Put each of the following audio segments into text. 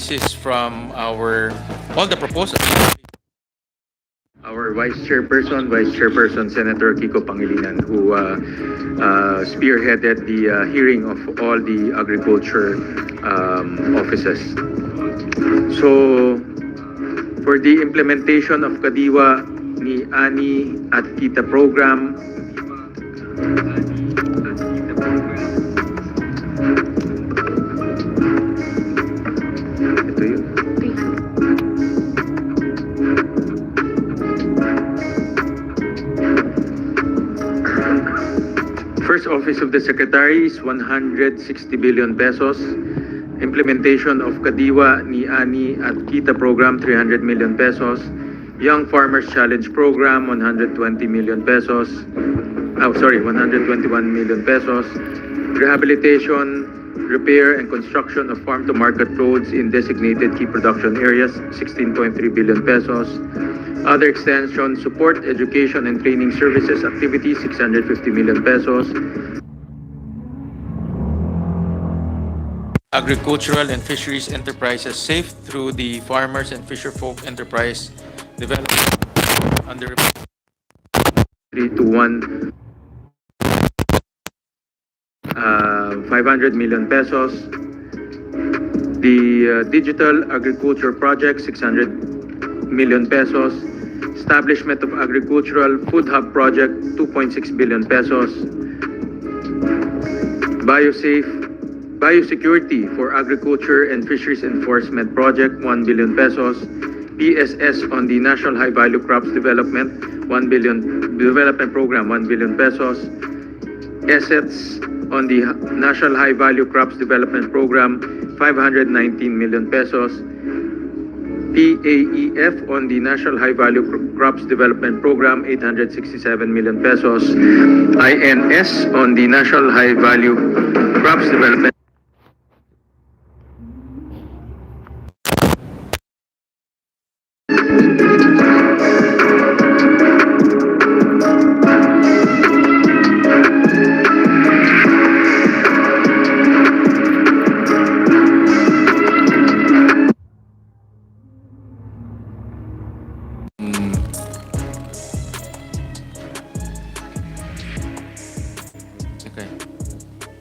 This is from all the proposals. Our Vice Chairperson Senator Kiko Pangilinan, who spearheaded the hearing of all the agriculture offices. So, for the implementation of Kadiwa ni Ani at Kita program, ito yun. First Office of the Secretary is 160 billion pesos. Implementation of Kadiwa ni Ani at Kita program, 300 million pesos. Young Farmers Challenge program, 120 million pesos. 121 million pesos. Rehabilitation, repair, and construction of farm-to-market roads in designated key production areas, 16.3 billion pesos. Other extension, support, education, and training services activities, 650 million pesos. Agricultural and fisheries enterprises safe through the Farmers and Fisherfolk Enterprise Development under 3 to 1, 500 million pesos. The Digital Agriculture Project, 600 million pesos. Establishment of Agricultural Food Hub Project, 2.6 billion pesos. Biosecurity for Agriculture and Fisheries Enforcement Project, 1 billion pesos. PSS on the National High Value Crops Development, 1 billion Development Program, 1 billion pesos. Assets on the National High Value Crops Development Program, 519 million pesos. PAEF on the National High Value Crops Development Program, 867 million pesos. INS on the National High Value Crops Development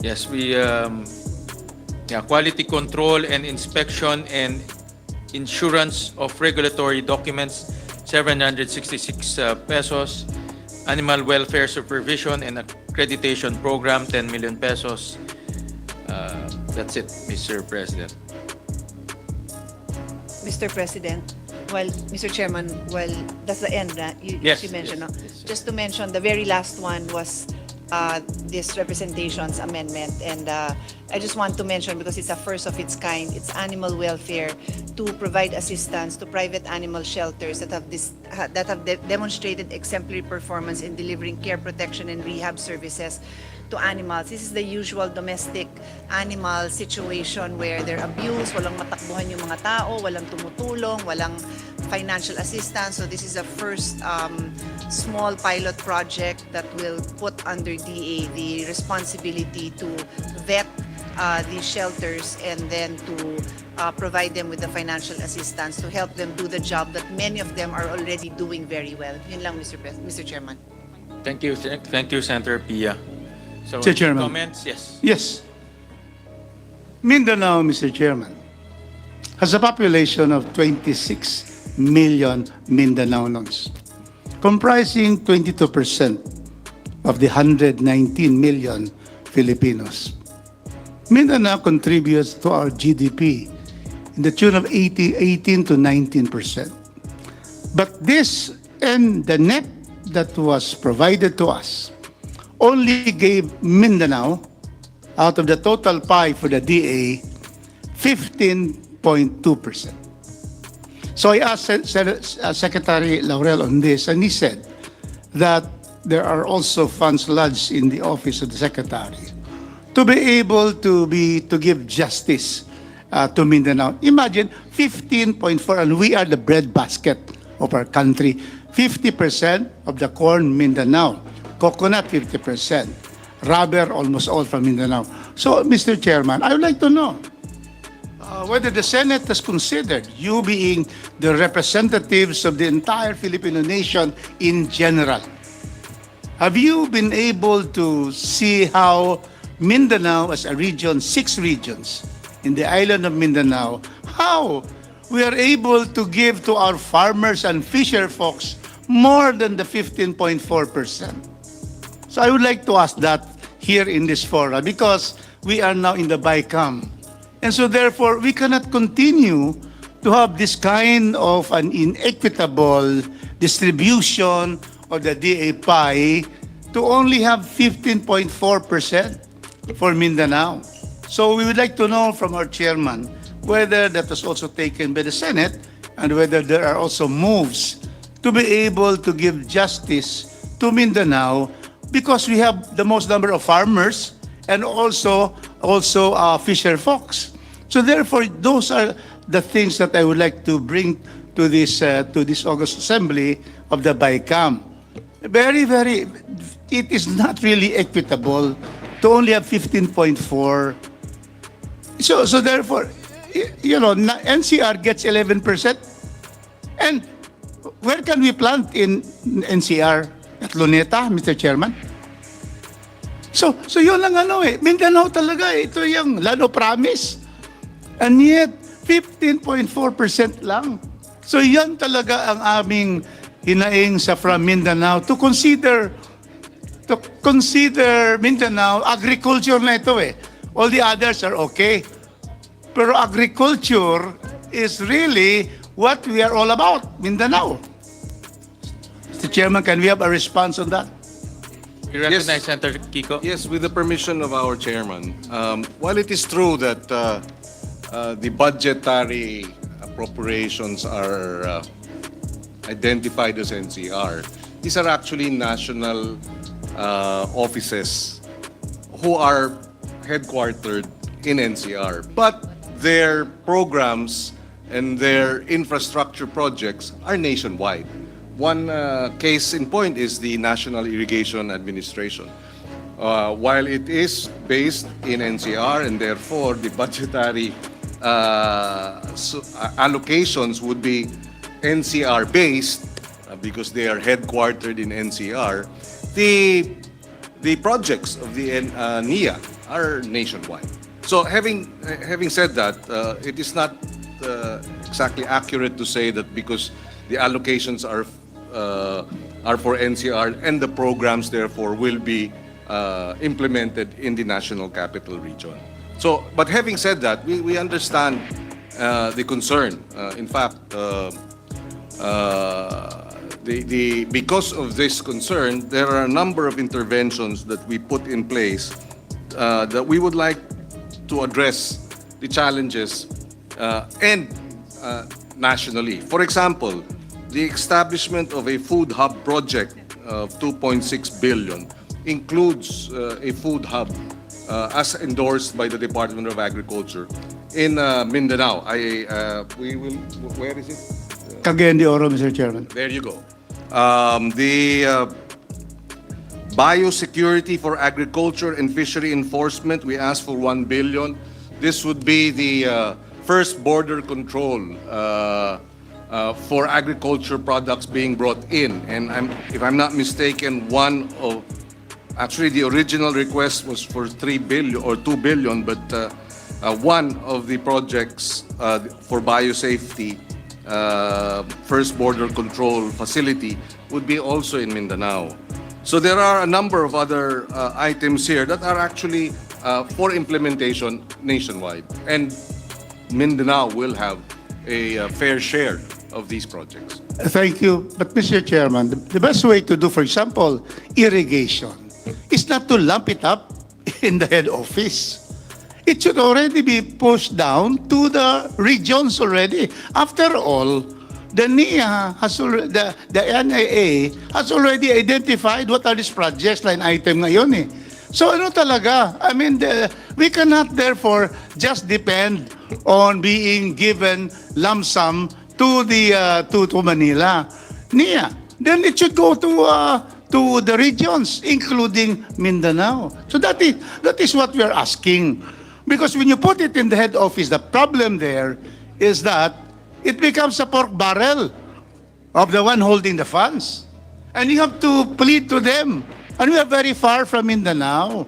Yes, we quality control and inspection and insurance of regulatory documents, 766 pesos. Animal welfare supervision and accreditation program, 10 million pesos. That's it, Mr. President. Mr. President, Mr. Chairman, that's the end, you mentioned. Yes. Just to mention, the very last one was this representations amendment, and I just want to mention, because it's a first of its kind, it's animal welfare to provide assistance to private animal shelters that have demonstrated exemplary performance in delivering care, protection, and rehab services to animals. This is the usual domestic animal situation where they're abused, walang matakbuhan yung mga tao, walang tumutulong, walang financial assistance. So this is a first small pilot project that will put under DA the responsibility to vet these shelters and then to provide them with the financial assistance to help them do the job that many of them are already doing very well. Yun lang, Mr. Chairman. Thank you, Senator Pia. So, Mr. Chairman. Comments? Yes. Yes. Mindanao, Mr. Chairman, has a population of 26 million Mindanaonons, comprising 22% of the 119 million Filipinos. Mindanao contributes to our GDP in the tune of 18 to 19%. But this and the net that was provided to us only gave Mindanao, out of the total pie for the DA, 15.2%. So I asked Secretary Laurel on this, and he said that there are also funds lodged in the office of the Secretary to be able to give justice to Mindanao. Imagine 15.4, and we are the breadbasket of our country. 50% of the corn, Mindanao. Coconut, 50%. Rubber, almost all from Mindanao. So, Mr. Chairman, I would like to know, whether the Senate has considered, you being the representatives of the entire Filipino nation in general, have you been able to see how Mindanao as a region, 6 regions in the island of Mindanao, how we are able to give to our farmers and fisher folks more than the 15.4%? So I would like to ask that here in this forum because we are now in the BICAM. And so therefore, we cannot continue to have this kind of an inequitable distribution of the DA pie to only have 15.4% for Mindanao. So we would like to know from our chairman whether that was also taken by the Senate and whether there are also moves to be able to give justice to Mindanao because we have the most number of farmers and also fisher folks. So therefore, those are the things that I would like to bring to this August Assembly of the BICAM. It is not really equitable to only have 15.4. So therefore, NCR gets 11%. And where can we plant in NCR? At Luneta, Mr. Chairman? So yun lang Mindanao talaga, ito yung Lano Promise. And yet, 15.4% lang. So yan talaga ang aming hinaing sa from Mindanao to consider Mindanao, agriculture na ito All the others are okay. Pero agriculture is really what we are all about, Mindanao. Mr. Chairman, can we have a response on that? We recognize Senator Kiko. Yes, with the permission of our chairman. While it is true that the budgetary appropriations are identified as NCR, these are actually national offices who are headquartered in NCR. But their programs and their infrastructure projects are nationwide. One case in point is the National Irrigation Administration. While it is based in NCR and therefore the budgetary allocations would be NCR-based because they are headquartered in NCR, the projects of the NIA are nationwide. So having said that, it is not exactly accurate to say that because the allocations are for NCR and the programs therefore will be implemented in the National Capital Region. So, but having said that, we understand the concern. In fact, because of this concern, there are a number of interventions that we put in place that we would like to address the challenges and nationally. For example, the establishment of a food hub project of 2.6 billion includes a food hub as endorsed by the Department of Agriculture in Mindanao. Where is it? Cagayan de Oro, Mr. Chairman. There you go. The biosecurity for agriculture and fishery enforcement, we asked for 1 billion. This would be the first border control for agriculture products being brought in. And if I'm not mistaken, actually the original request was for 3 billion or 2 billion, but one of the projects for biosafety, first border control facility would be also in Mindanao. So there are a number of other items here that are actually for implementation nationwide. And Mindanao will have a fair share of these projects. Thank you. But Mr. Chairman, the best way to do, for example, irrigation is not to lump it up in the head office. It should already be pushed down to the regions already. After all, the NIA the NIA has already identified what are these projects, line item ngayon So ano talaga? I mean, we cannot therefore just depend on being given lump sum to Manila. NIA. Then it should go to the regions, including Mindanao. So that is what we are asking. Because when you put it in the head office, the problem there is that it becomes a pork barrel of the one holding the funds. And you have to plead to them. And we are very far from Mindanao.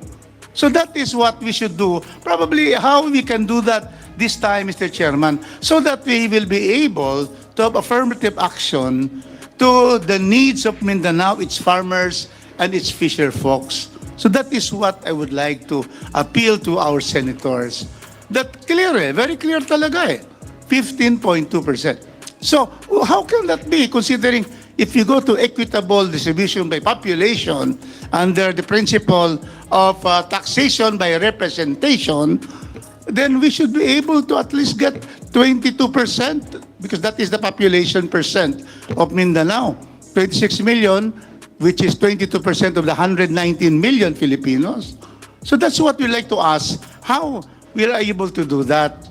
So that is what we should do. Probably how we can do that this time, Mr. Chairman, so that we will be able to have affirmative action to the needs of Mindanao, its farmers, and its fisher folks. So that is what I would like to appeal to our senators. That clear very clear talaga 15.2%. So how can that be, considering if you go to equitable distribution by population under the principle of taxation by representation, then we should be able to at least get 22%, because that is the population percent of Mindanao. 26 million, which is 22% of the 119 million Filipinos. So that's what we like to ask, how we are able to do that,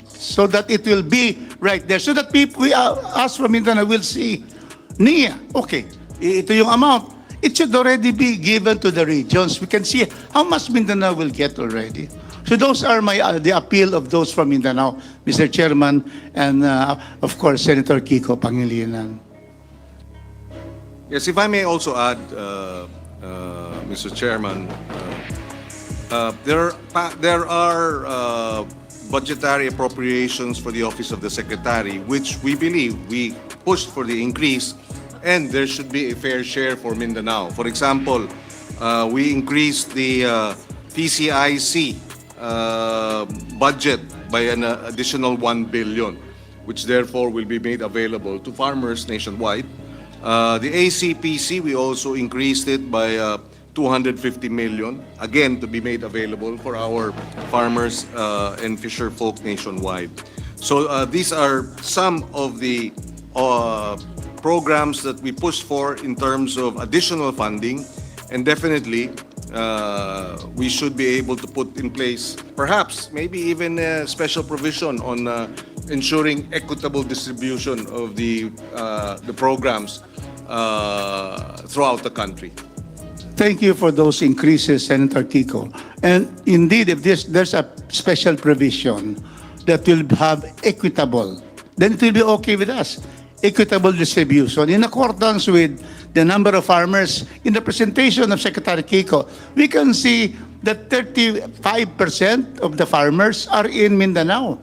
so that it will be right there, so that people, us from Mindanao will see, okay, ito yung amount. It should already be given to the regions. We can see how much Mindanao will get already. So those are the appeal of those from Mindanao, Mr. Chairman, and of course, Senator Kiko Pangilinan. Yes, if I may also add, Mr. Chairman, there are budgetary appropriations for the Office of the Secretary, which we believe we pushed for the increase, and there should be a fair share for Mindanao. For example, we increased the PCIC budget by an additional 1 billion, which therefore will be made available to farmers nationwide. The ACPC, we also increased it by 250 million, again to be made available for our farmers and fisher folk nationwide. So these are some of the programs that we push for in terms of additional funding, and definitely we should be able to put in place perhaps maybe even a special provision on ensuring equitable distribution of the programs throughout the country. Thank you for those increases, Senator Kiko. And indeed, if there's a special provision that will have equitable, then it will be okay with us. Equitable distribution in accordance with the number of farmers. In the presentation of Secretary Kiko, we can see that 35% of the farmers are in Mindanao,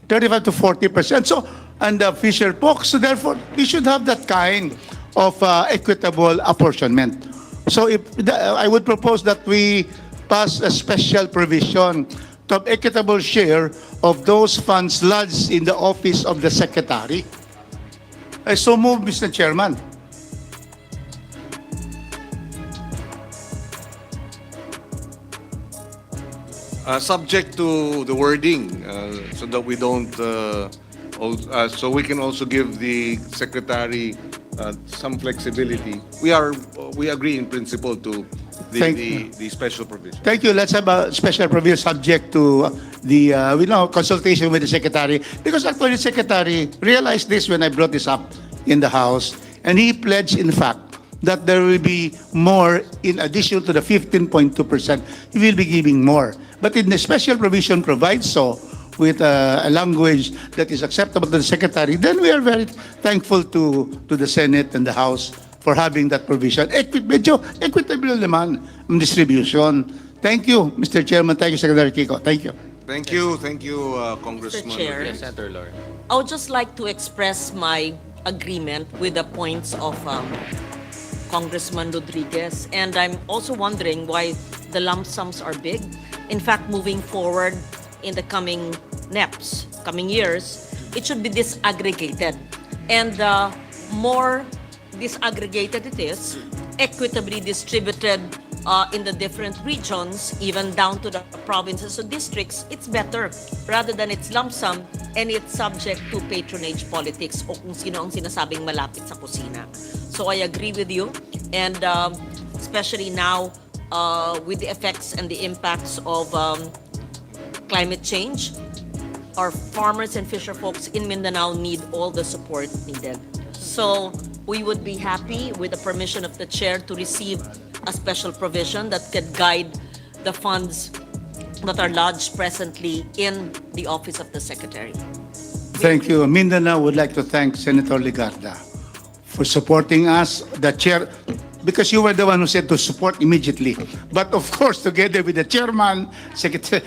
35 to 40%. So, and the fisher folks, so therefore, we should have that kind of equitable apportionment. So I would propose that we pass a special provision to have equitable share of those funds lodged in the office of the Secretary. I so move, Mr. Chairman. Subject to the wording, so that we don't, so we can also give the Secretary some flexibility. We agree in principle to the special provision. Thank you. Let's have a special provision subject to the consultation with the Secretary. Because actually the Secretary realized this when I brought this up in the House, and he pledged, in fact, that there will be more in addition to the 15.2%. He will be giving more. But in the special provision provides so, with a language that is acceptable to the Secretary, then we are very thankful to the Senate and the House for having that provision. Medyo equitable naman ang distribution. Thank you, Mr. Chairman. Thank you, Secretary Kiko. Thank you. Thank you, Congressman. Mr. Chair. Yes, Senator Laura. I would just like to express my agreement with the points of Congressman Rodriguez, and I'm also wondering why the lump sums are big. In fact, moving forward in the coming NEPs, coming years, it should be disaggregated. And more disaggregated it is, equitably distributed in the different regions, even down to the provinces or districts, it's better rather than it's lump sum and it's subject to patronage politics o kung sino ang sinasabing malapit sa kusina. So I agree with you, and especially now with the effects and the impacts of climate change, our farmers and fisher folks in Mindanao need all the support needed. So we would be happy with the permission of the chair to receive a special provision that could guide the funds that are lodged presently in the office of the Secretary. Thank you. Mindanao would like to thank Senator Ligarda for supporting us, the chair, because you were the one who said to support immediately. But of course, together with the chairman, Senator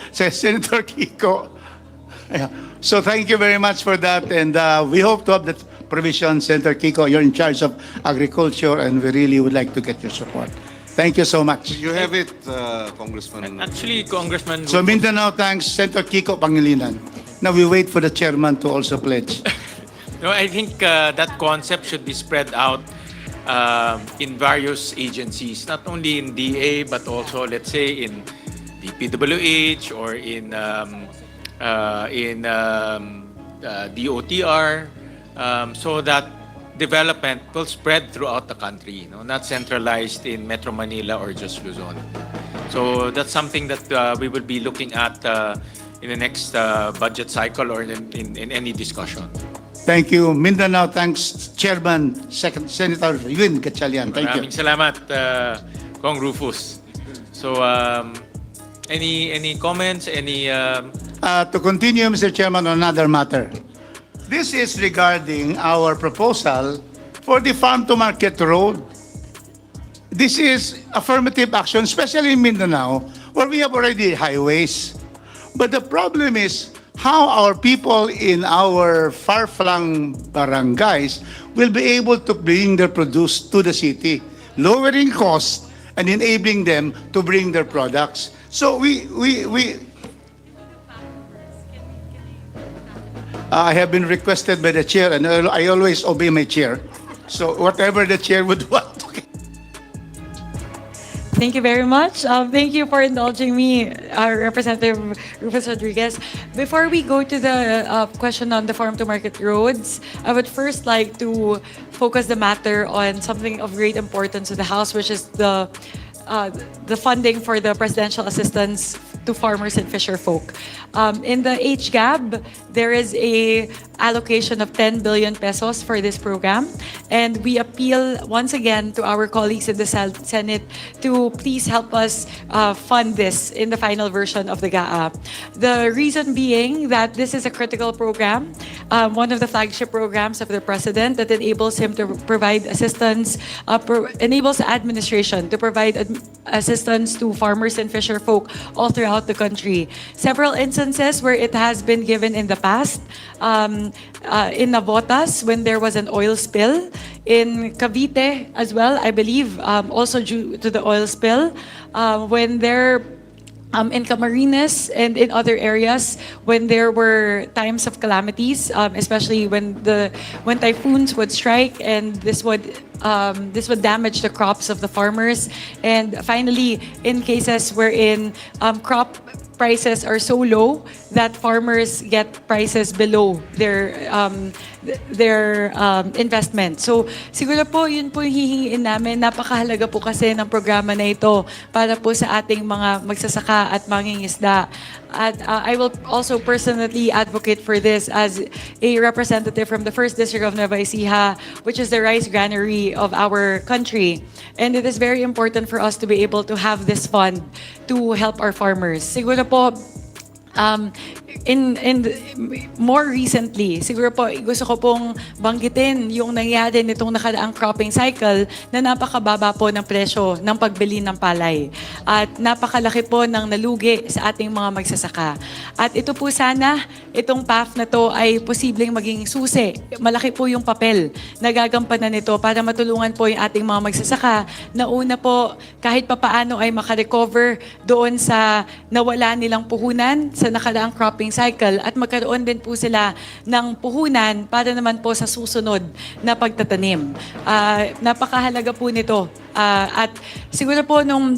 Kiko. Yeah. So thank you very much for that. And we hope to have that provision. Senator Kiko, you're in charge of agriculture, and we really would like to get your support. Thank you so much. You have it, Congressman. Actually, Congressman. So Mindanao thanks Senator Kiko Pangilinan. Now we wait for the chairman to also pledge. No, I think that concept should be spread out in various agencies, not only in DA, but also, let's say, in the PWH or in DOTR, so that development will spread throughout the country, not centralized in Metro Manila or just Luzon. So that's something that we will be looking at in the next budget cycle or in any discussion. Thank you. Mindanao thanks Chairman Senator Erwin Gatchalian. Thank you. Maraming salamat, Kong Rufus. So, any comments? To continue, Mr. Chairman, on another matter. This is regarding our proposal for the farm-to-market road. This is affirmative action, especially in Mindanao, where we have already highways. But the problem is how our people in our far-flung barangays will be able to bring their produce to the city, lowering costs and enabling them to bring their products. So I have been requested by the chair, and I always obey my chair. So whatever the chair would want. Okay. Thank you very much. Thank you for indulging me, Representative Rufus Rodriguez. Before we go to the question on the farm-to-market roads, I would first like to focus the matter on something of great importance to the House, which is the funding for the presidential assistance to farmers and fisher folk. In the HGAB, there is a allocation of 10 billion pesos for this program, and we appeal once again to our colleagues in the Senate to please help us fund this in the final version of the GAA. The reason being that this is a critical program, one of the flagship programs of the President that enables him to provide assistance, enables the administration to provide assistance to farmers and fisher folk all throughout the country. Several instances where it has been given in the past, in Navotas when there was an oil spill, in Cavite as well, I believe, also due to the oil spill, when there in Camarines and in other areas when there were times of calamities, especially when typhoons would strike, and this would damage the crops of the farmers. And finally, in cases wherein crop prices are so low that farmers get prices below their investment. So siguro po yun po yung hihingiin namin. Napakahalaga po kasi ng programa na ito para po sa ating mga magsasaka at mangingisda. At I will also personally advocate for this as a representative from the 1st District of Nueva Ecija, which is the rice granary of our country. And it is very important for us to be able to have this fund to help our farmers. Siguro po, more recently, siguro po gusto ko pong banggitin yung nangyari nitong nakaraang cropping cycle na napakababa po ng presyo ng pagbili ng palay. At napakalaki po ng nalugi sa ating mga magsasaka. At ito po sana, itong path na to ay posibleng maging susi. Malaki po yung papel na gagampanan nito para matulungan po yung ating mga magsasaka na una po kahit papaano ay makarecover doon sa nawala nilang puhunan sa nakaraang cropping cycle at magkaroon din po sila ng puhunan para naman po sa susunod na pagtatanim. Napakahalaga po nito. At siguro po nung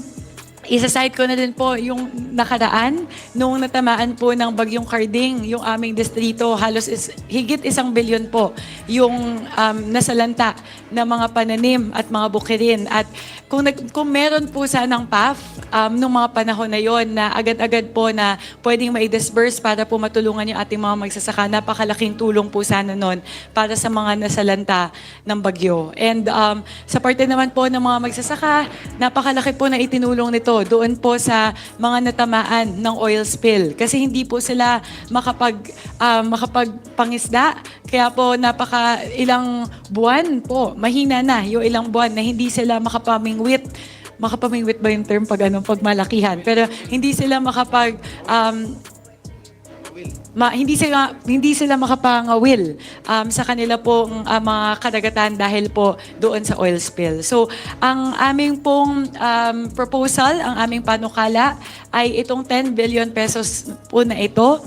isa-cite ko na din po yung nakaraan, nung natamaan po ng bagyong Carding, yung aming distrito, halos higit 1 bilyon po yung nasalanta na mga pananim at mga bukirin. At kung meron po sanang PAF nung mga panahon na yon na agad-agad po na pwedeng mai-disburse para po matulungan yung ating mga magsasaka, napakalaking tulong po sana nun para sa mga nasalanta ng bagyo. And sa parte naman po ng mga magsasaka, napakalaki po na itinulong nito po doon po sa mga natamaan ng oil spill. Kasi hindi po sila makapagpangisda. Kaya po ilang buwan po, mahina na yung ilang buwan na hindi sila makapamingwit. Makapamingwit ba yung term pag malakihan? Pero hindi sila hindi sila makapangawil sa kanila pong mga kadagatan dahil po doon sa oil spill. So, ang aming pong proposal, ang aming panukala ay itong 10 billion pesos po na ito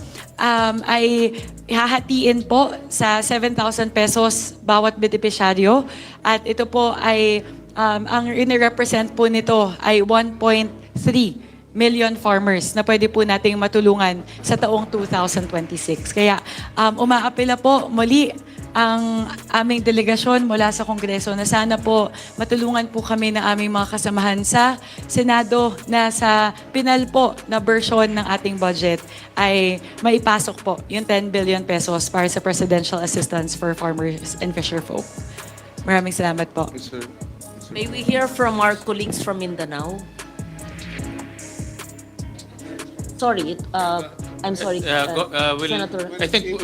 ay hahatiin po sa 7,000 pesos bawat benepisyaryo. At ito po ay, ang inirepresent po nito ay 1.3 million farmers na pwede po nating matulungan sa taong 2026. Kaya umaapela po muli ang aming delegasyon mula sa Kongreso na sana po matulungan po kami ng aming mga kasamahan sa Senado na sa pinal po na version ng ating budget ay maipasok po yung 10 billion pesos para sa presidential assistance for farmers and fisherfolk. Maraming salamat po. May we hear from our colleagues from Mindanao? Sorry, I'm sorry, Senator. I think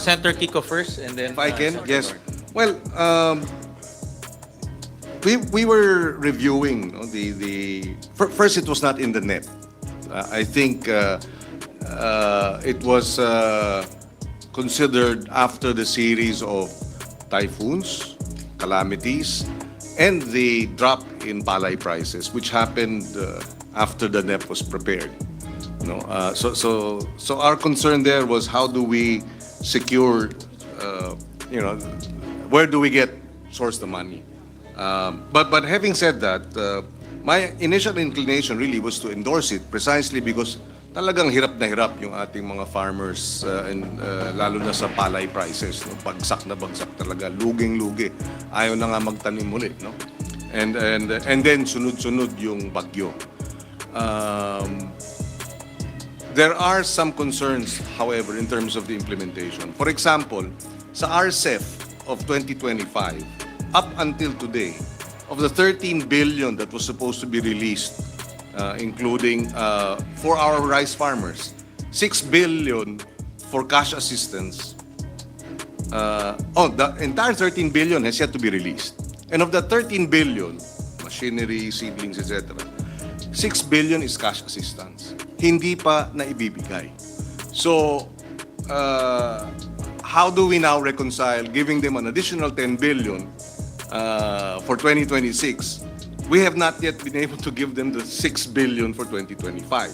Senator Kiko first, and then If I can, Senator yes. Tor. Well, we were reviewing first it was not in the net. I think it was considered after the series of typhoons, calamities, and the drop in palay prices, which happened after the NEP was prepared. No, so our concern there was how do we secure, where do we source the money? But having said that, my initial inclination really was to endorse it precisely because talagang hirap na hirap yung ating mga farmers, and lalo na sa palay prices. No? Bagsak na bagsak talaga, luging-lugi. Ayaw na nga magtanim ulit. No? And then sunod-sunod yung bagyo. There are some concerns, however, in terms of the implementation. For example, sa RCEF of 2025, up until today, of the 13 billion that was supposed to be released, including for our rice farmers, 6 billion for cash assistance. The entire 13 billion has yet to be released. And of the 13 billion, machinery, seedlings, etc., 6 billion is cash assistance. Hindi pa na ibibigay. So, how do we now reconcile giving them an additional 10 billion for 2026? We have not yet been able to give them the 6 billion for 2025.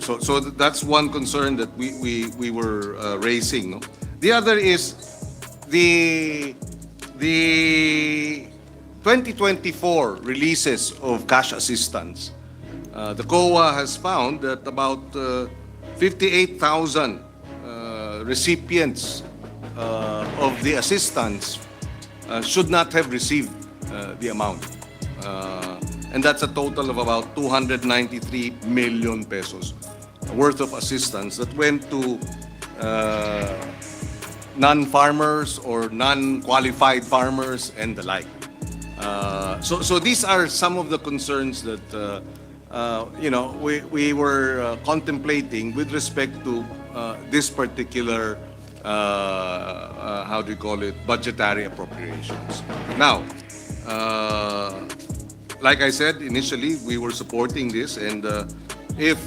So that's one concern that we were raising. No? The other is the 2024 releases of cash assistance. The COA has found that about 58,000 recipients of the assistance should not have received the amount. And that's a total of about 293 million pesos worth of assistance that went to non-farmers or non-qualified farmers and the like. So these are some of the concerns that we were contemplating with respect to this particular budgetary appropriations. Now, like I said initially, we were supporting this, and if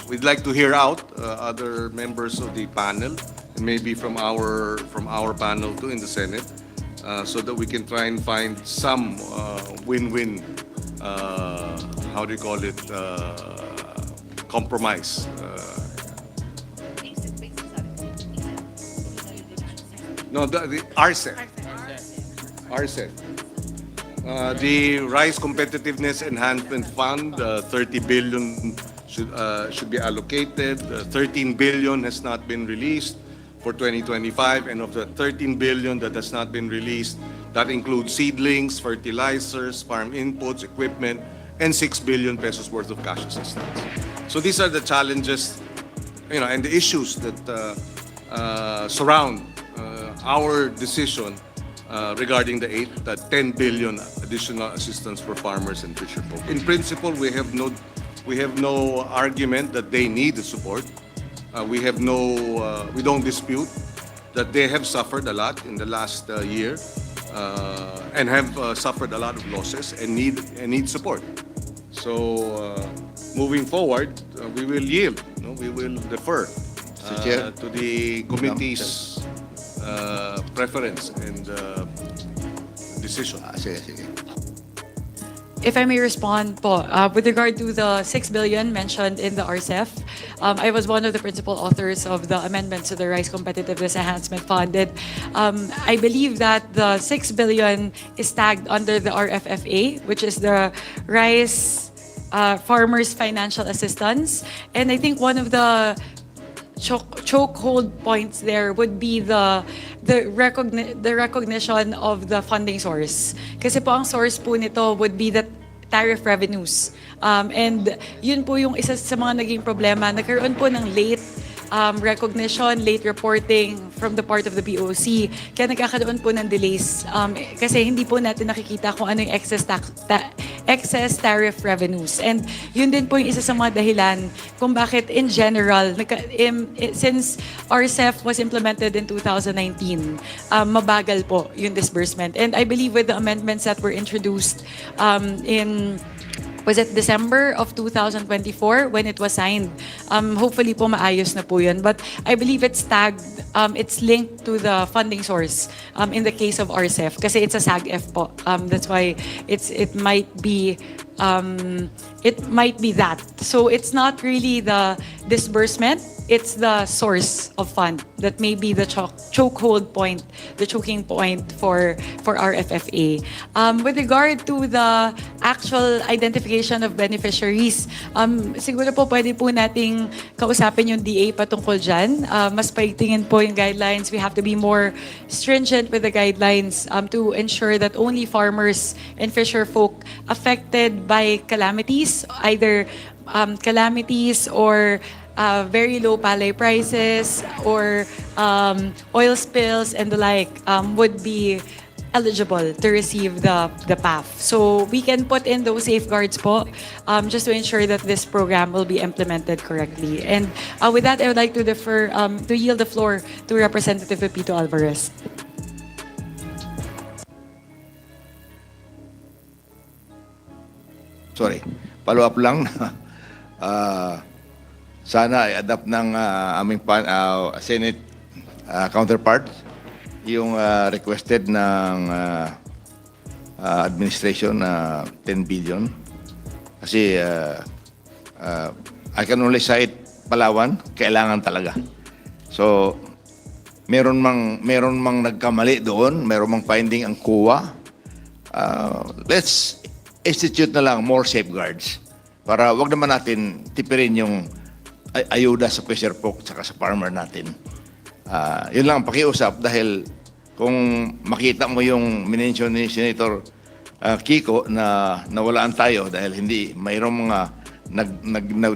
we'd like to hear out other members of the panel, and maybe from our panel too in the Senate, so that we can try and find some win-win, compromise. No, the RCEF. RCEF. The Rice Competitiveness Enhancement Fund, 30 billion should be allocated. 13 billion has not been released for 2025, and of the 13 billion that has not been released, that includes seedlings, fertilizers, farm inputs, equipment, and 6 billion pesos worth of cash assistance. So these are the challenges, and the issues that surround our decision regarding the 10 billion additional assistance for farmers and fisherfolk. In principle, we have no argument that they need the support. We don't dispute that they have suffered a lot in the last year and have suffered a lot of losses and need support. So moving forward, we will yield. We will defer Chair. to the committee's preference and decision. Sige. If I may respond po, with regard to the 6 billion mentioned in the RCEF, I was one of the principal authors of the amendments to the Rice Competitiveness Enhancement Fund. And I believe that the 6 billion is tagged under the RFFA, which is the Rice Farmers Financial Assistance. And I think one of the chokehold points there would be the recognition of the funding source. Kasi po ang source po nito would be the tariff revenues. And yun po yung isa sa mga naging problema. Nagkaroon po ng late recognition, late reporting from the part of the BOC. Kaya nagkakaroon po ng delays. Kasi hindi po natin nakikita kung ano yung excess tariff revenues. And yun din po yung isa sa mga dahilan kung bakit in general, since RCEF was implemented in 2019, mabagal po yung disbursement. And I believe with the amendments that were introduced was it December of 2024 when it was signed? Hopefully po maayos na po yun. But I believe it's tagged, it's linked to the funding source in the case of RCEF kasi it's a SAG-F po. That's why it might be that. So it's not really the disbursement, it's the source of fund that may be the chokehold point, the choking point for RFFA. With regard to the actual identification of beneficiaries, siguro po pwede po nating kausapin yung DA patungkol dyan. Mas paigtingin po yung guidelines. We have to be more stringent with the guidelines to ensure that only farmers and fisher folk affected by calamities, either calamities or very low palay prices or oil spills and the like would be eligible to receive the PAF. So we can put in those safeguards po just to ensure that this program will be implemented correctly. And with that, I would like to to yield the floor to Representative Pepito Alvarez. Sorry, follow up lang. Sana i-adapt ng aming Senate counterpart yung requested ng administration na 10 billion. Kasi I can only cite Palawan, kailangan talaga. So, meron mang nagkamali doon, meron mang finding ang COA. Let's institute na lang more safeguards para wag naman natin tipirin yung ayuda sa fisher folk at sa farmer natin. Yun lang ang pakiusap dahil kung makita mo yung minention ni Senator Kiko na nawalaan tayo dahil hindi mayroong mga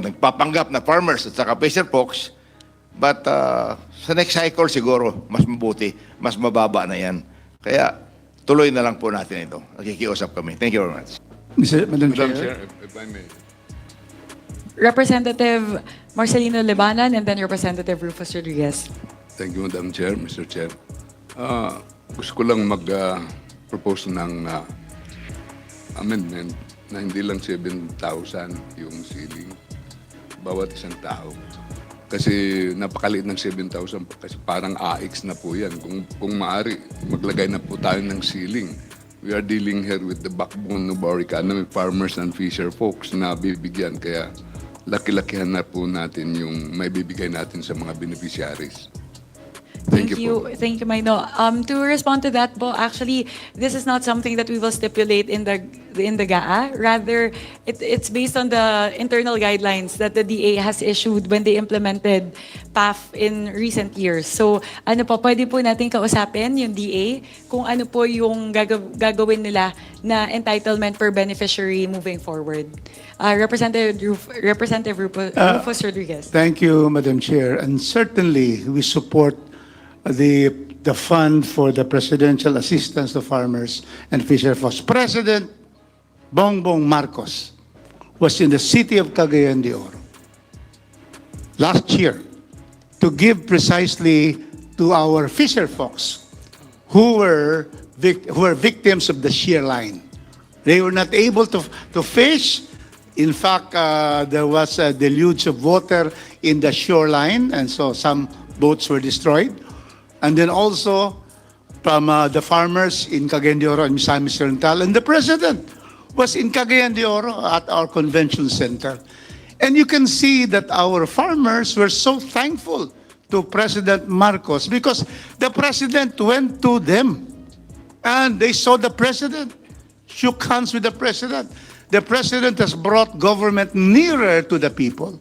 nagpapanggap na farmers at saka fisher folks, but sa next cycle siguro mas mabuti, mas mababa na yan. Kaya tuloy na lang po natin ito. Nakikiusap kami. Thank you very much. Madam Madam Chair. Chair, if I may. Representative Marcelino Lebanan and then Representative Rufus Rodriguez. Thank you, Madam Chair, Mr. Chair. Gusto ko lang mag-propose ng amendment na hindi lang 7,000 yung ceiling bawat isang tao. Kasi napakaliit ng 7,000 kasi parang AX na po yan. Kung maaari, maglagay na po tayo ng ceiling. We are dealing here with the backbone of our economy, farmers and fisher folks na bibigyan. Kaya laki-lakihan na po natin yung may bibigay natin sa mga beneficiaries. Thank you. Thank you, Maino. To respond to that, po, actually, this is not something that we will stipulate in the GAA. Rather, it's based on the internal guidelines that the DA has issued when they implemented PAF in recent years. So, ano po, pwede po natin kausapin yung DA kung ano po yung gagawin nila na entitlement per beneficiary moving forward. Representative Rufus Rodriguez. Thank you, Madam Chair. And certainly, we support the fund for the presidential assistance to farmers and fisher folks. President Bongbong Marcos was in the city of Cagayan de Oro last year to give precisely to our fisher folks who were victims of the shear line. They were not able to fish. In fact, there was a deluge of water in the shoreline, and so some boats were destroyed. And then also from the farmers in Cagayan de Oro and Misamis Oriental, and the president was in Cagayan de Oro at our convention center. And you can see that our farmers were so thankful to President Marcos because the president went to them and they saw the president, shook hands with the president. The president has brought government nearer to the people.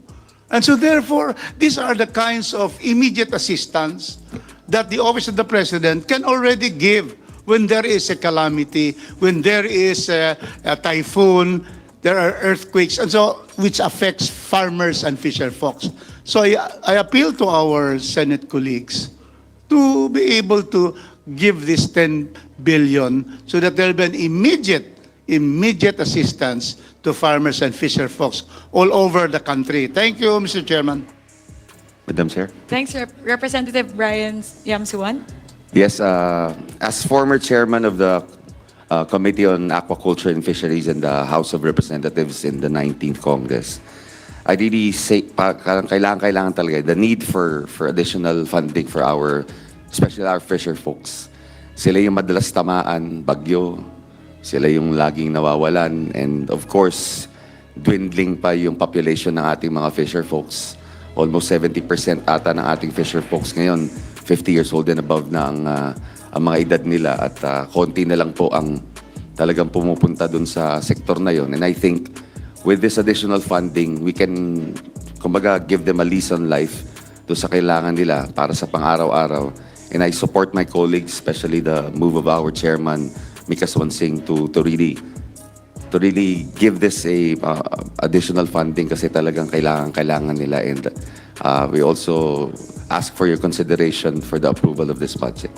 And so therefore, these are the kinds of immediate assistance that the office of the president can already give when there is a calamity, when there is a typhoon, there are earthquakes, and so which affects farmers and fisher folks. So I appeal to our Senate colleagues to be able to give this 10 billion so that there will be an immediate assistance to farmers and fisher folks all over the country. Thank you, Mr. Chairman. Madam Chair. Thanks, Representative Brian Yamsuan. Yes, as former chairman of the Committee on Aquaculture and Fisheries in the House of Representatives in the 19th Congress, I really say kailangan talaga the need for additional funding for especially our fisher folks. Sila yung madalas tamaan, bagyo, sila yung laging nawawalan, and of course, dwindling pa yung population ng ating mga fisher folks. Almost 70% ata ng ating fisher folks ngayon, 50 years old and above na ang mga edad nila, at konti na lang po ang talagang pumupunta dun sa sektor na yon. And I think with this additional funding, we can, kumbaga, give them a lease on life doon sa kailangan nila para sa pang-araw-araw. And I support my colleagues, especially the move of our chairman, Mika Swansing, to really give this a additional funding kasi talagang kailangan nila. And we also ask for your consideration for the approval of this budget.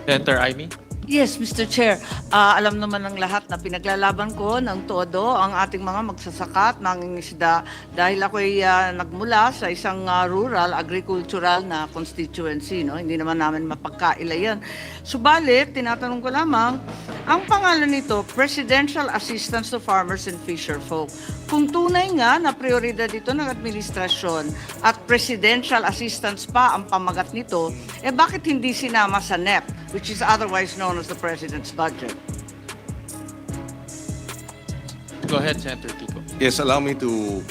Senator Amy? Yes, Mr. Chair. Alam naman ng lahat na pinaglalaban ko ng todo ang ating mga magsasaka at mangingisda dahil ako'y nagmula sa isang rural, agricultural na constituency. No? Hindi naman namin mapagkaila yan. Subalit, tinatanong ko lamang, ang pangalan nito, Presidential Assistance to Farmers and Fisher Folk. Kung tunay nga na prioridad ito ng administrasyon at presidential assistance pa ang pamagat nito, bakit hindi sinama sa NEP, which is otherwise known as the President's budget? Go ahead, Senator Kiko. Yes, allow me to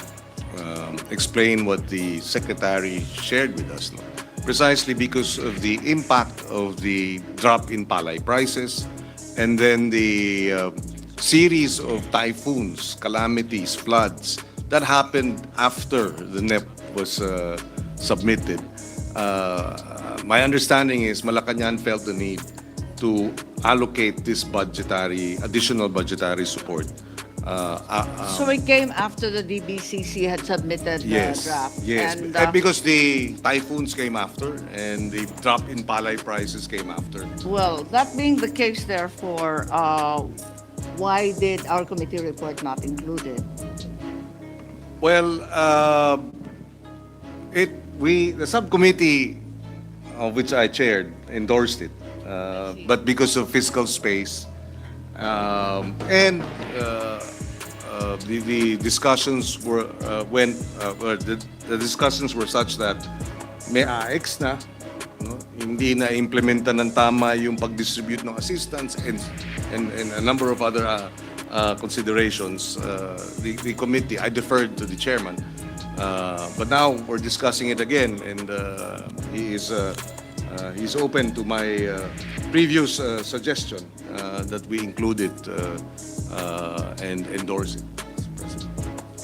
explain what the Secretary shared with us. No? Precisely because of the impact of the drop in palay prices and then the series of typhoons, calamities, floods that happened after the NEP was submitted. My understanding is Malacanang felt the need to allocate this additional budgetary support. So it came after the DBCC had submitted the draft? Yes, And, because the typhoons came after and the drop in palay prices came after. well, that being the case, therefore, why did our committee report not include it? Well, the subcommittee of which I chaired endorsed it, but because of fiscal space and the discussions were the discussions were such that may AX na, no? Hindi na implementa ng tama yung pag-distribute ng assistance and a number of other considerations. The committee, I deferred to the chairman, but now we're discussing it again, and he's open to my previous suggestion that we include it and endorse it, Mr. President.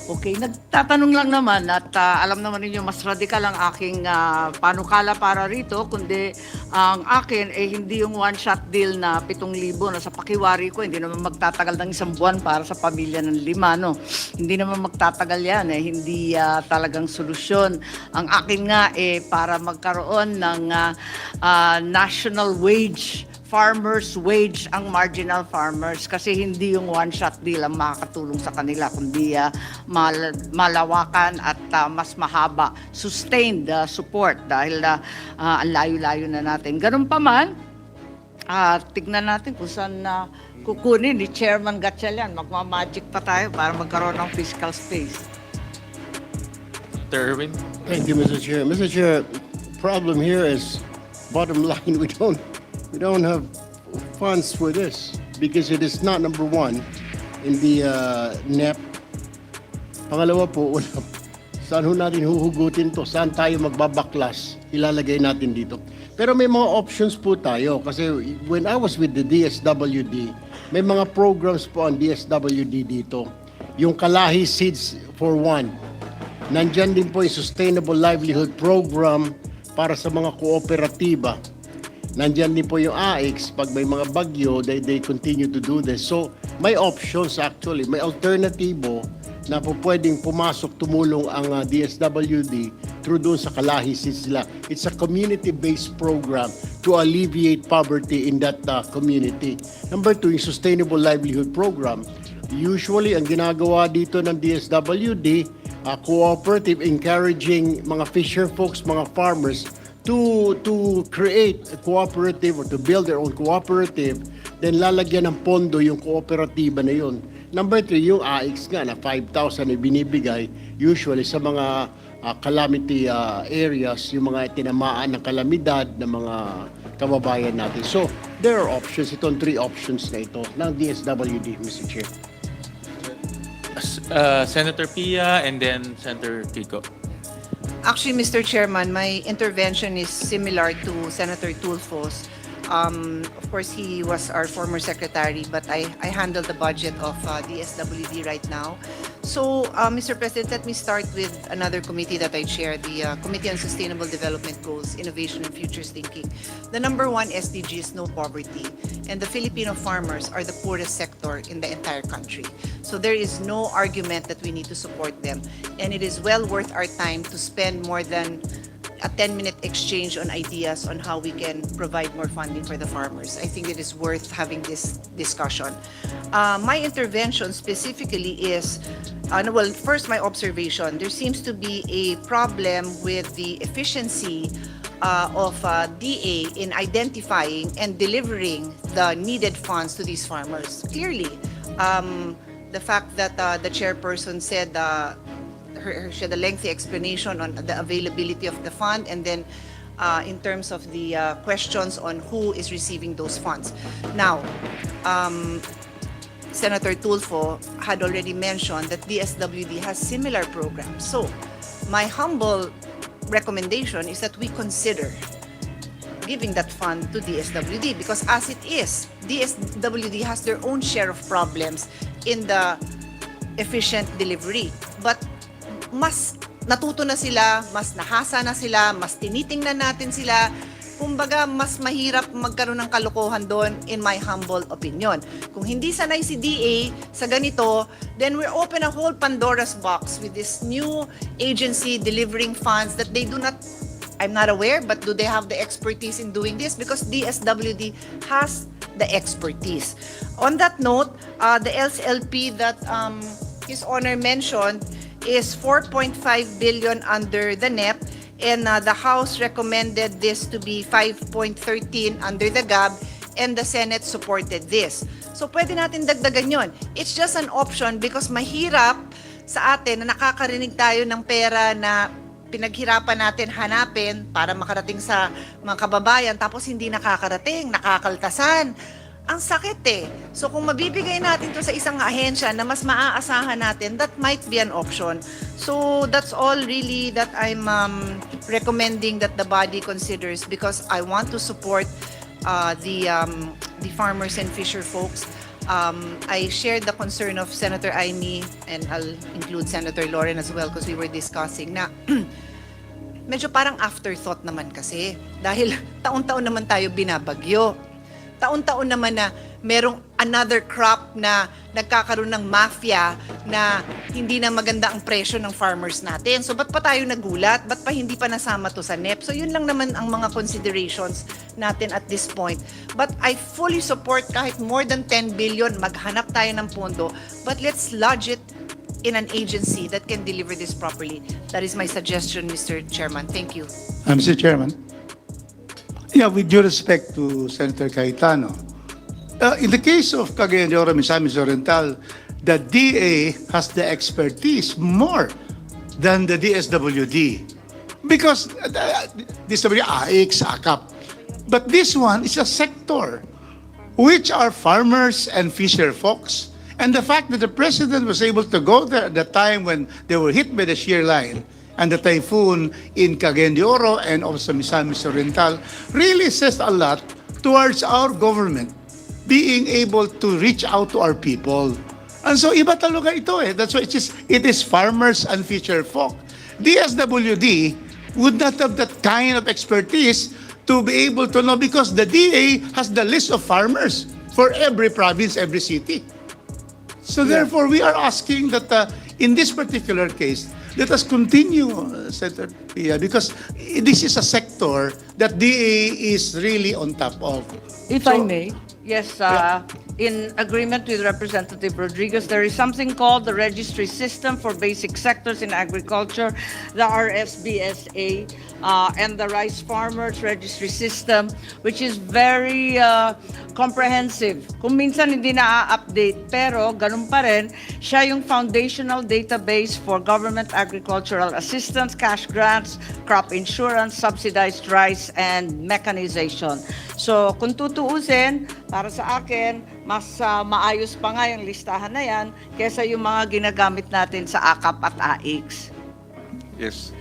Okay, nagtatanong lang naman at alam naman ninyo mas radikal ang aking panukala para rito, kundi ang akin hindi yung one-shot deal na 7,000 na sa pakiwari ko, hindi naman magtatagal ng 1 buwan para sa pamilya ng 5, no? Hindi naman magtatagal yan, hindi talagang solusyon. Ang akin nga para magkaroon ng national wage, farmers wage ang marginal farmers, kasi hindi yung one-shot deal ang makakatulong sa kanila, kundi malawakan at mas mahaba, sustained support dahil ang layo-layo na natin. Ganun pa man, tignan natin kung saan kukunin ni Chairman Gatchalian. Magmamagic pa tayo para magkaroon ng fiscal space. Dr. Erwin? Thank you, Mr. Chair. Mr. Chair, problem here is, bottom line, we don't have funds for this because it is not number one in the NEP. Pangalawa po, saan ho natin huhugutin to? Saan tayo magbabaklas? Ilalagay natin dito. Pero may mga options po tayo kasi when I was with the DSWD, may mga programs po ang DSWD dito. Yung Kalahi Seeds for One. Nandyan din po yung Sustainable Livelihood Program para sa mga kooperatiba. Nandyan din po yung AIX, pag may mga bagyo, they continue to do this. So, may options actually, may alternatibo na po pwedeng pumasok, tumulong ang DSWD through doon sa Kalahi Seeds nila. It's a community-based program to alleviate poverty in that community. Number 2, yung Sustainable Livelihood Program. Usually, ang ginagawa dito ng DSWD, cooperative, encouraging mga fisher folks, mga farmers, to create a cooperative or to build their own cooperative, then lalagyan ng pondo yung kooperatiba na yun. Number 3, yung AIX nga na 5,000 ay binibigay usually sa mga calamity areas, yung mga tinamaan ng kalamidad ng mga kababayan natin. So, there are options. Itong 3 options na ito ng DSWD, Mr. Chair. Senator Pia and then Senator Kiko. Actually, Mr. Chairman, my intervention is similar to Senator Tulfo's. Of course, he was our former secretary, but I handle the budget of DSWD right now. So, Mr. President, let me start with another committee that I chair, the Committee on Sustainable Development Goals, Innovation and Futures Thinking. The number 1 SDG is no poverty, and the Filipino farmers are the poorest sector in the entire country. So there is no argument that we need to support them, and it is well worth our time to spend more than a 10-minute exchange on ideas on how we can provide more funding for the farmers. I think it is worth having this discussion. My intervention specifically is, well, first my observation, there seems to be a problem with the efficiency of DA in identifying and delivering the needed funds to these farmers. Clearly, the fact that the chairperson said she had a lengthy explanation on the availability of the fund, and then in terms of the questions on who is receiving those funds. Now, Senator Tulfo had already mentioned that DSWD has similar programs. So, my humble recommendation is that we consider giving that fund to DSWD, because as it is, DSWD has their own share of problems in the efficient delivery. But mas natuto na sila, mas nahasa na sila, mas tinitingnan natin sila. Kumbaga, mas mahirap magkaroon ng kalokohan doon, in my humble opinion. Kung hindi sanay si DA sa ganito, then we open a whole Pandora's box with this new agency delivering funds that they do not, I'm not aware, but do they have the expertise in doing this? Because DSWD has the expertise. On that note, the SLP that His Honor mentioned is 4.5 billion under the NEP, and the House recommended this to be 5.13 under the GAB, and the Senate supported this. So pwede natin dagdagan yon. It's just an option because mahirap sa atin na nakakarinig tayo ng pera na pinaghirapan natin hanapin para makarating sa mga kababayan, tapos hindi nakakarating, nakakaltasan. Ang sakit eh. So kung mabibigay natin to sa isang ahensya na mas maaasahan natin, that might be an option. So that's all really that I'm recommending that the body considers, because I want to support the farmers and fisher folks. I shared the concern of Senator Aimee, and I'll include Senator Lauren as well because we were discussing na medyo parang afterthought naman kasi dahil taon-taon naman tayo binabagyo. Taon-taon naman na merong another crop na nagkakaroon ng mafia na hindi na maganda ang presyo ng farmers natin. So ba't pa tayo nagulat? Ba't pa hindi pa nasama to sa NEP? So yun lang naman ang mga considerations natin at this point. But I fully support kahit more than 10 billion, maghanap tayo ng pondo, but let's lodge it in an agency that can deliver this properly. That is my suggestion, Mr. Chairman. Thank you. Mr. Chairman. Yeah, with due respect to Senator Cayetano, in the case of Cagayan de Oro, Misamis Oriental, the DA has the expertise more than the DSWD because DSWD, AIX, AKAP. But this one is a sector which are farmers and fisher folks. And the fact that the president was able to go there at the time when they were hit by the shear line and the typhoon in Cagayan de Oro and also Misamis Oriental really says a lot towards our government being able to reach out to our people. And so iba talaga ito eh. That's why it is farmers and fisher folk. DSWD would not have that kind of expertise to be able to know because the DA has the list of farmers for every province, every city. So therefore, we are asking that in this particular case, let us continue, Senator Pia, because this is a sector that DA is really on top of. If I may, yes, in agreement with Representative Rodriguez, there is something called the Registry System for Basic Sectors in Agriculture, the RSBSA, and the Rice Farmers Registry System, which is very comprehensive. Kung minsan hindi na-update, pero ganun pa rin, siya yung foundational database for government agricultural assistance, cash grants, crop insurance, subsidized rice, and mechanization. So, kung tutuusin, para sa akin, mas maayos pa nga yung listahan na yan kesa yung mga ginagamit natin sa AKAP at AIX. Yes.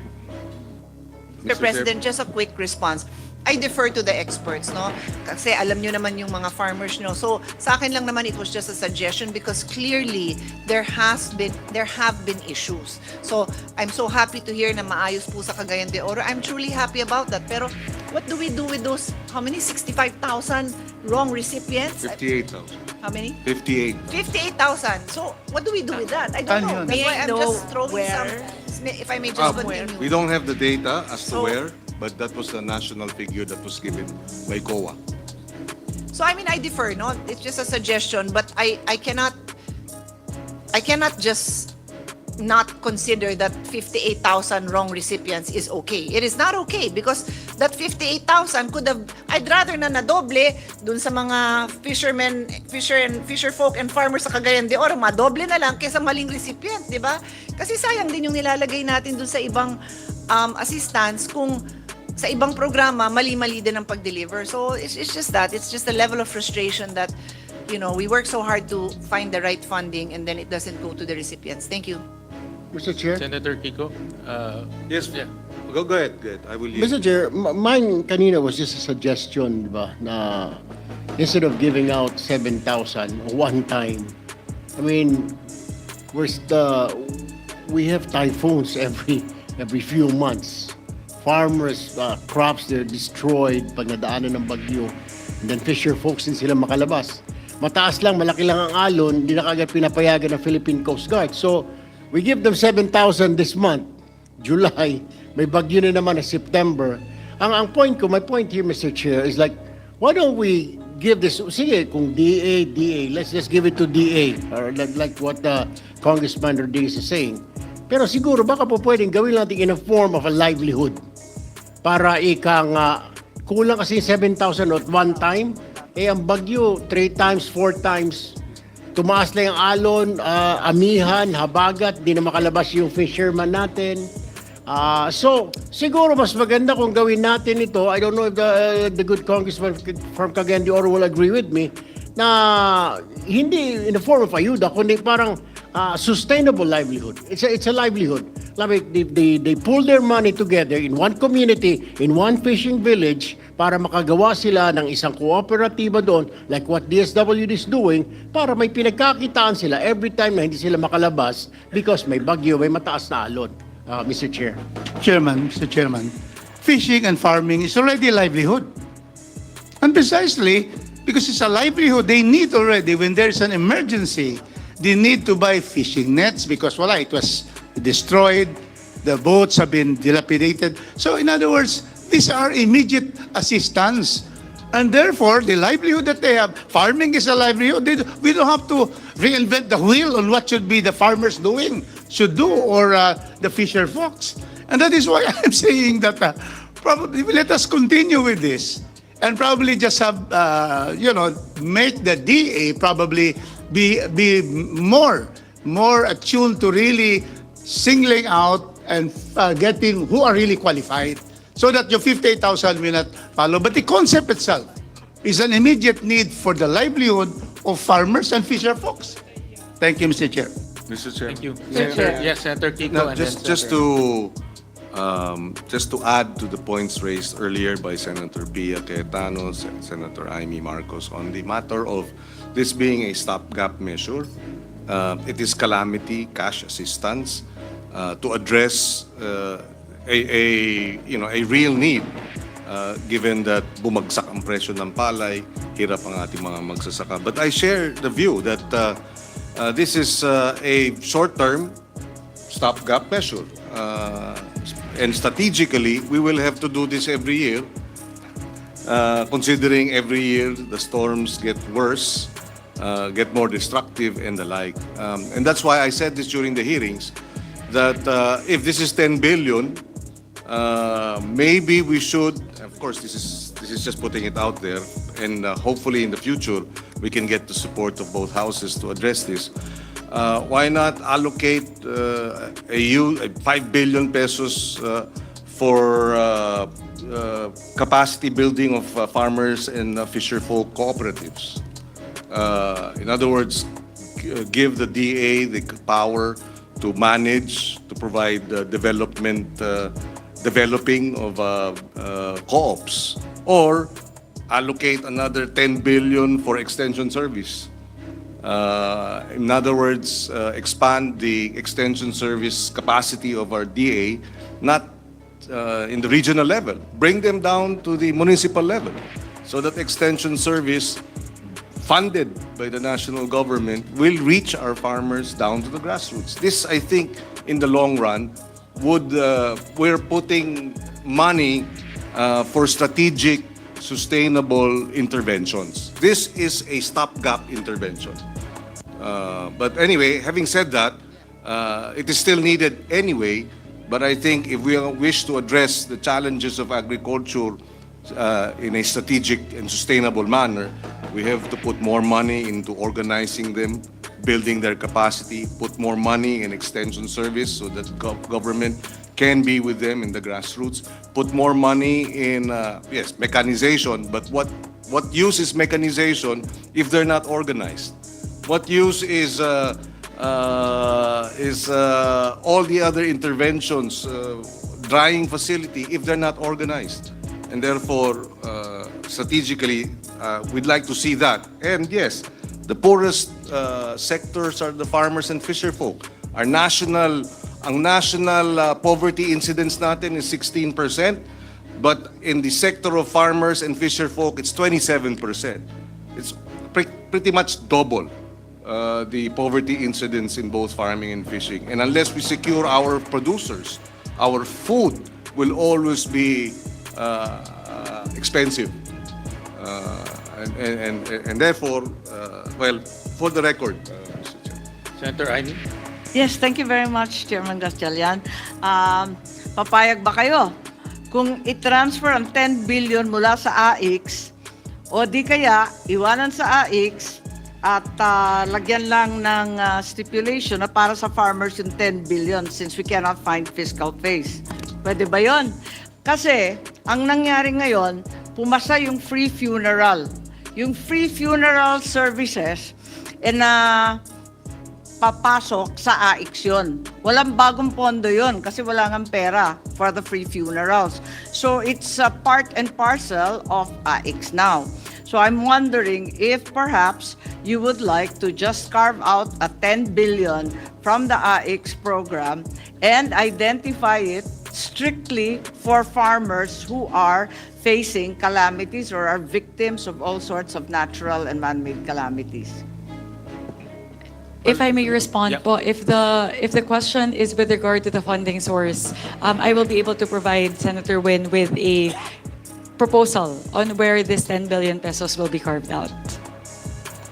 Mr. President, just a quick response. I defer to the experts, no? Kasi alam nyo naman yung mga farmers, no? So, sa akin lang naman, it was just a suggestion because clearly, there have been issues. So, I'm so happy to hear na maayos po sa Cagayan de Oro. I'm truly happy about that. Pero, what do we do with those, how many? 65,000 wrong recipients? 58,000. How many? 58. 58,000. So, what do we do with that? I don't know. That's why I'm just throwing some, if I may just continue. We don't have the data as to So- where, but that was the national figure that was given by COA. So I mean, I defer, no? It's just a suggestion, but I cannot just not consider that 58,000 wrong recipients is okay. It is not okay because that 58,000 could have, I'd rather na nadoble dun sa mga fisher folk and farmers sa Cagayan de Oro, madoble na lang kesa maling recipient, di ba? Kasi sayang din yung nilalagay natin dun sa ibang assistance kung sa ibang programa, mali-mali din ang pag-deliver. So, it's just that. It's just a level of frustration that, you know, we work so hard to find the right funding and then it doesn't go to the recipients. Thank you. Mr. Chair? Senator Kiko? Yes, Yeah. go ahead. I will yield. Mr. Chair, mine kanina was just a suggestion, di ba, na instead of giving out 7,000 one time, I mean, we have typhoons every few months. Farmers, crops, they're destroyed pag nadaanan ng bagyo. And then fisher folks din sila makalabas. Mataas lang, malaki lang ang alon, hindi na kagad pinapayagan ng Philippine Coast Guard. So, we give them 7,000 this month, July. May bagyo na naman na September. My point here, Mr. Chair, is like, why don't we give this, sige, kung DA, let's just give it to DA, or like what Congressman Rodriguez is saying. Pero siguro, baka po pwedeng gawin natin in a form of a livelihood. Para kulang kasi 7,000 at one time, ang bagyo, 3 times, 4 times, tumaas na yung alon, amihan, habagat, di na makalabas yung fisherman natin. So, siguro mas maganda kung gawin natin ito. I don't know if the good congressman from Cagayan de Oro will agree with me, na hindi in the form of ayuda, kundi parang sustainable livelihood. It's a livelihood. Like they pool their money together in one community, in one fishing village, para makagawa sila ng isang kooperatiba doon, like what DSWD is doing, para may pinagkakitaan sila every time na hindi sila makalabas because may bagyo, may mataas na alon, Mr. Chair. Mr. Chairman, fishing and farming is already a livelihood. And precisely, because it's a livelihood, they need already, when there's an emergency, they need to buy fishing nets because, it was destroyed, the boats have been dilapidated. So in other words, these are immediate assistance. And therefore, the livelihood that they have, farming is a livelihood. We don't have to reinvent the wheel on what should be the farmers should do, or the fisher folks. And that is why I'm saying that probably let us continue with this and probably just have, make the DA probably be more attuned to really singling out and getting who are really qualified, so that your 58,000 will not follow. But the concept itself is an immediate need for the livelihood of farmers and fisher folks. Thank you, Mr. Chair. Mr. Chair. Thank you. Chair. Yes, Senator Kiko. No, and just then just to add to the points raised earlier by Senator Pia Cayetano, Senator Amy Marcos, on the matter of this being a stopgap measure, it is calamity cash assistance to address a real need, given that bumagsak ang presyo ng palay, hirap ang ating mga magsasaka. But I share the view that this is a short-term stopgap measure. And strategically, we will have to do this every year, considering every year the storms get worse, get more destructive and the like. And that's why I said this during the hearings, that if this is 10 billion, maybe we should, of course, this is just putting it out there, and hopefully in the future we can get the support of both houses to address this. Why not allocate 5 billion pesos for capacity building of farmers and fisher folk cooperatives? In other words, give the DA the power to manage, to provide developing of co-ops, or allocate another 10 billion for extension service. In other words, expand the extension service capacity of our DA, not in the regional level. Bring them down to the municipal level, so that extension service funded by the national government will reach our farmers down to the grassroots. This, I think, in the long run, we're putting money for strategic, sustainable interventions. This is a stopgap intervention. But anyway, having said that, it is still needed anyway. But I think if we wish to address the challenges of agriculture in a strategic and sustainable manner, we have to put more money into organizing them, building their capacity, put more money in extension service so that government can be with them in the grassroots, put more money in, mechanization, but what use is mechanization if they're not organized? What use is all the other interventions, drying facility, if they're not organized? And therefore, strategically, we'd like to see that. And yes, the poorest sectors are the farmers and fisher folk. Ang national poverty incidence natin is 16%, but in the sector of farmers and fisher folk, it's 27%. It's pretty much double the poverty incidence in both farming and fishing. And unless we secure our producers, our food will always be expensive. And therefore, for the record, Mr. Chair. Senator Amy. Yes, thank you very much, Chairman Gatchalian. Papayag ba kayo kung i-transfer ang 10 billion mula sa AIX, o di kaya iwanan sa AIX at lagyan lang ng stipulation na para sa farmers yung 10 billion since we cannot find fiscal face? Pwede ba yun? Kasi ang nangyari ngayon, pumasa yung free funeral. Yung free funeral services, papasok sa AIX yun. Walang bagong pondo yun kasi wala ngang pera for the free funerals. So it's a part and parcel of AIX now. So I'm wondering if perhaps you would like to just carve out a 10 billion from the AIX program and identify it strictly for farmers who are facing calamities or are victims of all sorts of natural and man-made calamities. If I may respond Yeah. po, if the question is with regard to the funding source, I will be able to provide Senator Win with a proposal on where this 10 billion pesos will be carved out.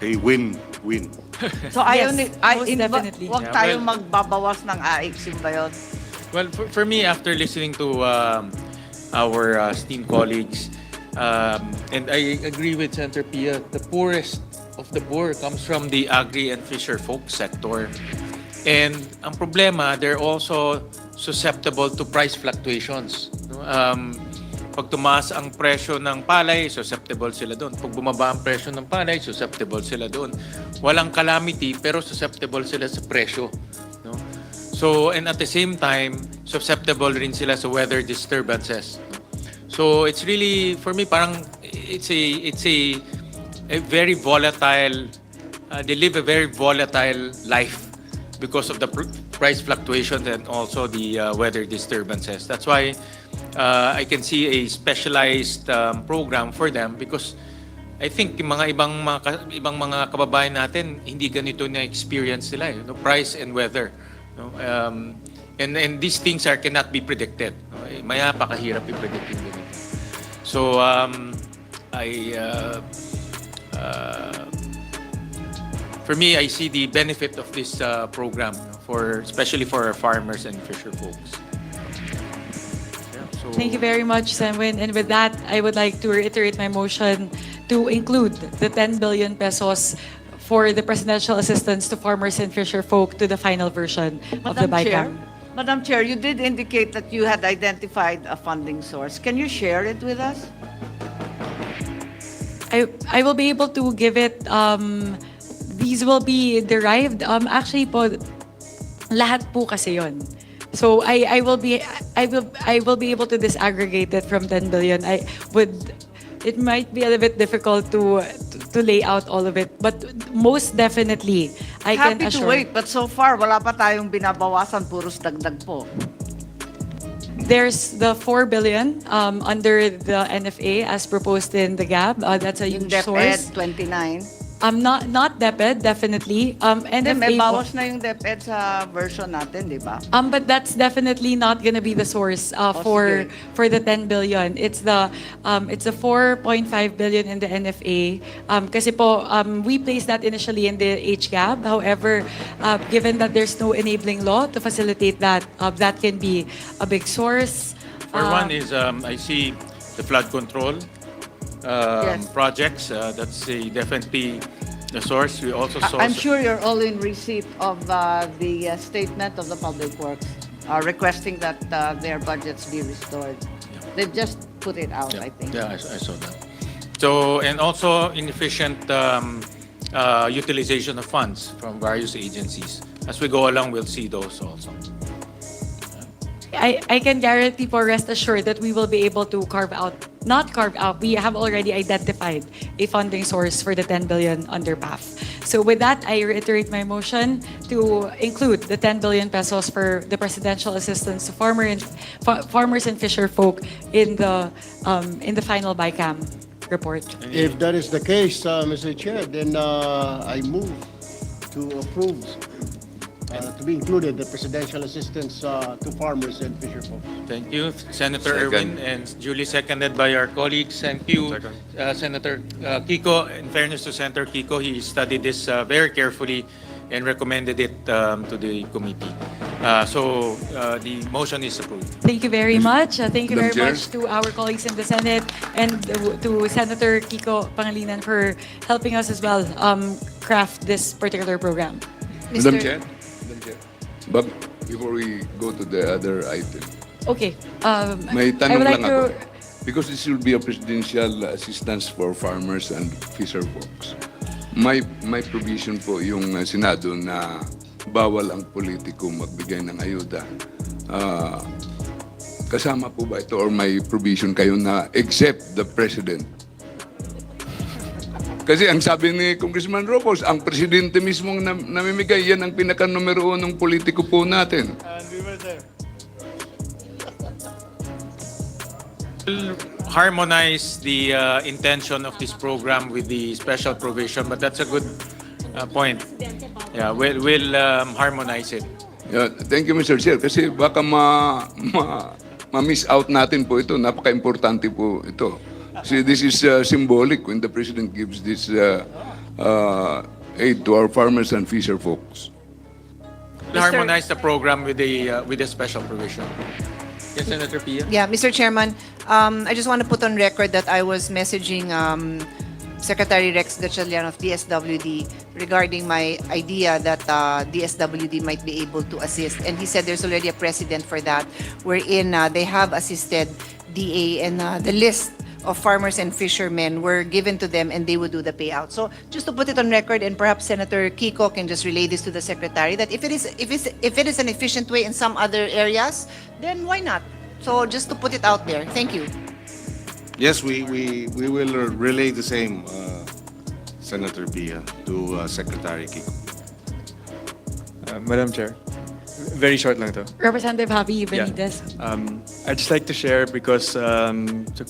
A win-win. So ayaw Yes, most definitely. Huwag Yeah, tayong well- magbabawas ng AIX, yun ba yun? Well, for me, after listening to our esteemed colleagues, and I agree with Senator Pia, the poorest of the poor comes from the agri and fisher folk sector. And ang problema, they're also susceptible to price fluctuations. No? Pag tumaas ang presyo ng palay, susceptible sila doon. Pag bumaba ang presyo ng palay, susceptible sila doon. Walang calamity, pero susceptible sila sa presyo. No? So, and at the same time, susceptible rin sila sa weather disturbances. No? So, it's really, for me, parang it's a very volatile, they live a very volatile life because of the price fluctuations and also the weather disturbances. That's why I can see a specialized program for them because I think yung mga ibang mga kababayan natin hindi ganito na experience nila, no? Price and weather, no? And these things cannot be predicted. No? Maya pakahirap i-predict yung ganito. So for me, I see the benefit of this program especially for our farmers and fisher folks. Yeah, so Thank you very much, Senwin. And with that, I would like to reiterate my motion to include the 10 billion pesos for the presidential assistance to farmers and fisher folk to the final version of the BICAM. Madam Chair, you did indicate that you had identified a funding source. Can you share it with us? I will be able to give it, these will be derived, actually po, lahat po kasi yon. So I will be able to disaggregate it from 10 billion. It might be a little bit difficult to lay out all of it, but most definitely I can Happy to assure. wait, but so far, wala pa tayong binabawasan, puros dagdag po. There's the 4 billion under the NFA as proposed in the GAB. That's a Yung huge source. DepEd 29. Not DepEd, definitely. Hindi, may NFA po. bawas na yung DepEd sa version natin, di ba? But that's definitely not gonna be the source for the 10 billion. It's the 4.5 billion in the NFA. Kasi po we placed that initially in the HGAB. However, given that there's no enabling law to facilitate that, that can be a big source. for one is I see the flood control Yes. projects. That's definitely the source. We also saw. I'm sure you're all in receipt of the statement of the Public Works requesting that their budgets be restored. They've just put it out, I think. Yeah, I saw that. So, and also inefficient utilization of funds from various agencies. As we go along, we'll see those also. I can guarantee for rest assured that we will be able to not carve out, we have already identified a funding source for the 10 billion under PAF. So with that, I reiterate my motion to include the 10 billion pesos for the presidential assistance to farmers and fisher folk in the final BICAM report. If that is the case, Mr. Chair, then I move to approve to be included the presidential assistance to farmers and fisher folks. Thank you, Senator Erwin, and duly seconded by our colleagues. Thank you, Senator Kiko. In fairness to Senator Kiko, he studied this very carefully and recommended it to the committee. So the motion is approved. Thank you very much. Thank you Madam very Chair. much to our colleagues in the Senate and to Senator Kiko Pangilinan for helping us as well craft this particular program. Madam Chair? But before we go to the other item, Okay. may I tanong would like lang ako. to Because this will be a presidential assistance for farmers and fisher folks. May provision po yung Senado na bawal ang politiko magbigay ng ayuda. Kasama po ba ito or may provision kayo na except the President? Kasi ang sabi ni Congressman Rocos, ang presidente mismong namimigay, yan ang pinaka-numero 1 ng politiko po natin. We'll harmonize the intention of this program with the special provision, but that's a good point. Yeah, we'll harmonize it. Yeah, thank you, Mr. Chair. Kasi baka ma-miss out natin po ito. Napaka-importante po ito. See, this is symbolic when the President gives this aid to our farmers and fisher folks. We'll harmonize the program with the special provision. Yes, Senator Pia? Yeah, Mr. Chairman, I just want to put on record that I was messaging Secretary Rex Gatchalian of DSWD regarding my idea that DSWD might be able to assist. And he said there's already a precedent for that, wherein they have assisted DA, and the list of farmers and fishermen were given to them and they would do the payout. So just to put it on record, and perhaps Senator Kiko can just relay this to the Secretary, that if it is an efficient way in some other areas, then why not? So just to put it out there. Thank you. Yes, we will relay the same, Senator Pia, to Secretary Kiko. Madam Chair, very short lang to. Representative Javi Yeah. Benitez. I'd just like to share because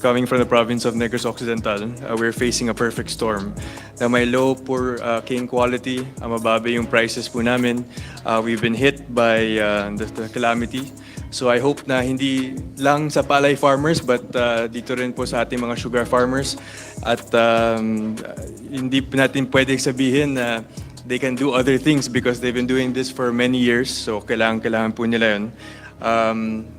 coming from the province of Negros Occidental, we're facing a perfect storm. Na may low, poor cane quality, mababa yung prices po namin. We've been hit by the calamity. So I hope na hindi lang sa palay farmers but dito rin po sa ating mga sugar farmers. At hindi natin pwedeng sabihin na they can do other things because they've been doing this for many years. So kailangan po nila yun.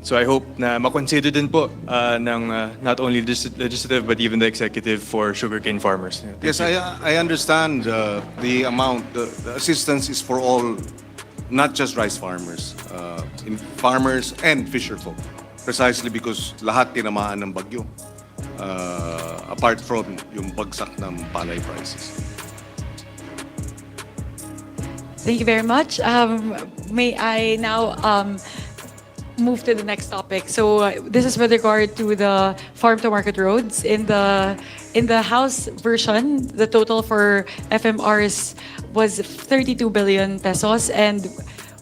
So I hope na makonsider din po ng not only legislative but even the executive for sugarcane farmers. Yes, I understand the amount. The assistance is for all, not just rice farmers, in farmers and fisher folk. Precisely because lahat tinamaan ng bagyo. Apart from yung bagsak ng palay prices. Thank you very much. May I now move to the next topic? So this is with regard to the farm to market roads. In the House version, the total for FMRs was 32 billion pesos, and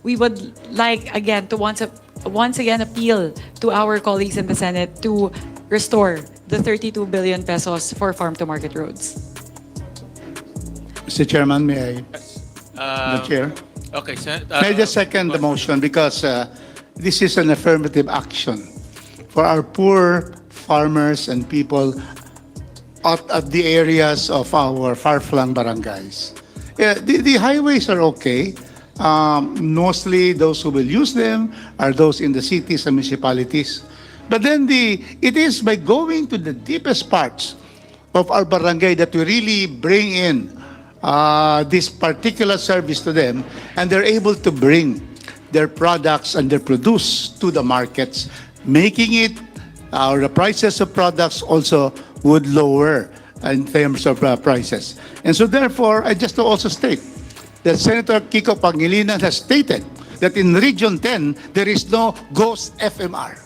we would like again to once again appeal to our colleagues in the Senate to restore the 32 billion pesos for farm to market roads. Mr. Chairman, may I? The Chair. Okay, May I just second the motion because this is an affirmative action for our poor farmers and people at the areas of our far-flung barangays. The highways are okay. Mostly those who will use them are those in the cities and municipalities. But then it is by going to the deepest parts of our barangay that we really bring in this particular service to them, and they're able to bring their products and their produce to the markets, making it, the prices of products also would lower in terms of prices. And so therefore, I just to also state that Senator Kiko Pangilinan has stated that in Region 10, there is no ghost FMR.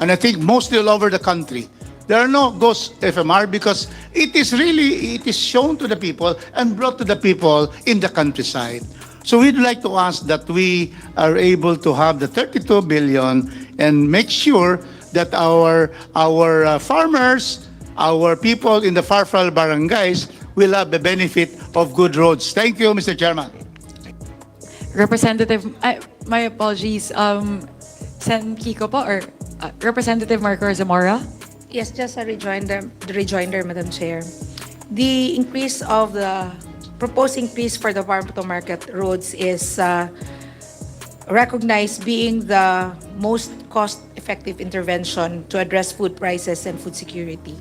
And I think mostly all over the country, there are no ghost FMR because it is shown to the people and brought to the people in the countryside. So we'd like to ask that we are able to have the 32 billion and make sure that our farmers, our people in the far-flung barangays will have the benefit of good roads. Thank you, Mr. Chairman. Representative, my apologies, Sen Kiko po, or Representative Marco Zamora? Yes, just a rejoinder, Madam Chair. The increase of the proposed increase for the farm to market roads is recognized being the most cost-effective intervention to address food prices and food security.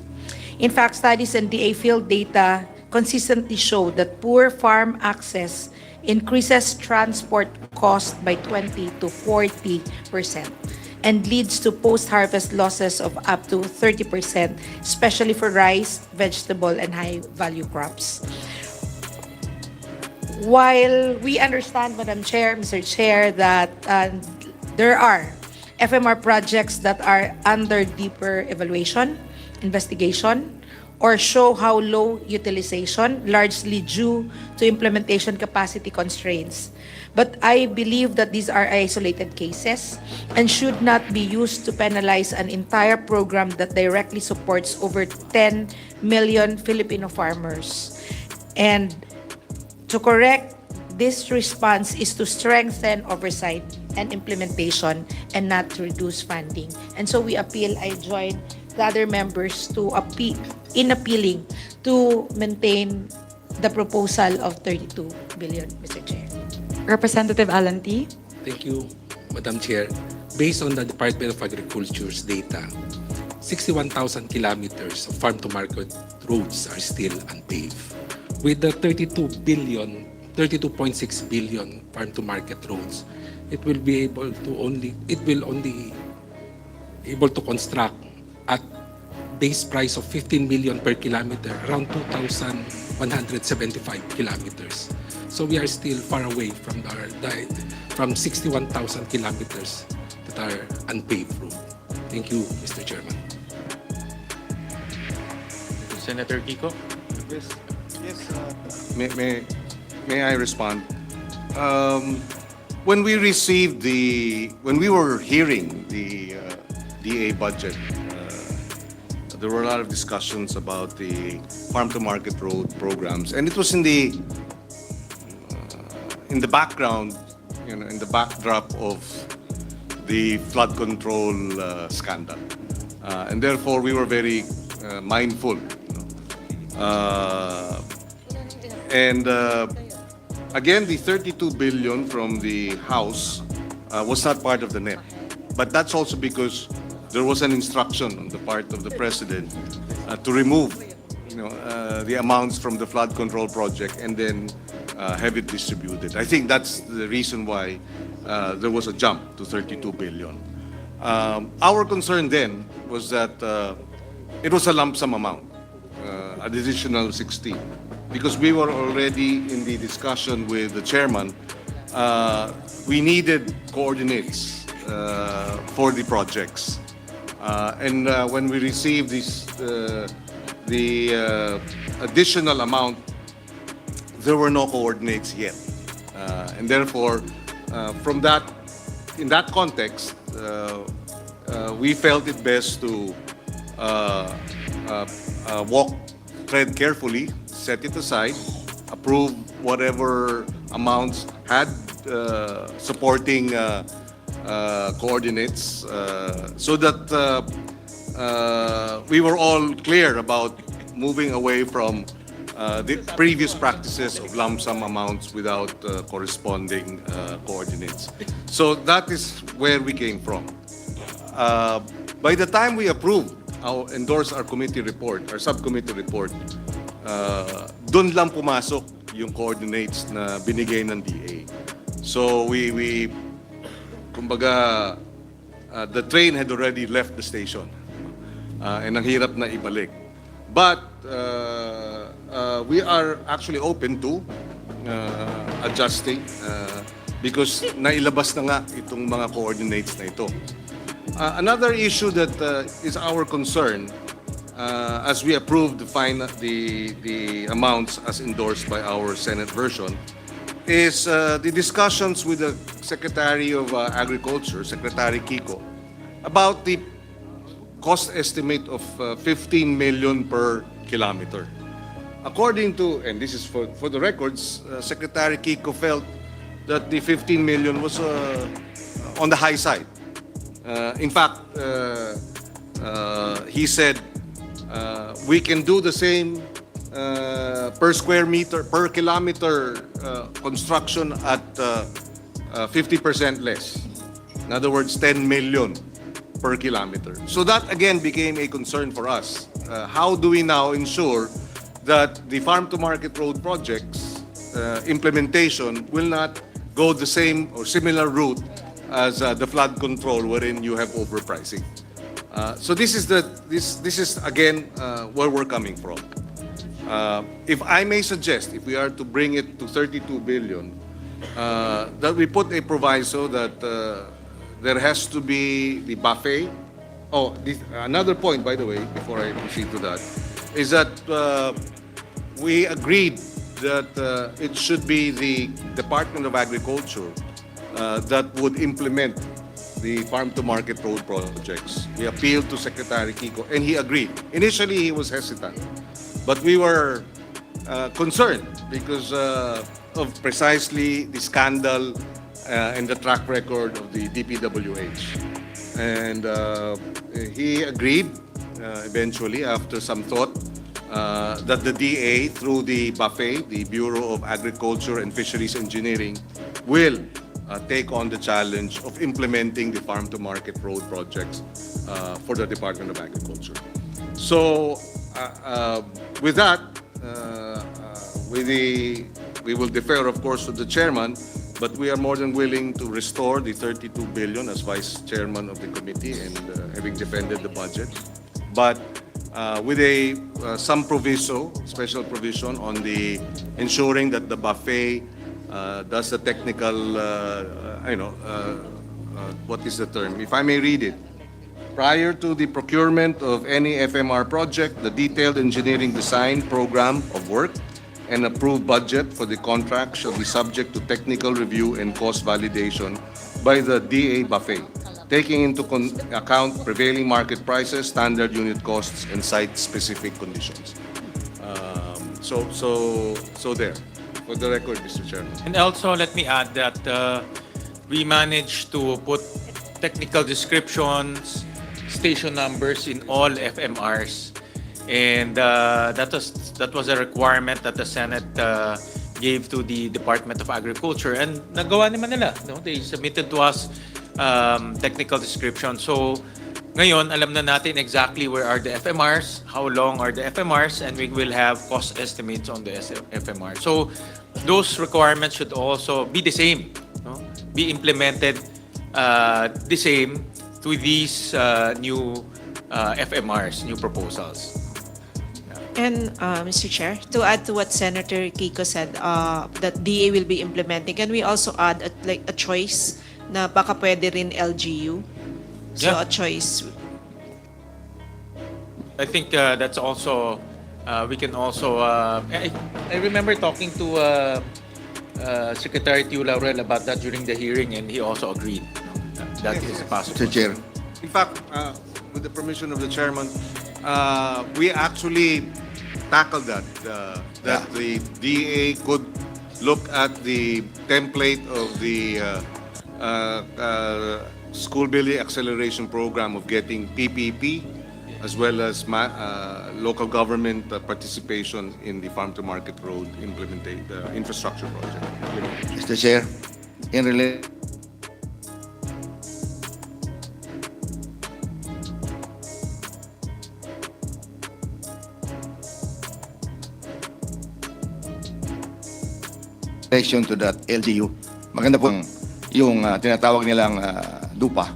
In fact, studies and DA field data consistently show that poor farm access increases transport cost by 20 to 40% and leads to post-harvest losses of up to 30%, especially for rice, vegetable, and high-value crops. while we understand, Madam Chair, Mr. Chair, that there are FMR projects that are under deeper evaluation, investigation, or show how low utilization, largely due to implementation capacity constraints. But I believe that these are isolated cases and should not be used to penalize an entire program that directly supports over 10 million Filipino farmers. And to correct this response is to strengthen oversight and implementation and not to reduce funding. And so we appeal, I join the other members to appealing to maintain the proposal of 32 billion, Mr. Chair. Representative Alan T. Thank you, Madam Chair. Based on the Department of Agriculture's data, 61,000 kilometers of farm-to-market roads are still unpaved. With the 32.6 billion farm-to-market roads, it will only able to construct at base price of 15 million per kilometer, around 2,175 kilometers. So we are still far away from from 61,000 kilometers that are unpaved road. Thank you, Mr. Chairman. Senator Kiko? Yes. May I respond? When we were hearing the DA budget, there were a lot of discussions about the farm-to-market road programs, and it was in the background, in the backdrop of the flood control scandal, and therefore we were very mindful. Again, the 32 billion from the House was not part of the NEP, but that's also because there was an instruction on the part of the President to remove the amounts from the flood control project and then have it distributed. I think that's the reason why there was a jump to 32 billion. Our concern then was that it was a lump sum amount, an additional 60, because we were already in the discussion with the chairman. We needed coordinates for the projects. And when we received the additional amount, there were no coordinates yet. And therefore, in that context, we felt it best to tread carefully, set it aside, approve whatever amounts had supporting coordinates, so that we were all clear about moving away from the previous practices of lump sum amounts without corresponding coordinates. So that is where we came from. By the time we endorsed our committee report, our subcommittee report, dun lang pumasok yung coordinates na binigay ng DA. So kumbaga, the train had already left the station, and ang hirap na ibalik. But we are actually open to adjusting because nailabas na nga itong mga coordinates na ito. Another issue that is our concern as we approved the amounts as endorsed by our Senate version is the discussions with the Secretary of Agriculture, Secretary Kiko, about the cost estimate of 15 million per kilometer. According to, and this is for the records, Secretary Kiko felt that the 15 million was on the high side. In fact, he said we can do the same per square meter, per kilometer construction at 50% less. In other words, 10 million per kilometer. So that again became a concern for us. How do we now ensure that the farm-to-market road projects implementation will not go the same or similar route as the flood control, wherein you have overpricing? So this is again where we're coming from. If I may suggest, if we are to bring it to 32 billion, that we put a proviso that there has to be the buffet. Oh, another point, by the way, before I proceed to that, is that we agreed that it should be the Department of Agriculture that would implement the farm-to-market road projects. We appealed to Secretary Kiko, and he agreed. Initially, he was hesitant, but we were concerned because of precisely the scandal and the track record of the DPWH. And he agreed eventually, after some thought, that the DA, through the buffet, the Bureau of Agriculture and Fisheries Engineering, will take on the challenge of implementing the farm-to-market road projects for the Department of Agriculture. So, with that, we will defer, of course, to the chairman, but we are more than willing to restore the 32 billion as vice chairman of the committee and having defended the budget. But with some proviso, special provision on the ensuring that the buffet does the technical, what is the term? If I may read it. Prior to the procurement of any FMR project, the detailed engineering design program of work and approved budget for the contract shall be subject to technical review and cost validation by the DA buffet, taking into account prevailing market prices, standard unit costs, and site-specific conditions. So there, for the record, Mr. Chairman. And also, let me add that we managed to put technical descriptions, station numbers in all FMRs. And that was a requirement that the Senate gave to the Department of Agriculture. And nagawa naman nila. No? They submitted to us technical description. So ngayon, alam na natin exactly where are the FMRs, how long are the FMRs, and we will have cost estimates on the FMR. So those requirements should also be the same, no? Be implemented the same to these new FMRs, new proposals. And Mr. Chair, to add to what Senator Kiko said, that DA will be implementing, can we also add a choice na baka pwede rin LGU? So Yeah. a choice. I think that's also, we can also, I remember talking to Secretary Tiu Laurel about that during the hearing, and he also agreed. That is possible. Mr. Chair. In fact, with the permission of the chairman, we actually tackled that, that the DA could look at the template of the school building acceleration program of getting PPP, as well as local government participation in the farm-to-market road infrastructure project. Mr. Chair, in relation to that LGU, maganda po yung tinatawag nilang DUPA.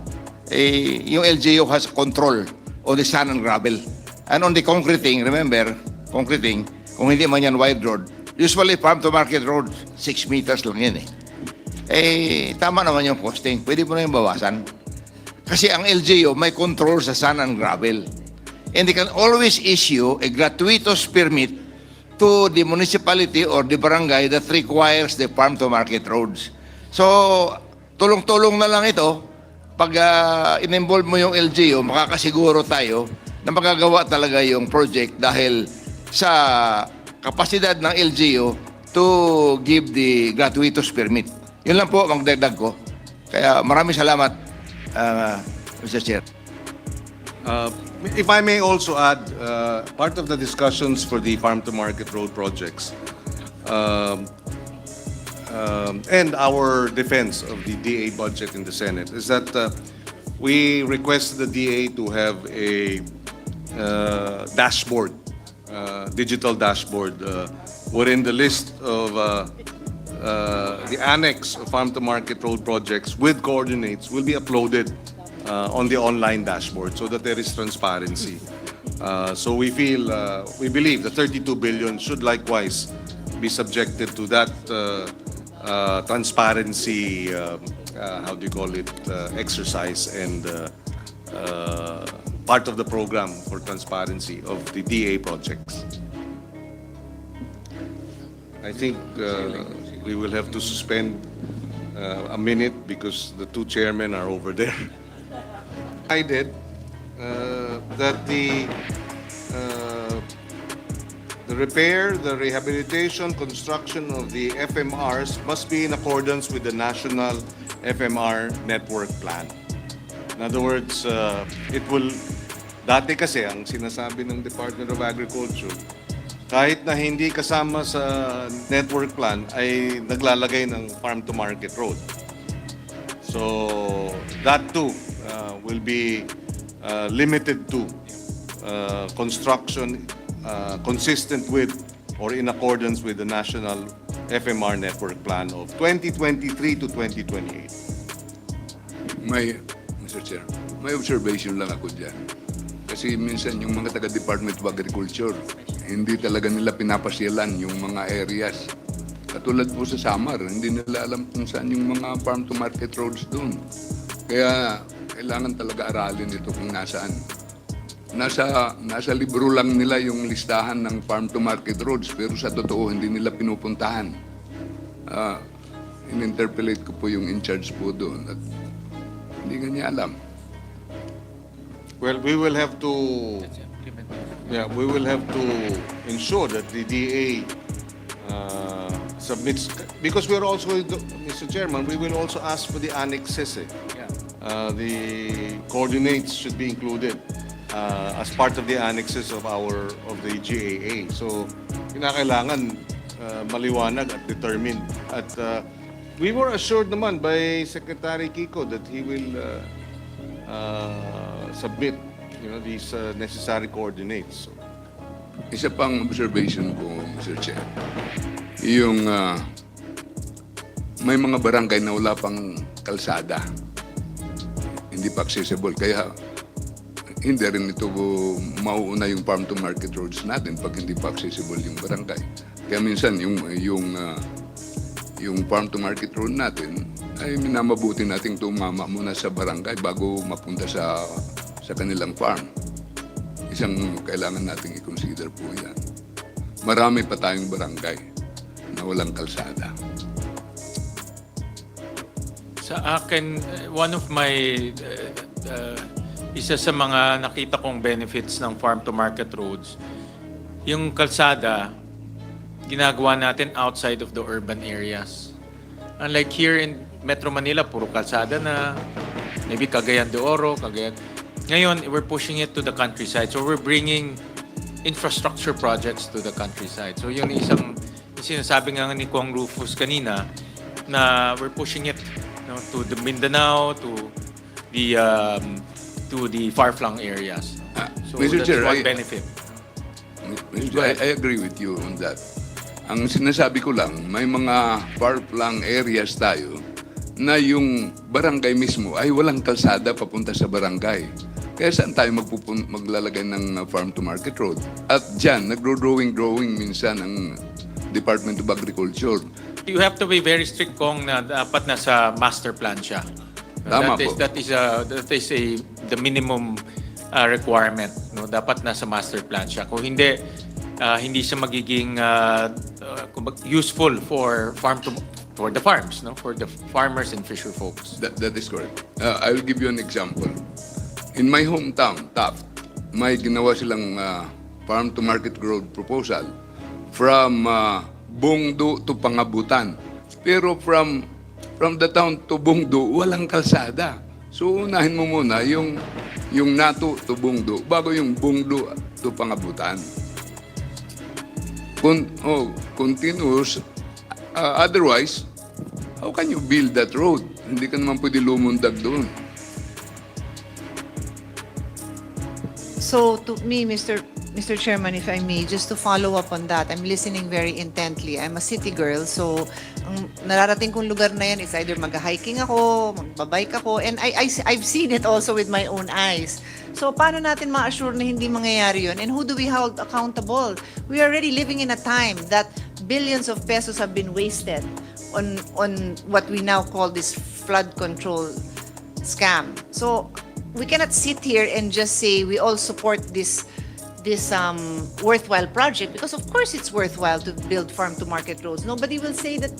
Yung LGU has control on the sand and gravel. And on the concreting, remember, concreting, kung hindi man yan wide road, usually farm-to-market road, 6 meters lang yan tama naman yung costing. Pwede mo na yung bawasan. Kasi ang LGU may control sa sand and gravel. And they can always issue a gratuitous permit to the municipality or the barangay that requires the farm-to-market roads. So, tulong-tulong na lang ito. Pag in-involve mo yung LGU, makakasiguro tayo na magagawa talaga yung project dahil sa kapasidad ng LGU to give the gratuitous permit. Yun lang po, magdagdag ko. Kaya maraming salamat, Mr. Chair. If I may also add, part of the discussions for the farm-to-market road projects and our defense of the DA budget in the Senate is that we request the DA to have a dashboard, digital dashboard, wherein the list of the annex of farm-to-market road projects with coordinates will be uploaded on the online dashboard so that there is transparency. So we believe the 32 billion should likewise be subjected to that transparency, how do you call it, exercise and part of the program for transparency of the DA projects. I think we will have to suspend a minute because the two chairmen are over there. I did that the repair, the rehabilitation, construction of the FMRs must be in accordance with the National FMR Network Plan. In other words, dati kasi ang sinasabi ng Department of Agriculture, kahit na hindi kasama sa network plan, ay naglalagay ng farm-to-market road. So, that too will be limited to construction consistent with or in accordance with the National FMR Network Plan of 2023 to 2028. Mr. Chair, may observation lang ako dyan. Kasi minsan yung mga taga-Department of Agriculture, hindi talaga nila pinapasyalan yung mga areas. Katulad po sa Samar, hindi nila alam kung saan yung mga farm-to-market roads doon. Kaya kailangan talaga aralin ito kung nasaan. Nasa libro lang nila yung listahan ng farm-to-market roads, pero sa totoo hindi nila pinupuntahan. In-interpolate ko po yung in-charge po doon at hindi nga niya alam. Well, we will have to ensure that the DA submits, because we're also, Mr. Chairman, we will also ask for the annexes. The coordinates should be included as part of the annexes of the GAA. So, kinakailangan maliwanag at determined. At we were assured naman by Secretary Kiko that he will submit, these necessary coordinates. Isa pang observation ko, Mr. Chair, yung may mga barangay na wala pang kalsada, hindi pa accessible, kaya hindi rin ito mauuna yung farm-to-market roads natin pag hindi pa accessible yung barangay. Kaya minsan yung farm-to-market road natin ay minamabuti nating tumama muna sa barangay bago mapunta sa kanilang farm. Isang kailangan nating i-consider po yan. Marami pa tayong barangay na walang kalsada. Sa akin, one of my isa sa mga nakita kong benefits ng farm-to-market roads, yung kalsada, ginagawa natin outside of the urban areas. Unlike here in Metro Manila, puro kalsada na, maybe Cagayan de Oro, Ngayon, we're pushing it to the countryside. So we're bringing infrastructure projects to the countryside. So yun isang sinasabi nga ni Kong Rufus kanina, na we're pushing it to the Mindanao, to the far-flung areas. So Mr. that's Chair, one benefit. I agree with you on that. Ang sinasabi ko lang, may mga far-flung areas tayo na yung barangay mismo ay walang kalsada papunta sa barangay. Kaya saan tayo maglalagay ng farm-to-market road? At dyan, nagro-drawing minsan ang Department of Agriculture. You have to be very strict kung na dapat nasa master plan siya. Tama po. That is the minimum requirement. No? Dapat nasa master plan siya. Kung hindi, hindi siya magiging useful for the farms, no? For the farmers and fisher folks. That is correct. I'll give you an example. In my hometown, Taft, may ginawa silang farm-to-market road proposal from Bungdo to Pangabutan. Pero from the town to Bungdo, walang kalsada. So unahin mo muna yung Naku to Bungdo bago yung Bungdo to Pangabutan. Continuous. Otherwise, how can you build that road? Hindi ka naman pwede lumundag doon. So to me, Mr. Chairman, if I may, just to follow up on that, I'm listening very intently. I'm a city girl, so ang nararating kong lugar na yan is either mag-hiking ako, magbabike ako, and I've seen it also with my own eyes. So paano natin ma-assure na hindi mangyayari yun? And who do we hold accountable? We are already living in a time that billions of pesos have been wasted on what we now call this flood control scam. So we cannot sit here and just say we all support this worthwhile project, because of course it's worthwhile to build farm to market roads. Nobody will say that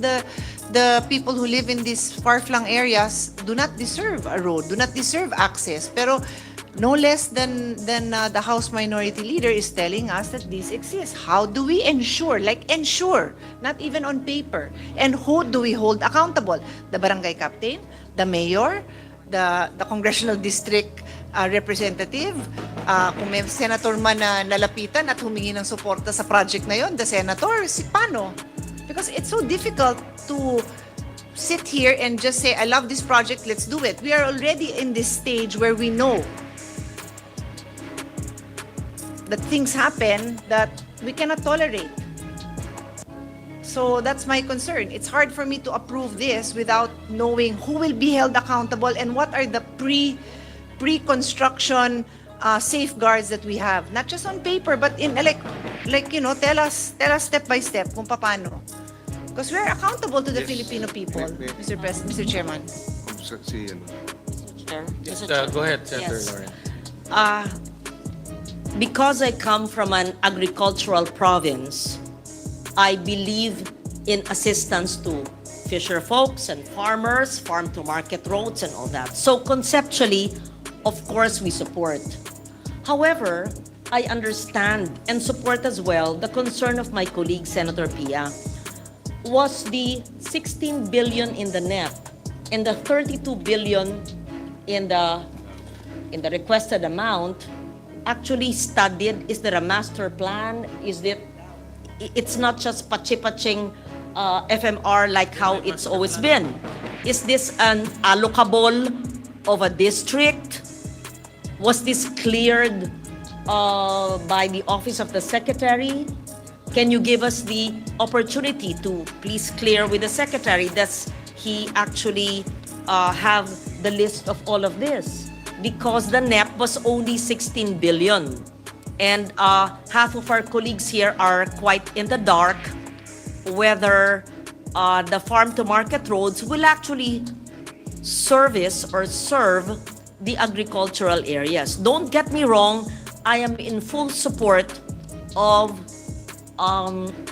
the people who live in these far-flung areas do not deserve a road, do not deserve access. Pero no less than the House Minority Leader is telling us that this exists. How do we ensure, not even on paper? And who do we hold accountable? The barangay captain, the mayor, the congressional district representative, kung may senator man na nalapitan at humingi ng suporta sa project na yon, the senator, paano? Because it's so difficult to sit here and just say, I love this project, let's do it. We are already in this stage where we know that things happen that we cannot tolerate. So that's my concern. It's hard for me to approve this without knowing who will be held accountable and what are the pre-construction safeguards that we have, not just on paper, but in tell us step by step kung paano. Because we are accountable to the Filipino people, Mr. Chairman. Chair. Yes, Mr. Chair. go ahead, Senator Yes. Lauren. Because I come from an agricultural province, I believe in assistance to fisher folks and farmers, farm to market roads and all that. So conceptually, of course, we support. However, I understand and support as well the concern of my colleague, Senator Pia. Was the 16 billion in the net and the 32 billion in the requested amount actually studied? Is there a master plan? It's not just pachi-paching FMR like how it's always been. Is this an allocable of a district? Was this cleared by the Office of the Secretary? Can you give us the opportunity to please clear with the Secretary? Does he actually have the list of all of this? Because the NEP was only 16 billion. And half of our colleagues here are quite in the dark whether the farm-to-market roads will actually service or serve the agricultural areas. Don't get me wrong, I am in full support of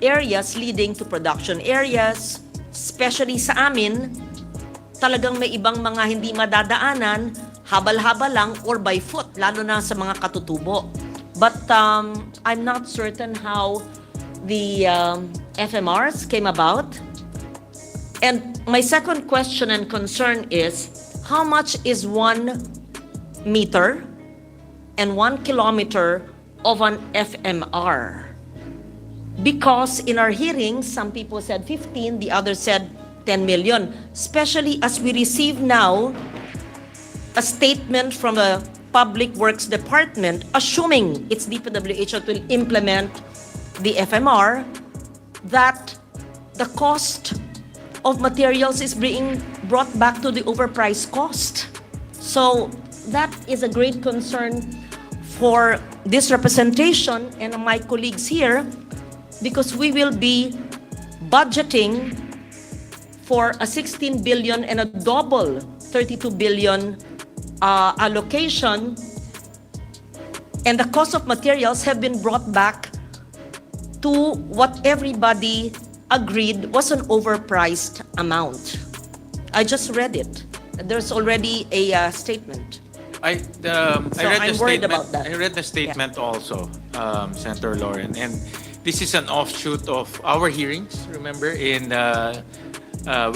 areas leading to production areas, especially sa amin, talagang may ibang mga hindi madadaanan, habal-habal lang or by foot, lalo na sa mga katutubo. But I'm not certain how the FMRs came about. And my second question and concern is, how much is 1 meter and 1 kilometer of an FMR? Because in our hearings, some people said 15, the others said 10 million. Especially as we receive now a statement from the Public Works Department, assuming it's DPWH that will implement the FMR, that the cost of materials is being brought back to the overpriced cost. So that is a great concern for this representation and my colleagues here, because we will be budgeting for a 16 billion and a double 32 billion allocation, and the cost of materials have been brought back to what everybody agreed was an overpriced amount. I just read it. There's already a statement. I I'm read the worried statement. about that. I read the statement also, Senator Lauren, and this is an offshoot of our hearings. Remember, in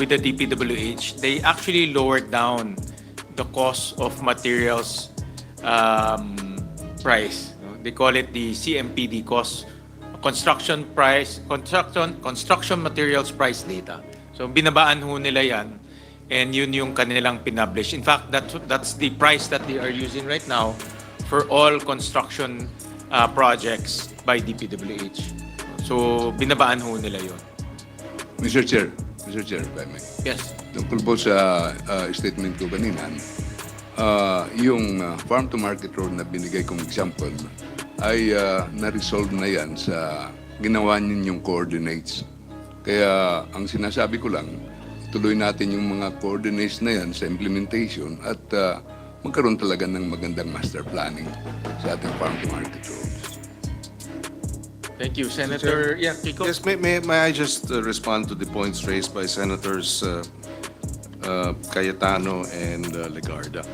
with the DPWH, they actually lowered down the cost of materials price. They call it the CMPD cost, construction materials price data. So binabaan ho nila yan, and yun yung kanilang pinublish. In fact, that's the price that they are using right now for all construction projects by DPWH. So binabaan ho nila yun. Mr. Chair, if I may. Yes. Tungkol po sa statement ko kanina, yung farm to market road na binigay kong example ay na-resolve na yan sa ginawa ninyong coordinates. Kaya ang sinasabi ko lang, tuloy natin yung mga coordinates na yan sa implementation at magkaroon talaga ng magandang master planning sa ating farm to market roads. Thank you, Senator. Yeah, Kiko. Yes, may I just respond to the points raised by Senators Cayetano and Legarda.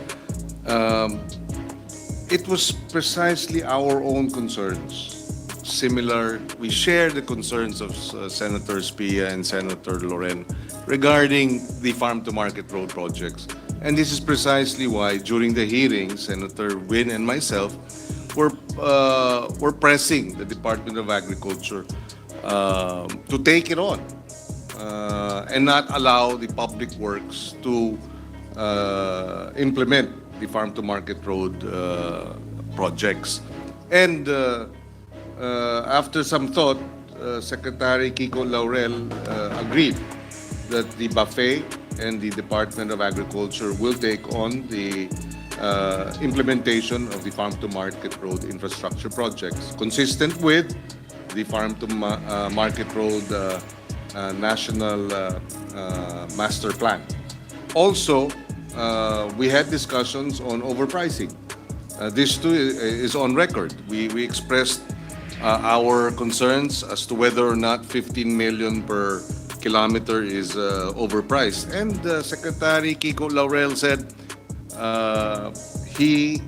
It was precisely our own concerns. Similar, we share the concerns of Senators Pia and Senator Loren regarding the farm-to-market road projects. And this is precisely why, during the hearing, Senator Win and myself were pressing the Department of Agriculture to take it on and not allow the public works to implement the farm-to-market road projects. And after some thought, Secretary Kiko Laurel agreed that the buffet and the Department of Agriculture will take on the implementation of the farm-to-market road infrastructure projects, consistent with the farm-to-market road national master plan. Also, we had discussions on overpricing. This too is on record. We expressed our concerns as to whether or not 15 million per kilometer is overpriced. And Secretary Kiko Laurel said he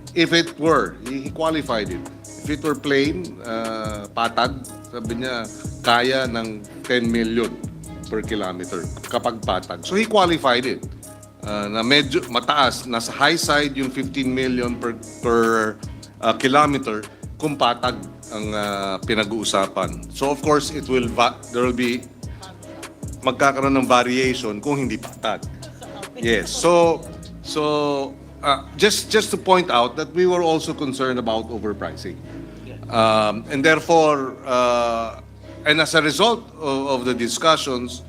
qualified it. If it were plain, patag, sabi niya, kaya ng 10 million per kilometer kapag patag. So he qualified it. Na medyo mataas, nasa high side yung 15 million per kilometer kung patag ang pinag-uusapan. So of course, there will be magkakaroon ng variation kung hindi patag. Yes. So just to point out that we were also concerned about overpricing. And therefore, and as a result of the discussions,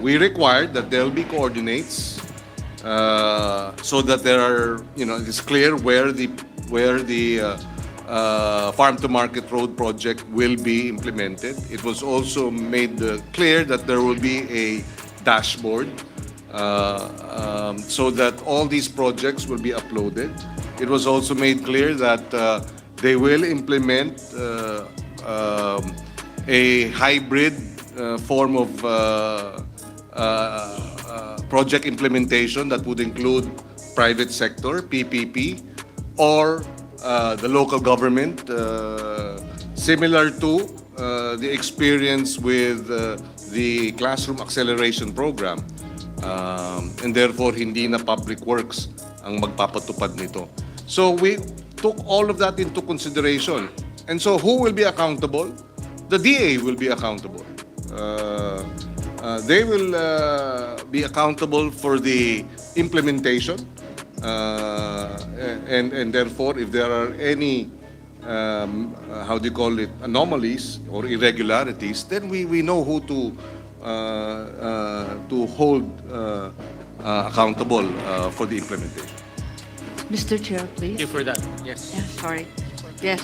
we required that there will be coordinates so that there are, it's clear where the farm-to-market road project will be implemented. It was also made clear that there will be a dashboard so that all these projects will be uploaded. It was also made clear that they will implement a hybrid form of project implementation that would include private sector, PPP, or the local government, similar to the experience with the classroom acceleration program. And therefore, hindi na public works ang magpapatupad nito. So we took all of that into consideration. And so who will be accountable? The DA will be accountable. They will be accountable for the implementation. And therefore, if there are any, anomalies or irregularities, then we know who to hold accountable for the implementation. Mr. Chair, please. Thank you for that. Yes. Yeah, sorry. Yes.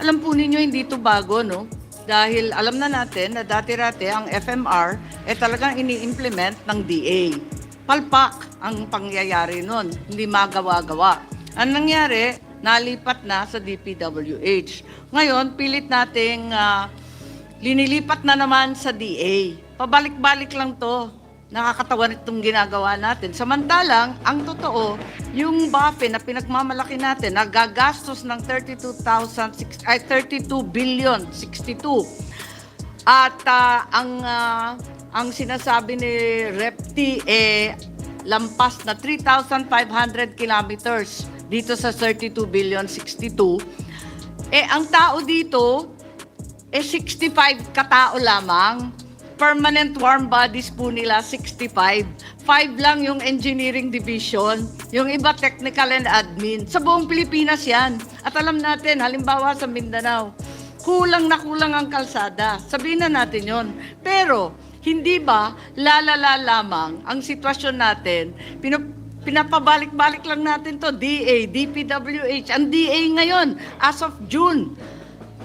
Alam po ninyo, hindi ito bago, no? Dahil alam na natin na dati-rati ang FMR talagang ini-implement ng DA. Palpak ang pangyayari nun, hindi magawa-gawa. Ang nangyari, nalipat na sa DPWH. Ngayon, pilit nating linilipat na naman sa DA. Pabalik-balik lang to. Nakakatawan itong ginagawa natin. Samantalang, ang totoo, yung BAFE na pinagmamalaki natin, nagagastos ng 32 billion, 62. At ang sinasabi ni Repti, lampas na 3,500 kilometers dito sa 32 billion, 62. Ang tao dito, 65 katao lamang. Permanent warm bodies po nila, 65. 5 lang yung engineering division, yung iba technical and admin. Sa buong Pilipinas yan. At alam natin, halimbawa sa Mindanao, kulang na kulang ang kalsada. Sabihin na natin yon. Pero, hindi ba lalala lamang ang sitwasyon natin? Pinapabalik-balik lang natin to, DA, DPWH. Ang DA ngayon, as of June,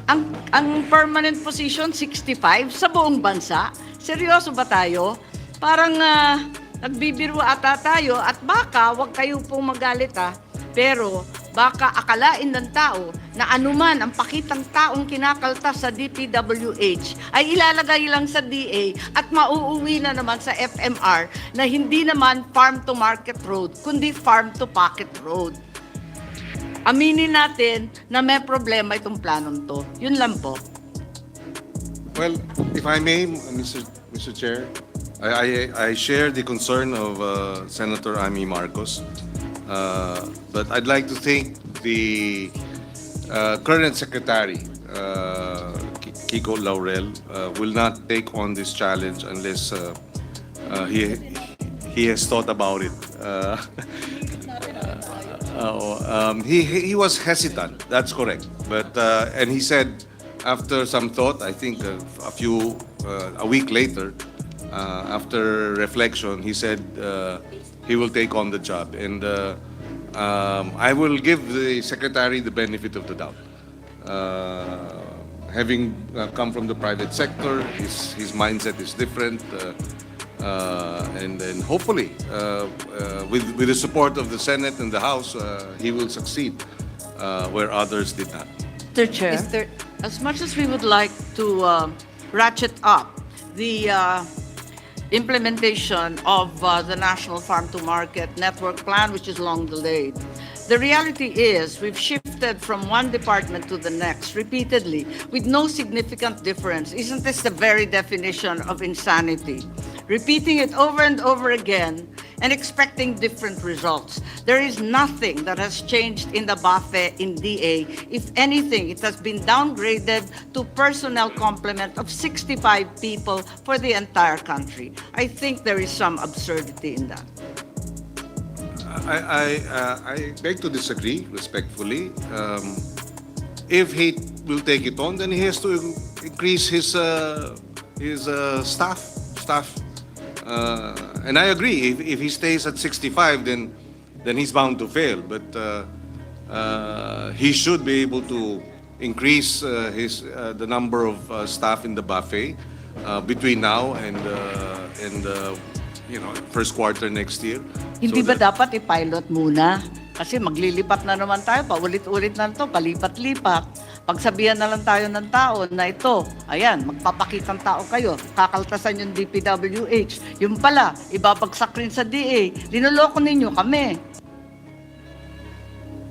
ang permanent position, 65 sa buong bansa. Seryoso ba tayo? Parang nagbibiro ata tayo at baka, wag kayo pong magalit pero baka akalain ng tao na anuman ang pakitang taong kinakaltas sa DPWH ay ilalagay lang sa DA at mauuwi na naman sa FMR na hindi naman farm to market road, kundi farm to pocket road. Aminin natin na may problema itong planong to. Yun lang po. Well, if I may, Mr. Chair, I share the concern of Senator Amy Marcos, but I'd like to think the current Secretary, Kiko Laurel, will not take on this challenge unless he has thought about it. He was hesitant, that's correct. But and he said after some thought, I think a week later, after reflection, he said he will take on the job. And I will give the secretary the benefit of the doubt. Having come from the private sector, his mindset is different. And then hopefully, with the support of the Senate and the House, he will succeed where others did not. Mr. Chair, as much as we would like to ratchet up the implementation of the National Farm to Market Network Plan, which is long delayed, the reality is we've shifted from one department to the next repeatedly with no significant difference. Isn't this the very definition of insanity? Repeating it over and over again and expecting different results. There is nothing that has changed in the BAFE in DA. If anything, it has been downgraded to personnel complement of 65 people for the entire country. I think there is some absurdity in that. I beg to disagree respectfully. If he will take it on, then he has to increase his staff. And I agree. If he stays at 65, then he's bound to fail. But he should be able to increase the number of staff in the buffet between now and first quarter next year. Hindi ba dapat i-pilot muna? Kasi maglilipat na naman tayo, paulit-ulit na ito, palipat-lipat. Pagsabihan na lang tayo ng tao na ito, ayan, magpapakitang tao kayo, kakaltasan yung DPWH. Yung pala, ibabagsak rin sa DA. Linuloko ninyo kami.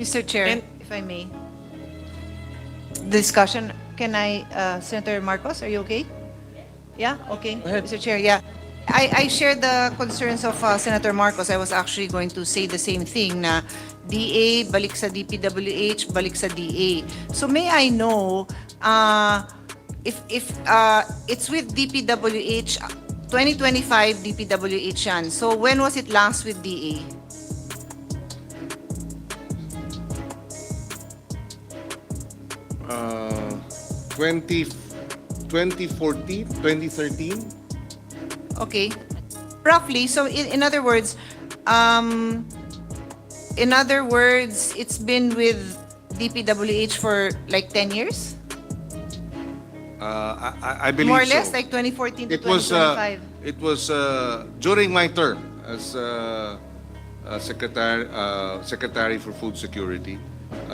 Mr. Chair, if I may. Discussion, can I, Senator Marcos, are you okay? Yeah, okay. Mr. Chair, yeah. I share the concerns of Senator Marcos. I was actually going to say the same thing na DA, balik sa DPWH, balik sa DA. So may I know if it's with DPWH, 2025 DPWH yan. So when was it last with DA? Uh, 2014, 2013. Okay. Roughly. So in other words, it's been with DPWH for like 10 years? I believe More or less, so. like 2014 to It was 2025. it was during my term as Secretary for Food Security.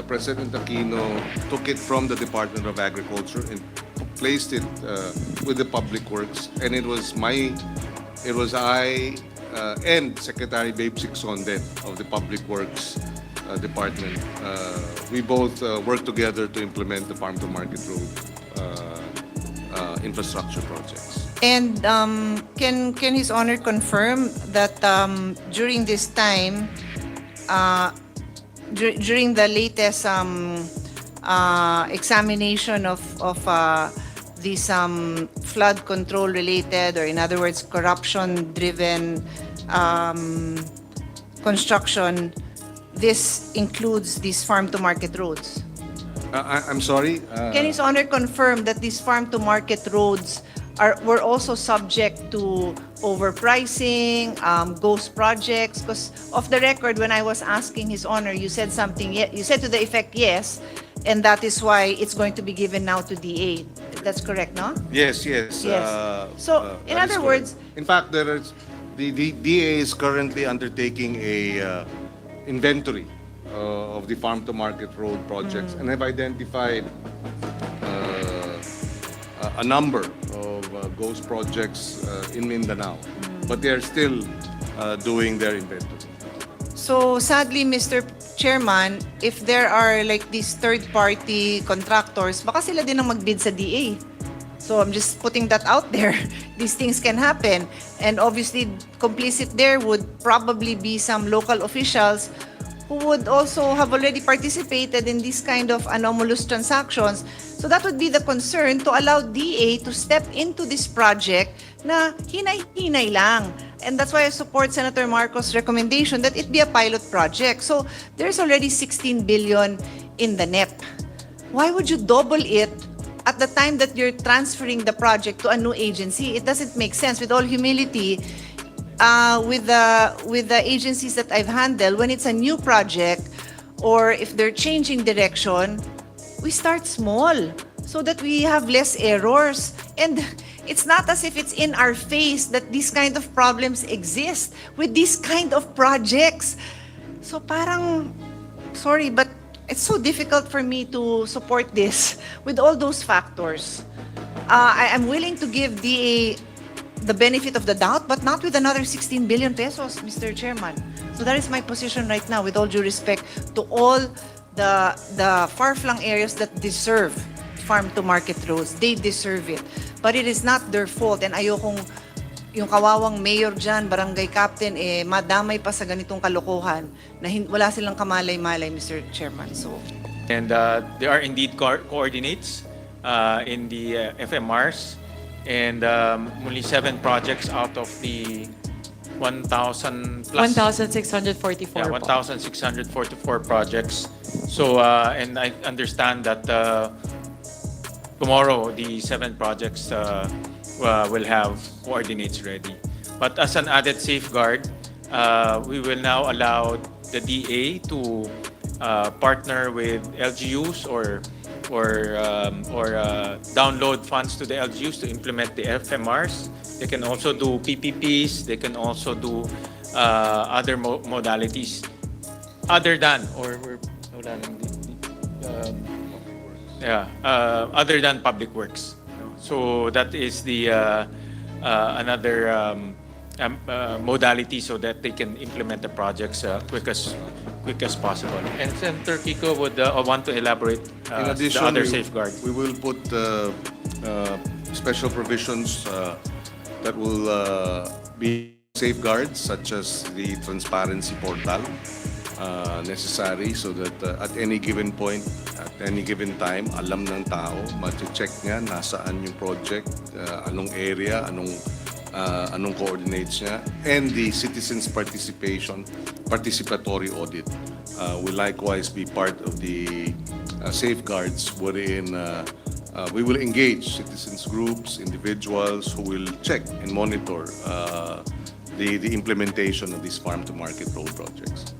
President Aquino took it from the Department of Agriculture and placed it with the Public Works, and it was I and Secretary Babe Sixon then of the Public Works Department. We both worked together to implement the Farm to Market Road infrastructure projects. And can His Honor confirm that during this time, during the latest examination of these flood control related, or in other words, corruption driven construction, this includes these farm to market roads? I'm sorry. Can His Honor confirm that these farm to market roads were also subject to overpricing, ghost projects? Because off the record, when I was asking His Honor, you said something, you said to the effect, yes, and that is why it's going to be given now to DA. That's correct, no? Yes, yes. Yes. So, in that is other correct. words, In fact, the DA is currently undertaking a inventory of the farm-to-market road projects and have identified a number of ghost projects in Mindanao, but they are still doing their inventory. so sadly, Mr. Chairman, if there are like these third-party contractors, baka sila din ang magbid sa DA. So I'm just putting that out there. These things can happen. And obviously, complicit there would probably be some local officials who would also have already participated in this kind of anomalous transactions. So that would be the concern, to allow DA to step into this project na hinay-hinay lang. And that's why I support Senator Marcos' recommendation that it be a pilot project. So there's already 16 billion in the NEP. Why would you double it at the time that you're transferring the project to a new agency? It doesn't make sense. With all humility, with the agencies that I've handled, when it's a new project or if they're changing direction, we start small so that we have less errors. And it's not as if it's in our face that these kind of problems exist with these kind of projects. So parang, sorry, but it's so difficult for me to support this with all those factors. I'm willing to give DA the benefit of the doubt, but not with another 16 billion pesos, Mr. Chairman. So that is my position right now, with all due respect to all the far-flung areas that deserve farm-to-market roads. They deserve it. But it is not their fault. And ayokong yung kawawang mayor dyan, barangay captain, madamay pa sa ganitong kalokohan na wala silang kamalay-malay, Mr. Chairman. So, And there are indeed coordinates in the FMRs, and only 7 projects out of the 1,000 plus. 1,644 Yeah, po. 1,644 projects. So, and I understand that tomorrow the 7 projects will have coordinates ready. But as an added safeguard, we will now allow the DA to partner with LGUs or download funds to the LGUs to implement the FMRs. They can also do PPPs. They can also do other modalities other than other than public works. So that is the another modality so that they can implement the projects quick as possible. And Senator Kiko would want to elaborate In addition, the other safeguard. we will put special provisions that will be safeguards, such as the transparency portal necessary, so that at any given point, at any given time, alam ng tao, ma-check nga nasaan yung project, anong area, anong coordinates niya, and the citizens' participatory audit will likewise be part of the safeguards wherein we will engage citizens groups, individuals who will check and monitor the implementation of these farm-to-market road projects.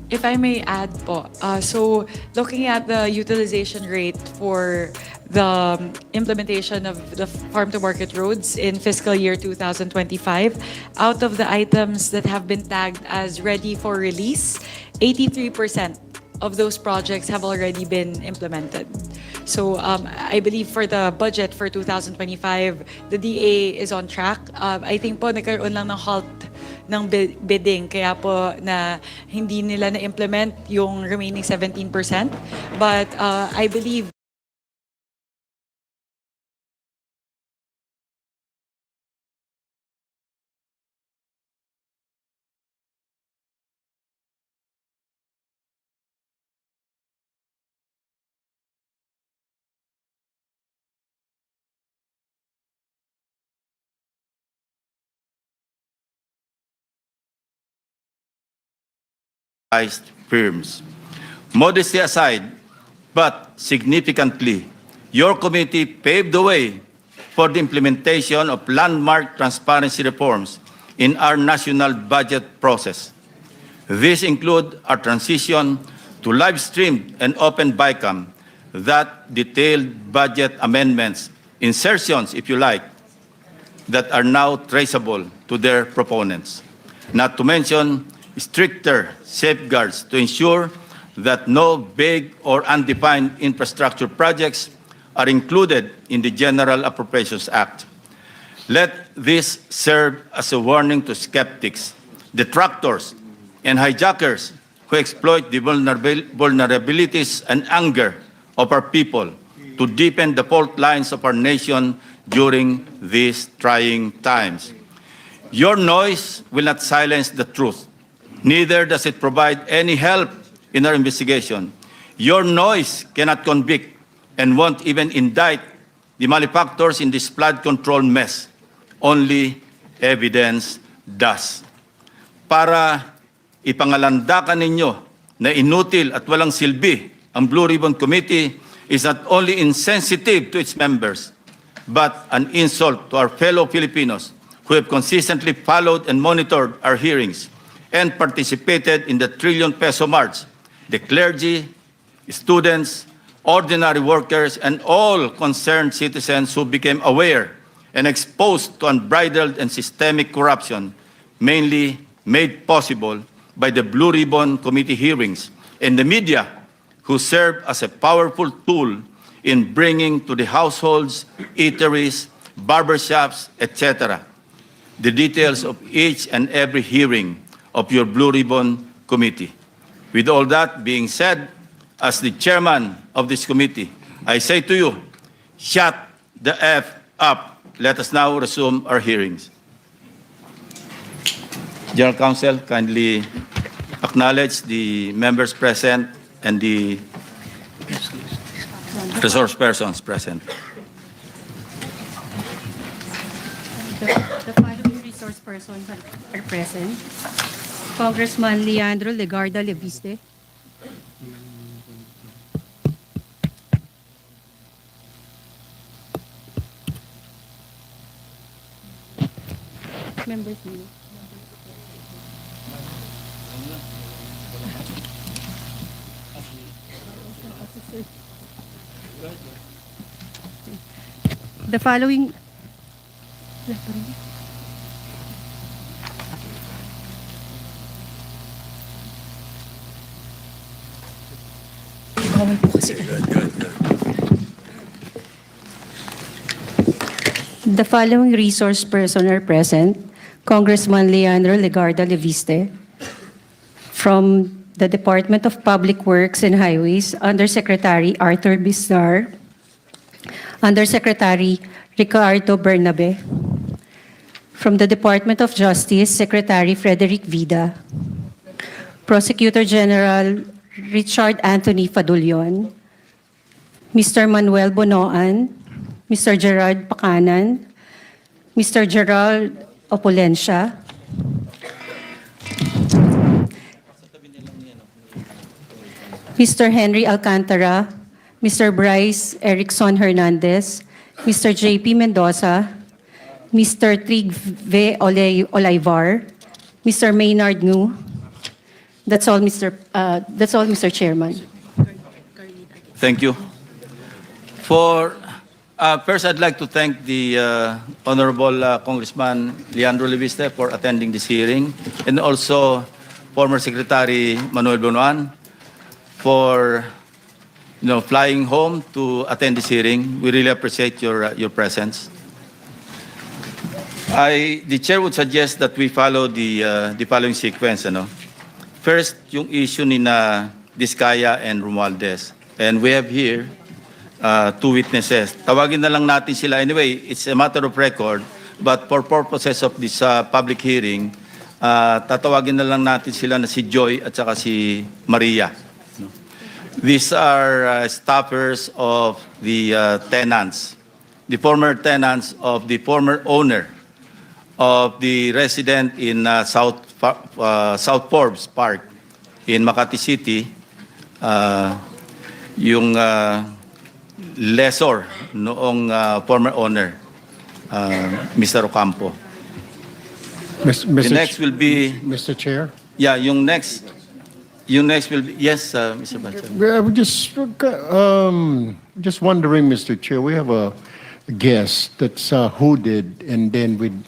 If I may add po, so looking at the utilization rate for the implementation of the farm-to-market roads in fiscal year 2025, out of the items that have been tagged as ready for release, 83% of those projects have already been implemented. So I believe for the budget for 2025, the DA is on track. I think po nagkaroon lang ng halt ng bidding, kaya po na hindi nila na-implement yung remaining 17%. But I believe firms. Modesty aside, but significantly, your committee paved the way for the implementation of landmark transparency reforms in our national budget process. These include our transition to live-streamed and open BICAM that detailed budget amendments, insertions, if you like, that are now traceable to their proponents. Not to mention stricter safeguards to ensure that no vague or undefined infrastructure projects are included in the General Appropriations Act. Let this serve as a warning to skeptics, detractors, and hijackers who exploit the vulnerabilities and anger of our people to deepen the fault lines of our nation during these trying times. Your noise will not silence the truth. Neither does it provide any help in our investigation. Your noise cannot convict and won't even indict the malefactors in this flood control mess. Only evidence does. Para ipangalandakan ninyo na inutil at walang silbi ang Blue Ribbon Committee is not only insensitive to its members, but an insult to our fellow Filipinos who have consistently followed and monitored our hearings and participated in the trillion-peso march, the clergy, students, ordinary workers, and all concerned citizens who became aware and exposed to unbridled and systemic corruption, mainly made possible by the Blue Ribbon Committee hearings and the media, who serve as a powerful tool in bringing to the households, eateries, barbershops, etc., the details of each and every hearing of your Blue Ribbon Committee. With all that being said, as the chairman of this committee, I say to you, shut the F up. Let us now resume our hearings. General Counsel, kindly acknowledge the members present and the resource persons present. The following resource persons are present. Congressman Leandro Legarda Leviste. Members name. The following The following resource persons are present. Congressman Leandro Legarda Leviste from the Department of Public Works and Highways, Undersecretary Arthur Bizar, Undersecretary Ricardo Bernabe. From the Department of Justice, Secretary Frederick Vida, Prosecutor General Richard Anthony Fadulion, Mr. Manuel Bonoan, Mr. Gerard Pakanan, Mr. Gerald Opulencia, Mr. Henry Alcantara, Mr. Bryce Erickson Hernandez, Mr. JP Mendoza, Mr. Trig V. Olivar, Mr. Maynard Ngu. That's all, Mr. Chairman. Thank you. First, I'd like to thank the Honorable Congressman Leandro Leviste for attending this hearing, and also former Secretary Manuel Bonoan for flying home to attend this hearing. We really appreciate your presence. The chair would suggest that we follow the following sequence. First, yung issue ni na Diskaya and Romualdez. And we have here two witnesses. Tawagin na lang natin sila. Anyway, it's a matter of record, but for purposes of this public hearing, tatawagin na lang natin sila na si Joy at saka si Maria. These are staffers of the tenants, the former tenants of the former owner of the resident in South Forbes Park in Makati City, yung lessor noong former owner. Mr. Ocampo. The next will be, Mr. Chair? yeah, yung next will be, yes, Mr. Budgetary. I'm just wondering, Mr. Chair, we have a guest that's who did, and then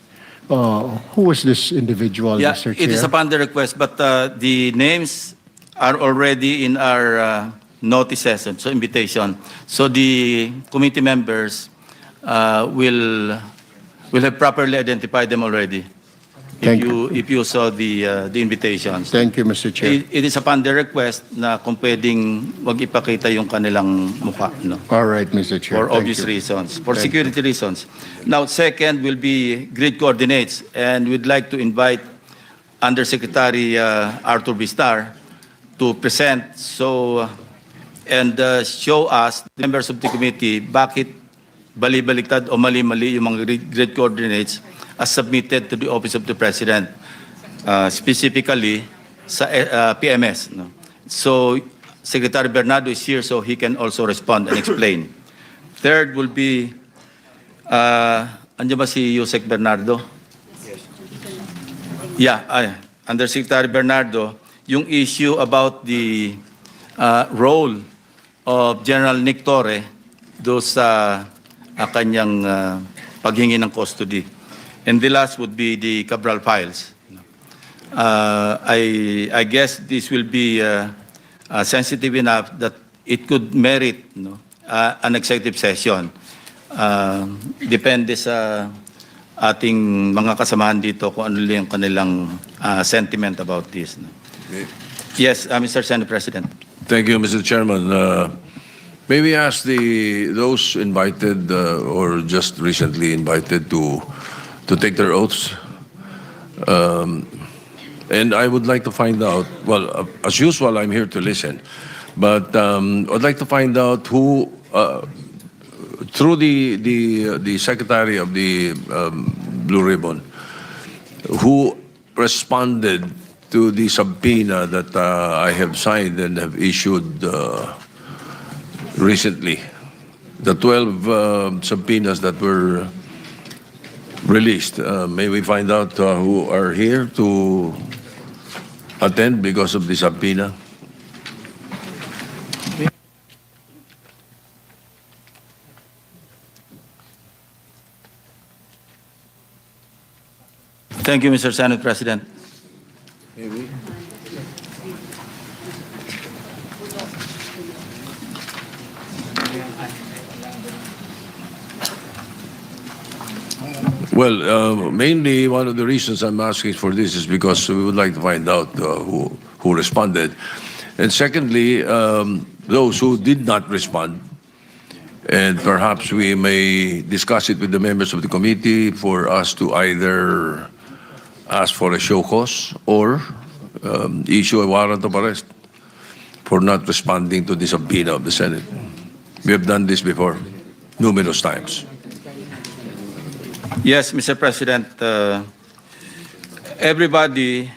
who was this individual, Yeah, Mr. it is Chair? upon the request, but the names are already in our notices, so invitation. So the committee members will have properly identified them already. Thank If you saw the invitations. Thank you, Mr. Chair. It is upon the request na kung pwedeng wag ipakita yung kanilang mukha, no? All right, Mr. Chair. For Thank obvious you. reasons, for Thank security reasons. Now, second will be grid coordinates, and we'd like to invite Undersecretary Arthur Bistar to present and show us, the members of the committee, bakit bali-baliktad o mali-mali yung mga grid coordinates as submitted to the Office of the President, specifically sa PMS. No? So, Secretary Bernardo is here so he can also respond and explain. Third will be, andiyan ba si Yusek Bernardo? Yeah, Undersecretary Bernardo, yung issue about the role of General Nick Torre do sa kanyang paghingi ng custody. And the last would be the Cabral files. I guess this will be sensitive enough that it could merit an executive session. Depende sa ating mga kasamahan dito kung ano yung kanilang sentiment about this. Yes, Mr. Senate President. Thank you, Mr. Chairman. May we ask those invited or just recently invited to take their oaths? And I would like to find out, well, as usual, I'm here to listen, but I'd like to find out who, through the Secretary of the Blue Ribbon, who responded to the subpoena that I have signed and have issued recently. The 12 subpoenas that were released. May we find out who are here to attend because of the subpoena? Thank you, Mr. Senate President. Well, mainly one of the reasons I'm asking for this is because we would like to find out who responded. And secondly, those who did not respond, and perhaps we may discuss it with the members of the committee for us to either ask for a show cause or issue a warrant of arrest for not responding to the subpoena of the Senate. We have done this before, numerous times. Yes, Mr. President, everybody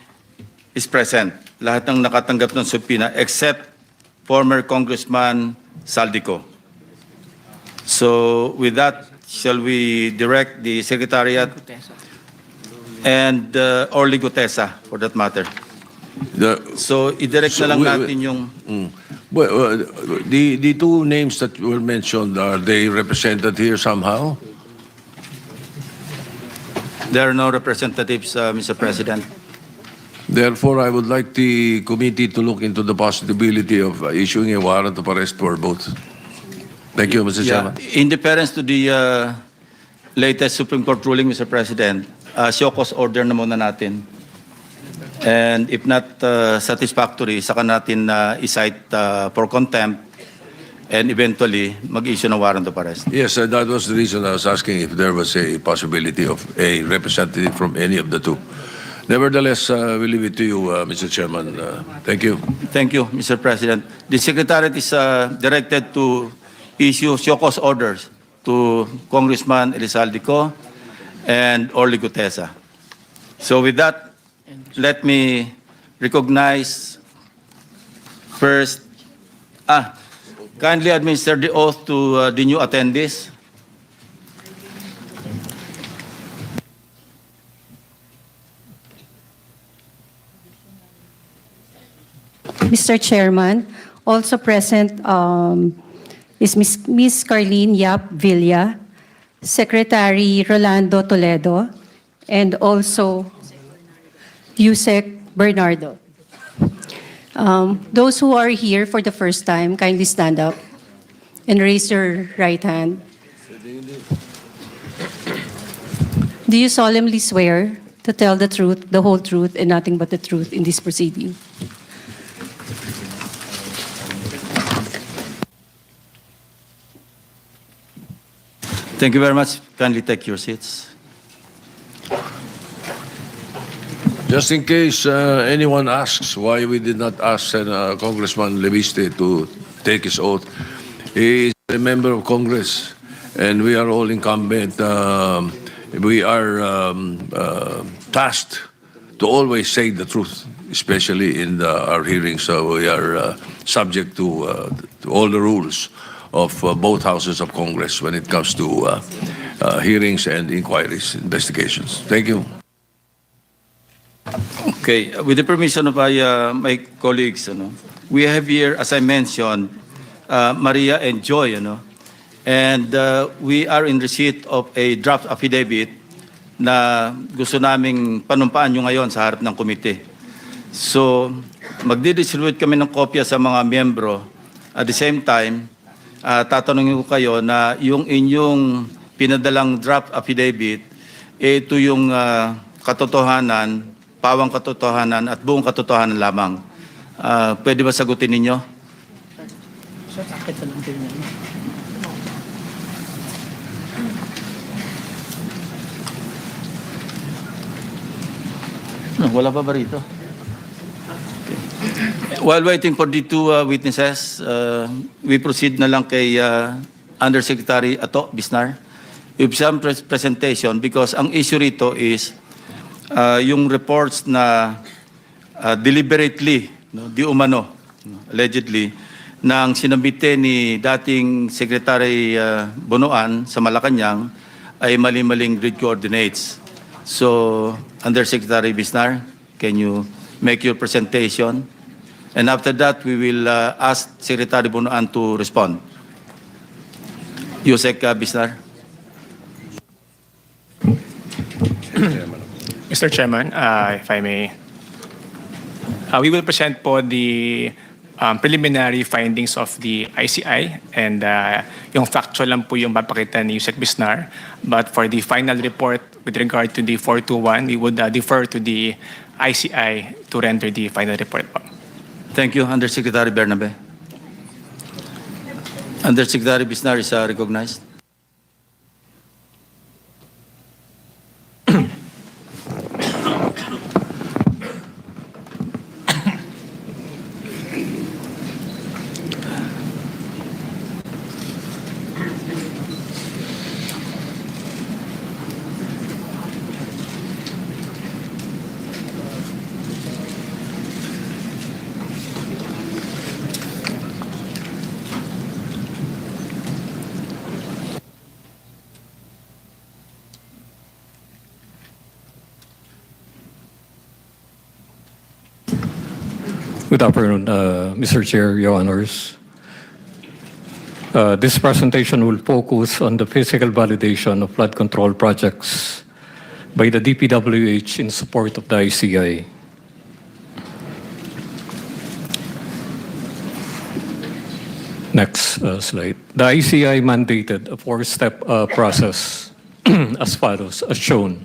is present. Lahat ng nakatanggap ng subpoena except former Congressman Saldico. So with that, shall we direct the Secretariat and Orly Gutesa for that matter? So i-direct na lang natin yung... Well, the two names that were mentioned, are they represented here somehow? There are no representatives, Mr. President. Therefore, I would like the committee to look into the possibility of issuing a warrant of arrest for both. Thank you, Mr. Chairman. In deference to the latest Supreme Court ruling, Mr. President, show cause order na muna natin. And if not satisfactory, saka natin i-cite for contempt and eventually mag-issue ng warrant of arrest. Yes, that was the reason I was asking if there was a possibility of a representative from any of the two. Nevertheless, we leave it to you, Mr. Chairman. Thank you. Thank you, Mr. President. The Secretariat is directed to issue show cause orders to Congressman Elizalde and Orly Gutesa. So with that, let me recognize first, kindly administer the oath to the new attendees. Mr. Chairman, also present is Ms. Carlene Yap Villa, Secretary Rolando Toledo, and also Yusek Bernardo. Those who are here for the first time, kindly stand up and raise your right hand. Do you solemnly swear to tell the truth, the whole truth, and nothing but the truth in this proceeding? Thank you very much. Kindly take your seats. Just in case anyone asks why we did not ask Congressman Leviste to take his oath, he is a member of Congress, and we are all incumbent. We are tasked to always say the truth, especially in our hearings. So we are subject to all the rules of both houses of Congress when it comes to hearings and inquiries, investigations. Thank you. Okay, with the permission of my colleagues, we have here, as I mentioned, Maria and Joy, and we are in receipt of a draft affidavit na gusto naming panumpaan nyo ngayon sa harap ng komite. So, magdidistribute kami ng kopya sa mga miyembro. At the same time, tatanungin ko kayo na yung inyong pinadalang draft affidavit, ito yung katotohanan, pawang katotohanan at buong katotohanan lamang. Pwede ba sagutin ninyo? Wala pa ba rito? Okay. While waiting for the two witnesses, we proceed na lang kay Undersecretary Ato Bisnar with some presentation because ang issue rito is yung reports na deliberately, di umano, allegedly, nang sinabite ni dating Secretary Bonoan sa Malacanang ay mali-maling grid coordinates. So, Undersecretary Bisnar, can you make your presentation? And after that, we will ask Secretary Bonoan to respond. Yusek Bisnar. Mr. Chairman, if I may, we will present po the preliminary findings of the ICI and yung factual lang po yung mapakita ni Yusek Bisnar. But for the final report with regard to the 421, we would defer to the ICI to render the final report po. Thank you, Undersecretary Bernabe. Undersecretary Bisnar is recognized. Good afternoon, Mr. Chair, Your Honors. This presentation will focus on the physical validation of flood control projects by the DPWH in support of the ICI. Next slide. The ICI mandated a four-step process as follows, as shown.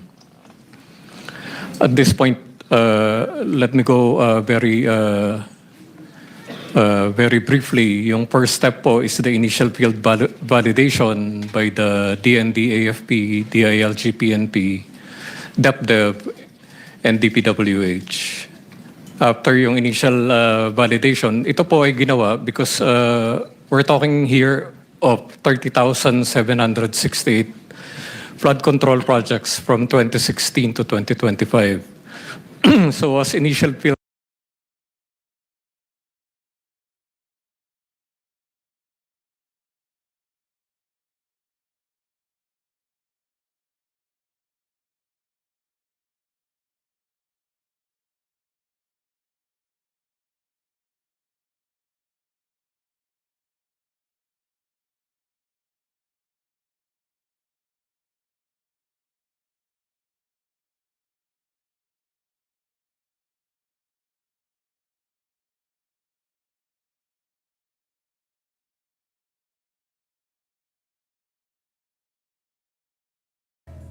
At this point, let me go very briefly. Yung first step po is the initial field validation by the DND, AFP, DILG, PNP, DepDev, and DPWH. After yung initial validation, ito po ay ginawa because we're talking here of 30,768 flood control projects from 2016 to 2025. So as initial field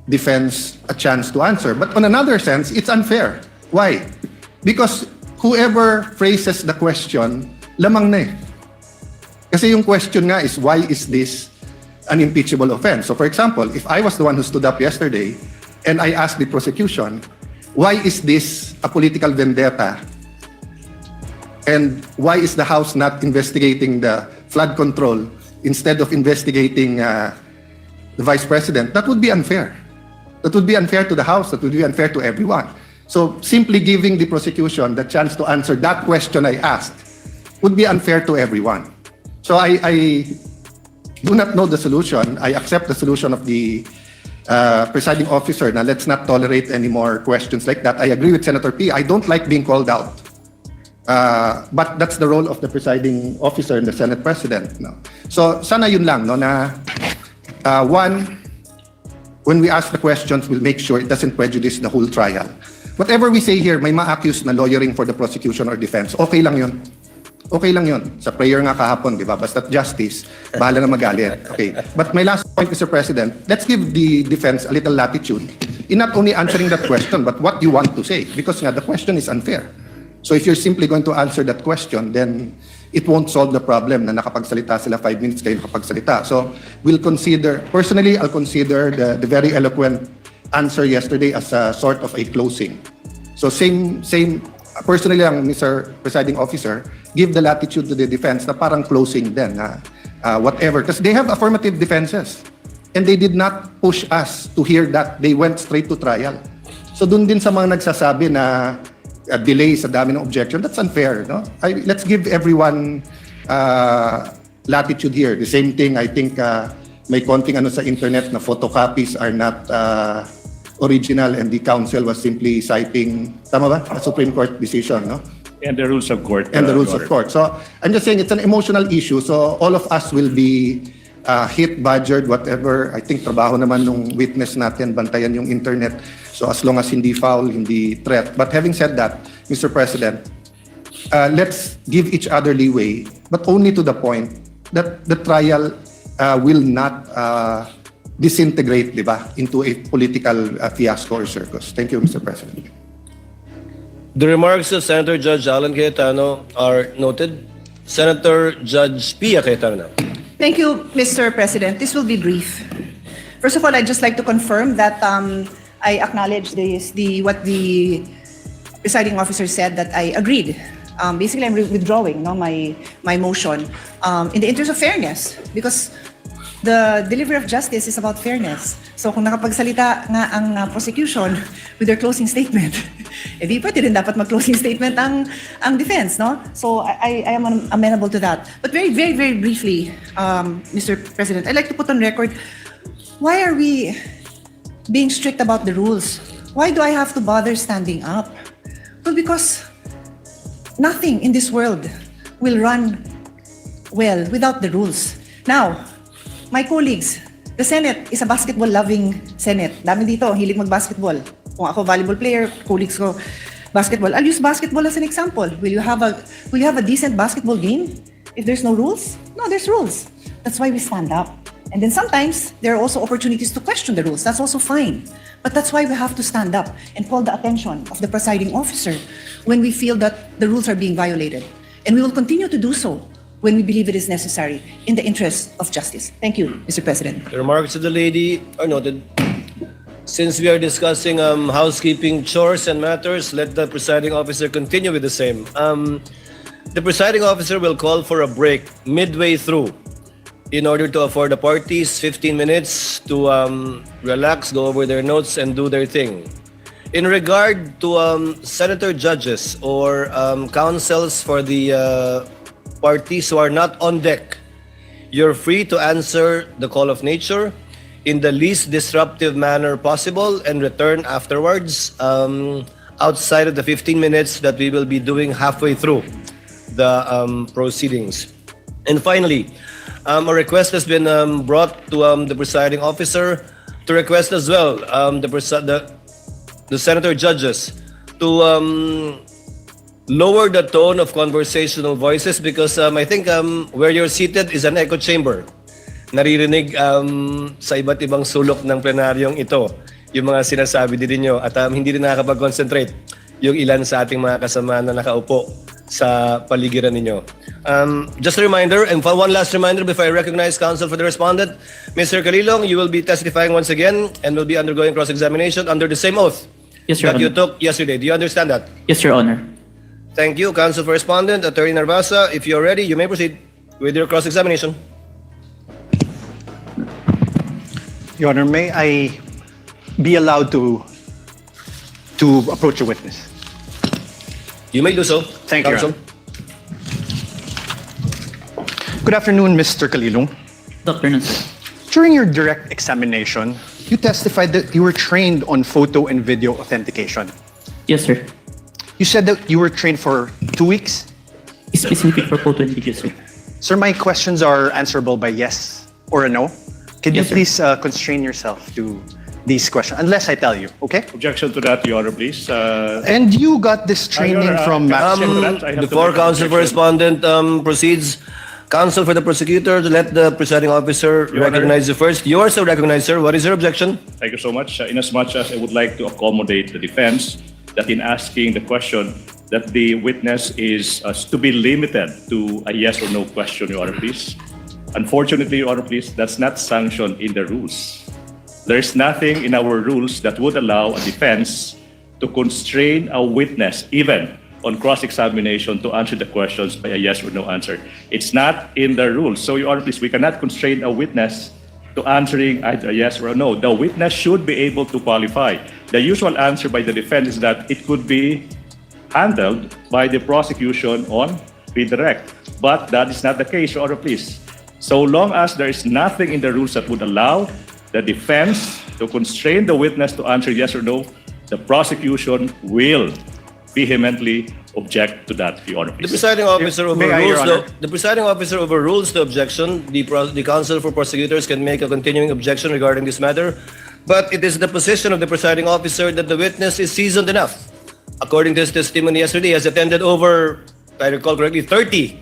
defense a chance to answer. But on another sense, it's unfair. Why? Because whoever phrases the question, lamang na eh. Kasi yung question nga is, why is this an impeachable offense? So for example, if I was the one who stood up yesterday and I asked the prosecution, why is this a political vendetta? And why is the House not investigating the flood control instead of investigating the Vice President? That would be unfair. That would be unfair to the House. That would be unfair to everyone. So simply giving the prosecution the chance to answer that question I asked would be unfair to everyone. So I do not know the solution. I accept the solution of the presiding officer. Now let's not tolerate any more questions like that. I agree with Senator P. I don't like being called out. But that's the role of the presiding officer and the Senate President. No? So sana yun lang, no, na one, when we ask the questions, we'll make sure it doesn't prejudice the whole trial. Whatever we say here, may ma-accuse na lawyering for the prosecution or defense. Okay lang yun. Okay lang yun. Sa prayer nga kahapon, di ba? Basta justice, bahala na magalit. Okay. But my last point, Mr. President, let's give the defense a little latitude in not only answering that question, but what you want to say. Because nga, the question is unfair. So if you're simply going to answer that question, then it won't solve the problem na nakapagsalita sila 5 minutes kayo nakapagsalita. So we'll consider, personally, I'll consider the very eloquent answer yesterday as a sort of a closing. So same, personally lang, Mr. Presiding Officer, give the latitude to the defense na parang closing din, whatever. Because they have affirmative defenses. And they did not push us to hear that. They went straight to trial. So dun din sa mga nagsasabi na delay sa dami ng objection, that's unfair. No? Let's give everyone latitude here. The same thing, I think, may konting ano sa internet na photocopies are not original and the council was simply citing, tama ba? A Supreme Court decision, no? And the rules of court. And the rules of court. So I'm just saying it's an emotional issue. So all of us will be hit, badgered, whatever. I think trabaho naman nung witness natin, bantayan yung internet. So as long as hindi foul, hindi threat. But having said that, Mr. President, let's give each other leeway, but only to the point that the trial will not disintegrate, di ba, into a political fiasco or circus. Thank you, Mr. President. The remarks of Senator Judge Alan Cayetano are noted. Senator Judge Pia Cayetano. Thank you, Mr. President. This will be brief. First of all, I'd just like to confirm that I acknowledge what the presiding officer said, that I agreed. Basically, I'm withdrawing my motion in the interest of fairness, because the delivery of justice is about fairness. So kung nakapagsalita nga ang prosecution with their closing statement, di pwede rin dapat mag-closing statement ang defense, no? So I am amenable to that. But very, very, very briefly, Mr. President, I'd like to put on record, why are we being strict about the rules? Why do I have to bother standing up? Well, because nothing in this world will run well without the rules. Now, my colleagues, the Senate is a basketball-loving Senate. Dami dito, hilig mag-basketball. Kung ako volleyball player, colleagues ko basketball. I'll use basketball as an example. Will you have a decent basketball game if there's no rules? No, there's rules. That's why we stand up. And then sometimes there are also opportunities to question the rules. That's also fine. But that's why we have to stand up and call the attention of the presiding officer when we feel that the rules are being violated. And we will continue to do so when we believe it is necessary in the interest of justice. Thank you, Mr. President. The remarks of the lady are noted. Since we are discussing housekeeping chores and matters, let the presiding officer continue with the same. The presiding officer will call for a break midway through in order to afford the parties 15 minutes to relax, go over their notes, and do their thing. In regard to senator judges or counsels for the parties who are not on deck, you're free to answer the call of nature in the least disruptive manner possible and return afterwards outside of the 15 minutes that we will be doing halfway through the proceedings. And finally, a request has been brought to the presiding officer to request as well the senator judges to lower the tone of conversational voices, because I think where you're seated is an echo chamber. Naririnig sa iba't ibang sulok ng plenaryong ito. yung mga sinasabi din ninyo at hindi rin nakakapag-concentrate yung ilan sa ating mga kasama na nakaupo sa paligiran ninyo. Just a reminder, and for one last reminder before I recognize counsel for the respondent, Mr. Calilong, you will be testifying once again and will be undergoing cross-examination under the same oath Yes, Your that you Honor. took yesterday. Do you understand that? Yes, Your Honor. Thank you, counsel for respondent. Attorney Narvasa, if you're ready, you may proceed with your cross-examination. Your Honor, may I be allowed to approach a witness? You may do so. Thank you, counsel. Your Honor. Good afternoon, Mr. Calilong. Good afternoon, sir. During your direct examination, you testified that you were trained on photo and video authentication. Yes, sir. You said that you were trained for 2 weeks? Specific for photo and video, sir. Sir, my questions are answerable by yes or a no. Could Yes, you please constrain yourself to these questions, unless I tell you, okay? Objection to that, Your Honor, please. And you got this training from Before counsel for respondent proceeds, counsel for the prosecutor, let the presiding officer Your Honor. recognize you first. You are so recognized, sir. What is your objection? Thank you so much. Inasmuch as I would like to accommodate the defense that in asking the question that the witness is to be limited to a yes or no question, Your Honor, please. Unfortunately, Your Honor, please, that's not sanctioned in the rules. There's nothing in our rules that would allow a defense to constrain a witness, even on cross-examination, to answer the questions by a yes or no answer. It's not in the rules. So, Your Honor, please, we cannot constrain a witness to answering either a yes or a no. The witness should be able to qualify. The usual answer by the defense is that it could be handled by the prosecution on redirect. But that is not the case, Your Honor, please. So long as there is nothing in the rules that would allow the defense to constrain the witness to answer yes or no, the prosecution will vehemently object to that, Your Honor, The please. presiding officer May I, Your overrules Honor? the presiding officer overrules the objection. The counsel for prosecutors can make a continuing objection regarding this matter, but it is the position of the presiding officer that the witness is seasoned enough. According to his testimony yesterday, he has attended over, if I recall correctly, 30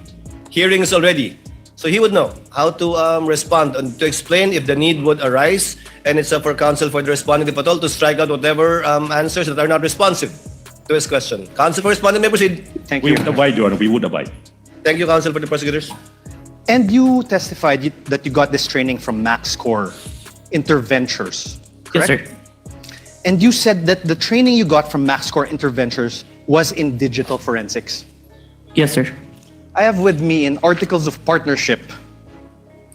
hearings already. So he would know how to respond and to explain if the need would arise, and it's up for counsel for the respondent, if at all, to strike out whatever answers that are not responsive to his question. Counsel for respondent may proceed. Thank We you. would abide, Your Honor. We would abide. Thank you, counsel for the prosecutors. And you testified that you got this training from MaxCore Interventures, Yes, correct? sir. And you said that the training you got from MaxCore Interventures was in digital forensics. Yes, sir. I have with me an articles of partnership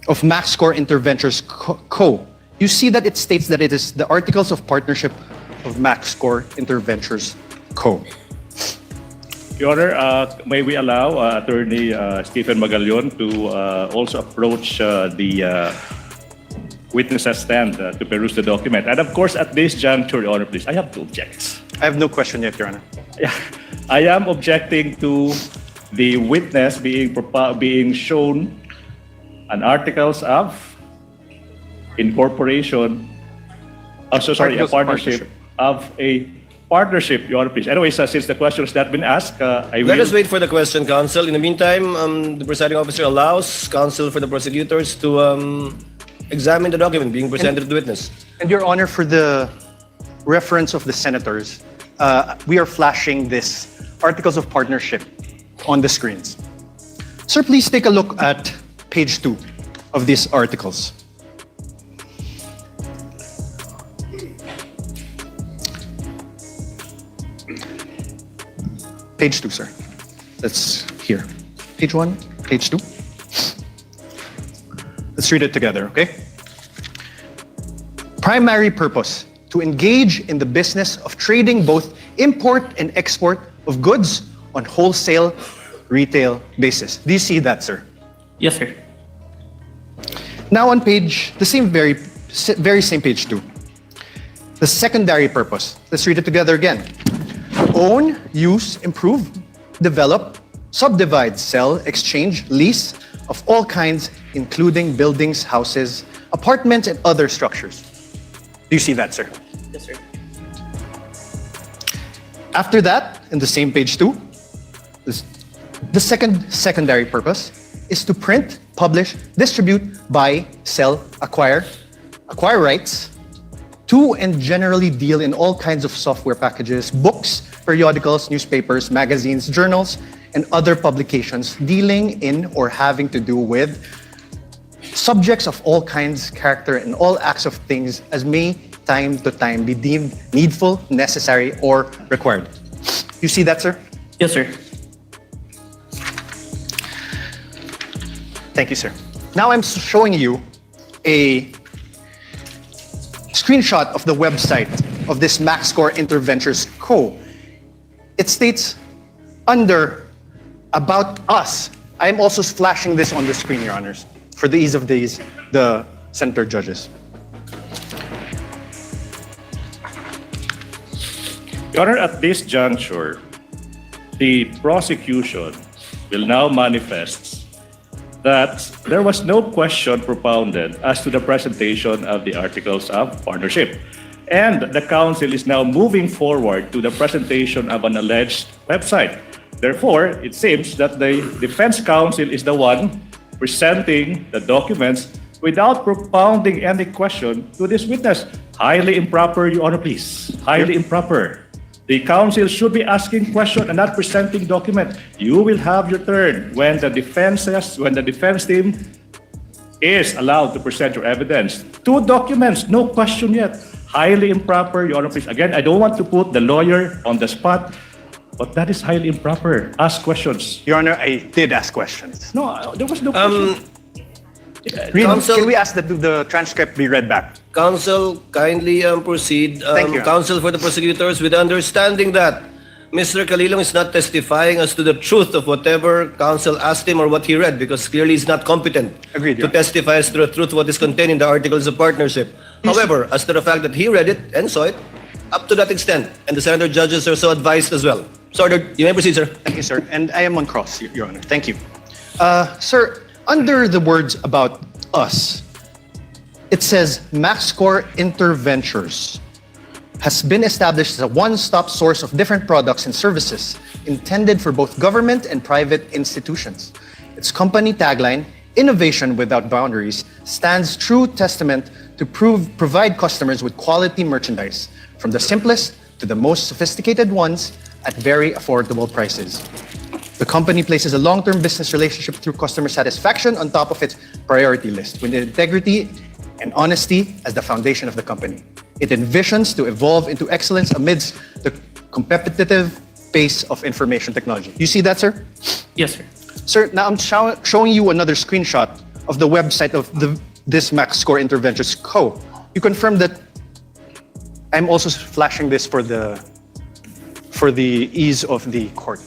of MaxCore Interventures Co. You see that it states that it is the articles of partnership of MaxCore Interventures Co. Your Honor, may we allow Attorney Stephen Magallon to also approach the witness stand to peruse the document. And of course, at this juncture, Your Honor, please, I have two objections. I have no question yet, Your Honor. I am objecting to the witness being shown an articles of incorporation, a Articles of partnership of a partnership, Your Honor, please. Anyways, since the question has not been asked, I will... Let us wait for the question, counsel. In the meantime, the presiding officer allows counsel for the prosecutors to examine the document being presented to the witness. And Your Honor, for the reference of the senators, we are flashing this articles of partnership on the screens. Sir, please take a look at page 2 of these articles. Page 2, sir. That's here. Page 1, page 2. Let's read it together, okay? Primary purpose, to engage in the business of trading both import and export of goods on wholesale, retail basis. Do you see that, sir? Yes, sir. Now on page, the same very same page 2. The secondary purpose. Let's read it together again. Own, use, improve, develop, subdivide, sell, exchange, lease of all kinds, including buildings, houses, apartments, and other structures. Do you see that, sir? Yes, sir. After that, in the same page 2, the secondary purpose is to print, publish, distribute, buy, sell, acquire rights to and generally deal in all kinds of software packages, books, periodicals, newspapers, magazines, journals, and other publications dealing in or having to do with subjects of all kinds, character, and all acts of things as may time to time be deemed needful, necessary, or required. You see that, sir? Yes, sir. Thank you, sir. Now I'm showing you a screenshot of the website of this MaxScore Interventures Co. It states under About Us. I'm also flashing this on the screen, Your Honors, for the ease of the center judges. Your Honor, at this juncture, the prosecution will now manifest that there was no question propounded as to the presentation of the articles of partnership. And the counsel is now moving forward to the presentation of an alleged website. Therefore, it seems that the defense counsel is the one presenting the documents without propounding any question to this witness. Highly improper, Your Honor, please. Highly improper. The counsel should be asking questions and not presenting document. You will have your turn when the defense team is allowed to present your evidence. 2 documents, no question yet. Highly improper, Your Honor, please. Again, I don't want to put the lawyer on the spot, but that is highly improper. Ask questions. Your Honor, I did ask questions. No, there was no question. Can we ask that the transcript be read back? Counsel, kindly proceed. Thank you. Counsel for the prosecutors, with the understanding that Mr. Calilong is not testifying as to the truth of whatever counsel asked him or what he read, because clearly he's not competent to testify as to the truth of what is contained in the articles of partnership. However, as to the fact that he read it and saw it, up to that extent, and the senator judges are so advised as well. So, you may proceed, sir. Thank you, sir. And I am on cross, Your Honor. Thank you. Sir, under the words About Us, it says MaxScore Interventures has been established as a one-stop source of different products and services intended for both government and private institutions. Its company tagline, Innovation Without Boundaries, stands true testament to provide customers with quality merchandise, from the simplest to the most sophisticated ones, at very affordable prices. The company places a long-term business relationship through customer satisfaction on top of its priority list, with integrity and honesty as the foundation of the company. It envisions to evolve into excellence amidst the competitive pace of information technology. You see that, sir? Yes, sir. Sir, now I'm showing you another screenshot of the website of this MaxScore Interventures Co. You confirm that I'm also flashing this for the ease of the court.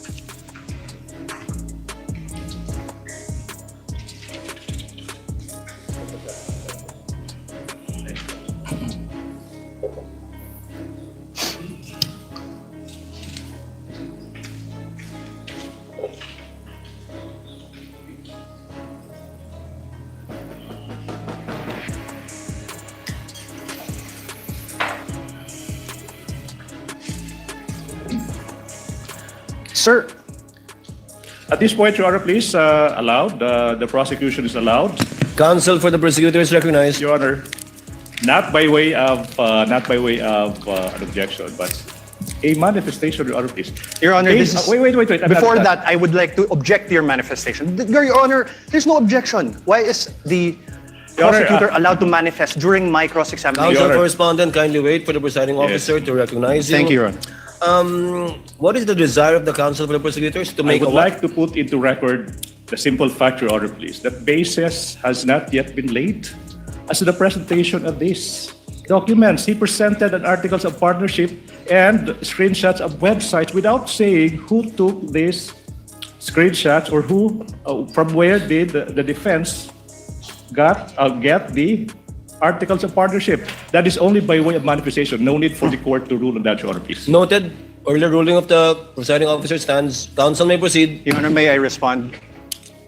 Sir, At this point, Your Honor, please, allowed. The prosecution is allowed. Counsel for the prosecutor is recognized. Your Honor, not by way of an objection, but a manifestation, Your Honor, please. Your Honor, Please, this is, wait. Before that, I would like to object to your manifestation. Your Honor, there's no objection. Why is the Your Honor, prosecutor allowed to manifest during my cross-examination? Counsel Honor. for respondent, kindly wait for the presiding officer to recognize you. Thank you, Your Honor. What is the desire of the counsel for the prosecutors to I make would a what? like to put into record the simple fact, Your Honor, please, that basis has not yet been laid as to the presentation of these documents. He presented an articles of partnership and screenshots of websites without saying who took these screenshots or who, from where did the defense get the articles of partnership. That is only by way of manifestation. No need for the court to rule on that, Your Honor, please. Noted. Earlier ruling of the presiding officer stands. Counsel may proceed. Your Honor, may I respond?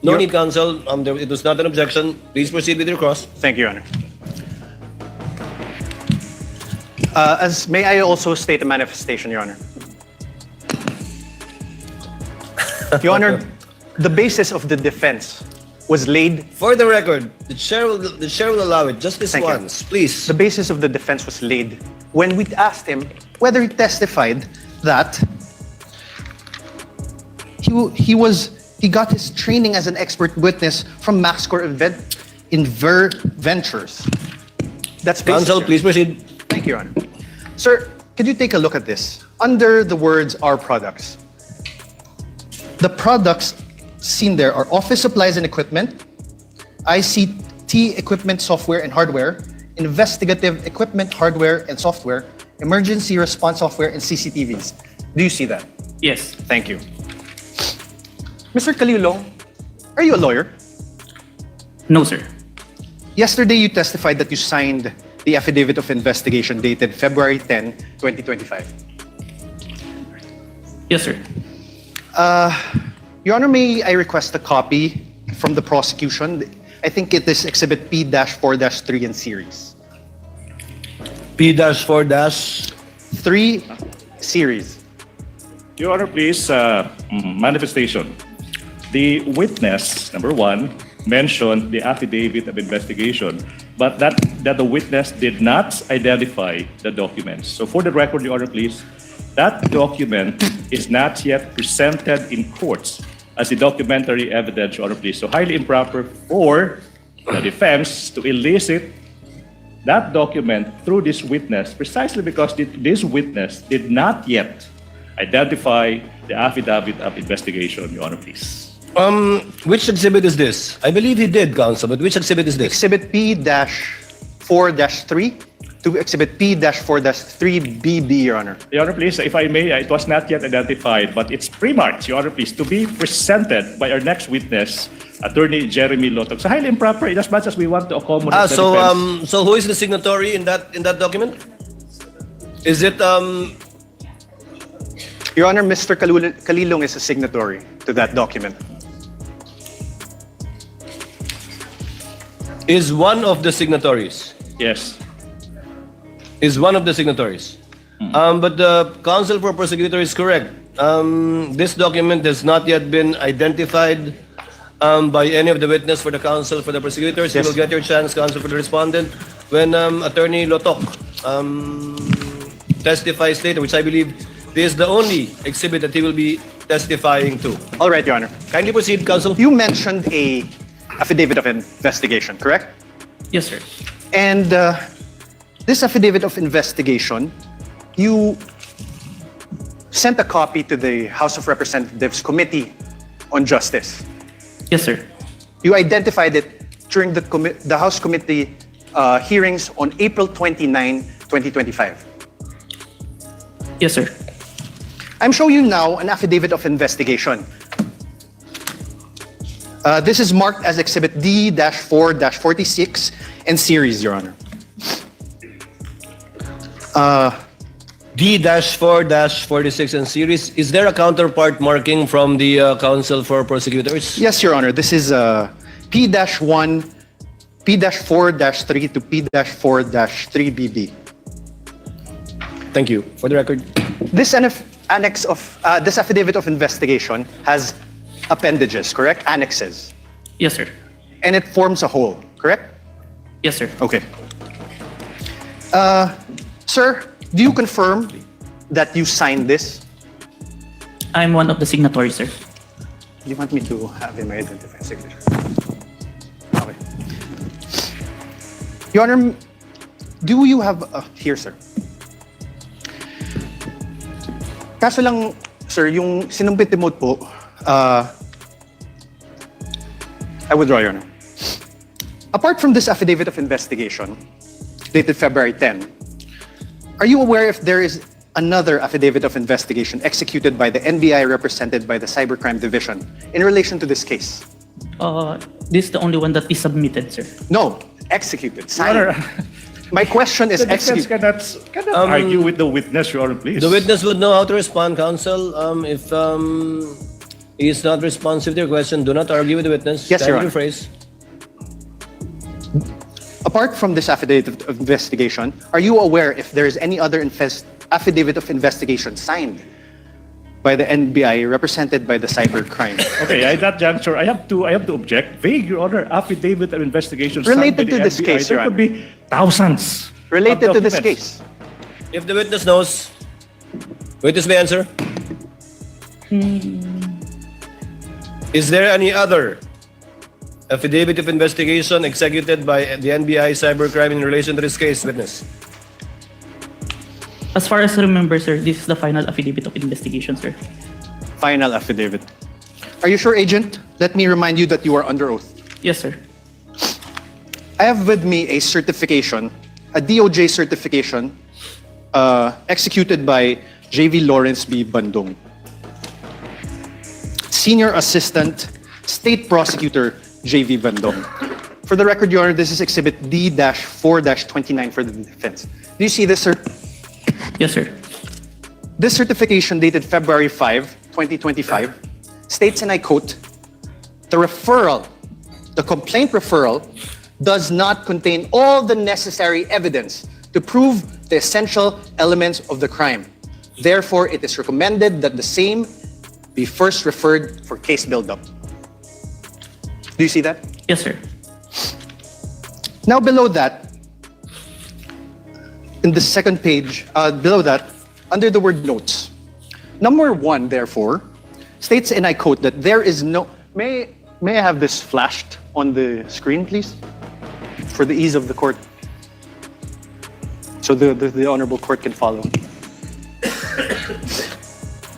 No need, counsel. It was not an objection. Please proceed with your cross. Thank you, Your Honor. May I also state a manifestation, Your Honor? Your Honor, the basis of the defense was laid. For the record, the chair will allow it just this Thank you. once, please. The basis of the defense was laid when we asked him whether he testified that he got his training as an expert witness from MaxCore Ventures. That's basis, Counsel, Your please proceed. Thank you, Your Honor. Sir, could you take a look at this? Under the words "our products," the products seen there are office supplies and equipment, ICT equipment, software and hardware, investigative equipment, hardware and software, emergency response software, and CCTVs. Do you see that? Yes. Thank you. Mr. Calilong, are you a lawyer? No, sir. Yesterday, you testified that you signed the affidavit of investigation dated February 10, 2025. Yes, sir. Your Honor, may I request a copy from the prosecution? I think it is Exhibit P-4-3 in series. P-4-3 series. Your Honor, please, manifestation. The witness, number one, mentioned the affidavit of investigation, but that the witness did not identify the documents. So for the record, Your Honor, please, that document is not yet presented in courts as the documentary evidence, Your Honor, please. So highly improper for the defense to elicit that document through this witness precisely because this witness did not yet identify the affidavit of investigation, Your Honor, please. Which exhibit is this? I believe he did, Counsel, but which exhibit is this? Exhibit P-4-3 to Exhibit P-4-3BB, Your Honor. Your Honor, please, if I may, it was not yet identified, but it's pre-marked, Your Honor, please, to be presented by our next witness, Attorney Jeremy Lotog. So highly improper, in as much as we want to accommodate the defense. So who is the signatory in that document? Is it Your Honor, Mr. Calilong is a signatory to that document. Is one of the signatories? Yes. Is one of the signatories? But the counsel for prosecutor is correct. This document has not yet been identified by any of the witness for the counsel for the prosecutors. You will get your chance, counsel for the respondent, when Attorney Lotok testifies later, which I believe this is the only exhibit that he will be testifying to. All right, Your Honor. Kindly proceed, counsel. You mentioned a affidavit of investigation, correct? Yes, sir. And this affidavit of investigation, you sent a copy to the House of Representatives Committee on Justice. Yes, sir. You identified it during the House Committee hearings on April 29, 2025. Yes, sir. I'm showing you now an affidavit of investigation. This is marked as Exhibit D-4-46 and series, Your Honor. D-4-46 and series. Is there a counterpart marking from the counsel for prosecutors? Yes, Your Honor. This is P-4-3 to P-4-3BB. Thank you. For the record. This annex of this affidavit of investigation has appendages, correct? Annexes. Yes, sir. And it forms a whole, correct? Yes, sir. Okay. Sir, do you confirm that you signed this? I'm one of the signatories, sir. Do you want me to have him identify signature? Okay. Your Honor, do you have here, sir? Kaso lang, sir, yung sinumpit emote po, I withdraw, Your Honor. Apart from this affidavit of investigation, dated February 10, are you aware if there is another affidavit of investigation executed by the NBI represented by the Cybercrime Division in relation to this case? This is the only one that is submitted, sir. No, executed, signed. My question is The defense executed. cannot argue with the witness, Your Honor, please. The witness would know how to respond, counsel. If he is not responsive to your question, do not argue with the witness. Yes, Your Honor. Phrase. Apart from this affidavit of investigation, are you aware if there is any other affidavit of investigation signed by the NBI represented by the cybercrime. Okay, at that juncture, I have to object. Vague, Your Honor, affidavit of investigation Related to this NBI, case, Your there could Honor. be thousands. Related of to this documents. case. If the witness knows, witness may answer. Is there any other affidavit of investigation executed by the NBI cybercrime in relation to this case, witness? As far as I remember, sir, this is the final affidavit of investigation, sir. Final affidavit. Are you sure, Agent? Let me remind you that you are under oath. Yes, sir. I have with me a certification, a DOJ certification, executed by J.V. Lawrence B. Bandung, Senior Assistant State Prosecutor J.V. Bandung. For the record, Your Honor, this is Exhibit D-4-29 for the defense. Do you see this, sir? Yes, sir. This certification dated February 5, 2025, states, and I quote, the complaint referral does not contain all the necessary evidence to prove the essential elements of the crime. Therefore, it is recommended that the same be first referred for case build-up. Do you see that? Yes, sir. Now below that, in the second page, below that, under the word notes, number 1, therefore, states, and I quote, that there is no... May I have this flashed on the screen, please? For the ease of the court. So the honorable court can follow.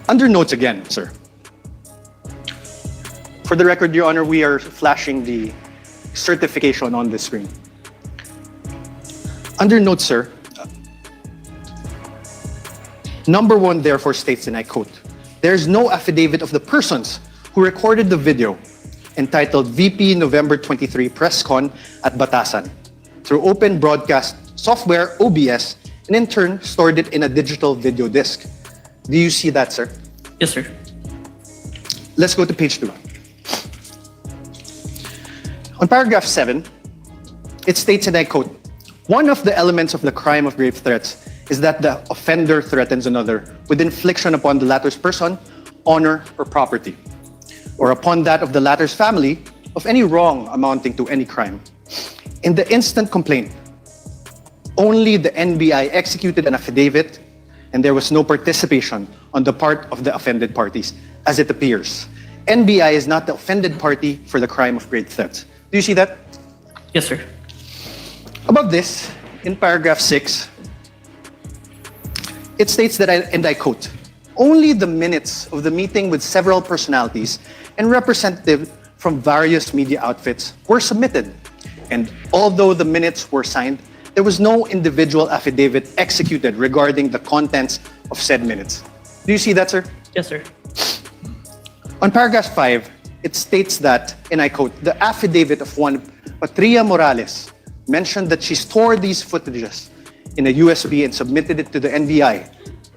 Under notes again, sir. For the record, Your Honor, we are flashing the certification on the screen. Under notes, sir, number 1, therefore, states, and I quote, there is no affidavit of the persons who recorded the video entitled VP November 23 Press Con at Batasan through open broadcast software, OBS, and in turn stored it in a digital video disc. Do you see that, sir? Yes, sir. Let's go to page 2. On paragraph 7, it states, and I quote, one of the elements of the crime of grave threats is that the offender threatens another with infliction upon the latter's person, honor, or property, or upon that of the latter's family of any wrong amounting to any crime. In the instant complaint, only the NBI executed an affidavit and there was no participation on the part of the offended parties, as it appears. NBI is not the offended party for the crime of grave threats. Do you see that? Yes, sir. Above this, in paragraph 6, it states that, and I quote, only the minutes of the meeting with several personalities and representatives from various media outfits were submitted. And although the minutes were signed, there was no individual affidavit executed regarding the contents of said minutes. Do you see that, sir? Yes, sir. On paragraph 5, it states that, and I quote, the affidavit of one Patria Morales mentioned that she stored these footages in a USB and submitted it to the NBI.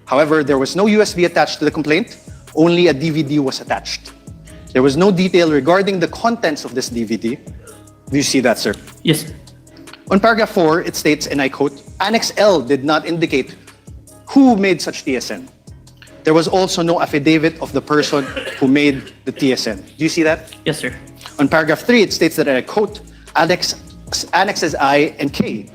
However, there was no USB attached to the complaint, only a DVD was attached. There was no detail regarding the contents of this DVD. Do you see that, sir? Yes, sir. On paragraph 4, it states, and I quote, Annex L did not indicate who made such TSN. There was also no affidavit of the person who made the TSN. Do you see that? Yes, sir. On paragraph 3, it states that, and I quote, Annexes I and K,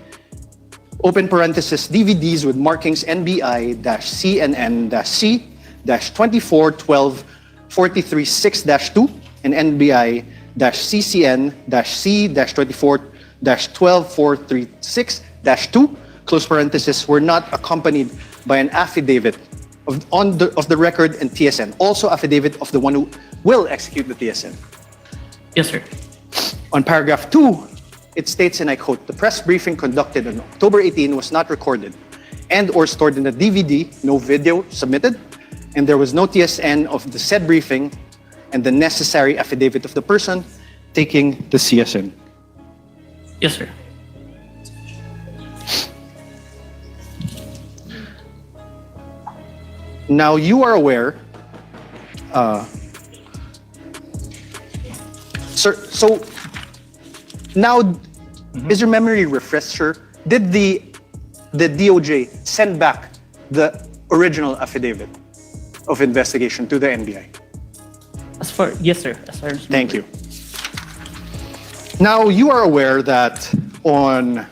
open parenthesis, DVDs with markings NBI-CNN-C-2412-43-6-2 and NBI-CCN-C-2412-436-2, close parenthesis, were not accompanied by an affidavit of the record and TSN, also affidavit of the one who will execute the TSN. Yes, sir. On paragraph 2, it states, and I quote, the press briefing conducted on October 18 was not recorded and or stored in the DVD, no video submitted, and there was no TSN of the said briefing and the necessary affidavit of the person taking the CSN. Yes, sir. Now you are aware, sir, so now, is your memory refreshed, sir? Did the DOJ send back the original affidavit? of investigation to the NBI? Yes, sir. As far as Thank you. Now, you are aware that on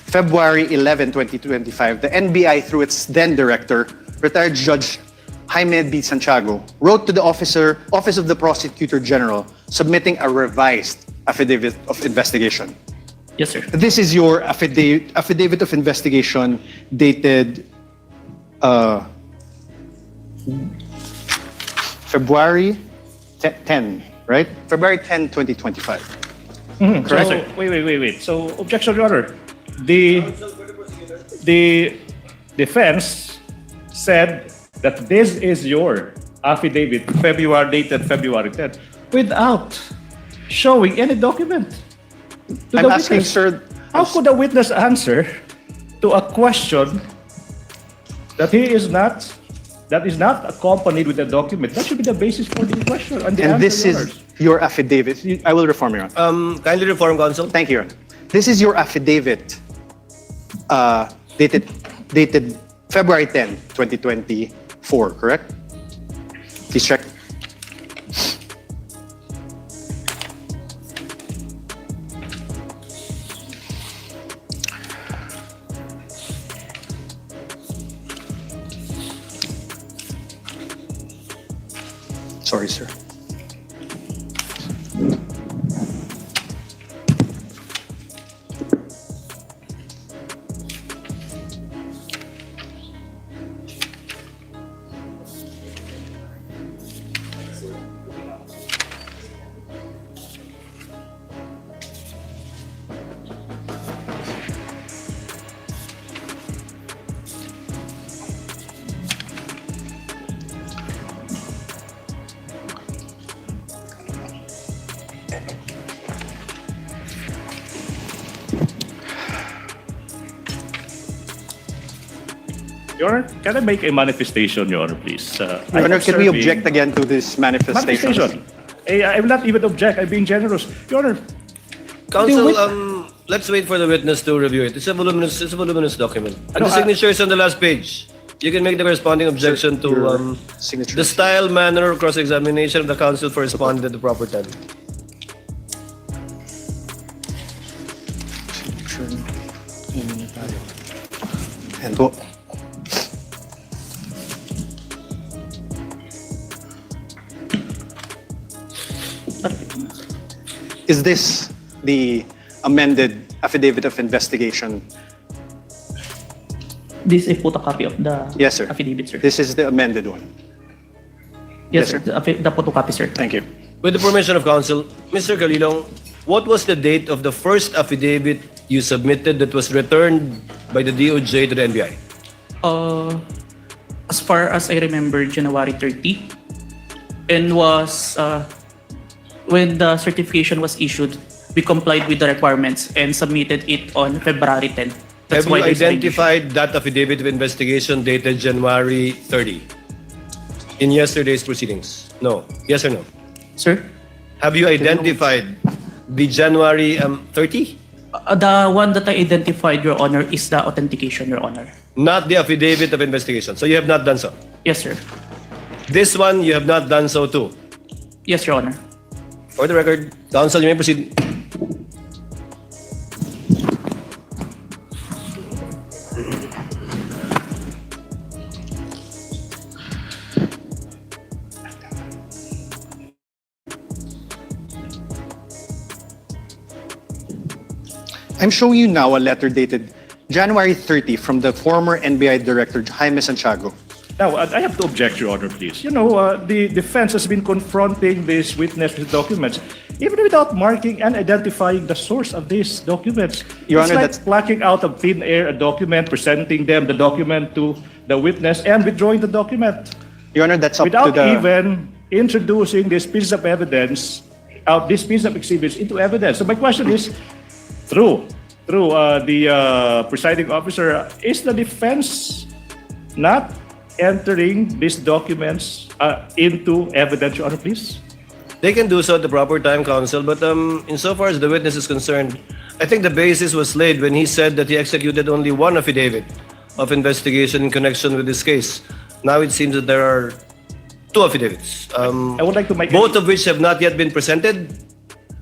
February 11, 2025, the NBI, through its then director, retired Judge Jaime B. Santiago, wrote to the Office of the Prosecutor General submitting a revised affidavit of investigation. Yes, sir. This is your affidavit of investigation dated February 10, right? February 10, 2025. Correct. So, wait. So, objection, Your Honor. The defense said that this is your affidavit, dated February 10th, without showing any document. I'm asking, sir. How could a witness answer to a question that is not accompanied with a document? That should be the basis for the question. And This is your affidavit. I will reform, Your Honor. Kindly reform, counsel. Thank you, Your Honor. This is your affidavit dated February 10, 2024, correct? Please check. Sorry, sir. Your Honor, can I make a manifestation, Your Honor, please? Your Honor, can we object again to this manifestation? I will not even object. I'm being generous. Your Honor. Counsel, let's wait for the witness to review it. It's a voluminous document. And the signature is on the last page. You can make the corresponding objection to the style, manner, cross-examination of the counsel for responding at the proper time. And is this the amended affidavit of investigation? This is a photocopy of the Yes, sir. affidavit, sir. This is the amended one. Yes, sir. The photocopy, sir. Thank you. With the permission of counsel, Mr. Calilong, what was the date of the first affidavit you submitted that was returned by the DOJ to the NBI? As far as I remember, January 30, and was when the certification was issued, we complied with the requirements and submitted it on February 10. Have you identified that affidavit of investigation dated January 30 in yesterday's proceedings? No. Yes or no? Sir? Have you identified the January 30? The one that I identified, Your Honor, is the authentication, Your Honor. Not the affidavit of investigation. So you have not done so? Yes, sir. This one, you have not done so too? Yes, Your Honor. For the record, counsel, you may proceed. I'm showing you now a letter dated January 30 from the former NBI Director Jaime Santiago. Now, I have to object, Your Honor, please. You know, the defense has been confronting this witness with documents, even without marking and identifying the source of these documents. Your It's Honor, like plucking out of thin air a document, presenting them the document to the witness, and withdrawing the document. Your Honor, that's up without to the... even introducing this piece of evidence, this piece of exhibits into evidence. So my question is, through the presiding officer, is the defense not entering these documents into evidence, Your Honor, please? They can do so at the proper time, counsel, but insofar as the witness is concerned, I think the basis was laid when he said that he executed only one affidavit of investigation in connection with this case. Now it seems that there are two affidavits. I would like to make both of which have not yet been presented.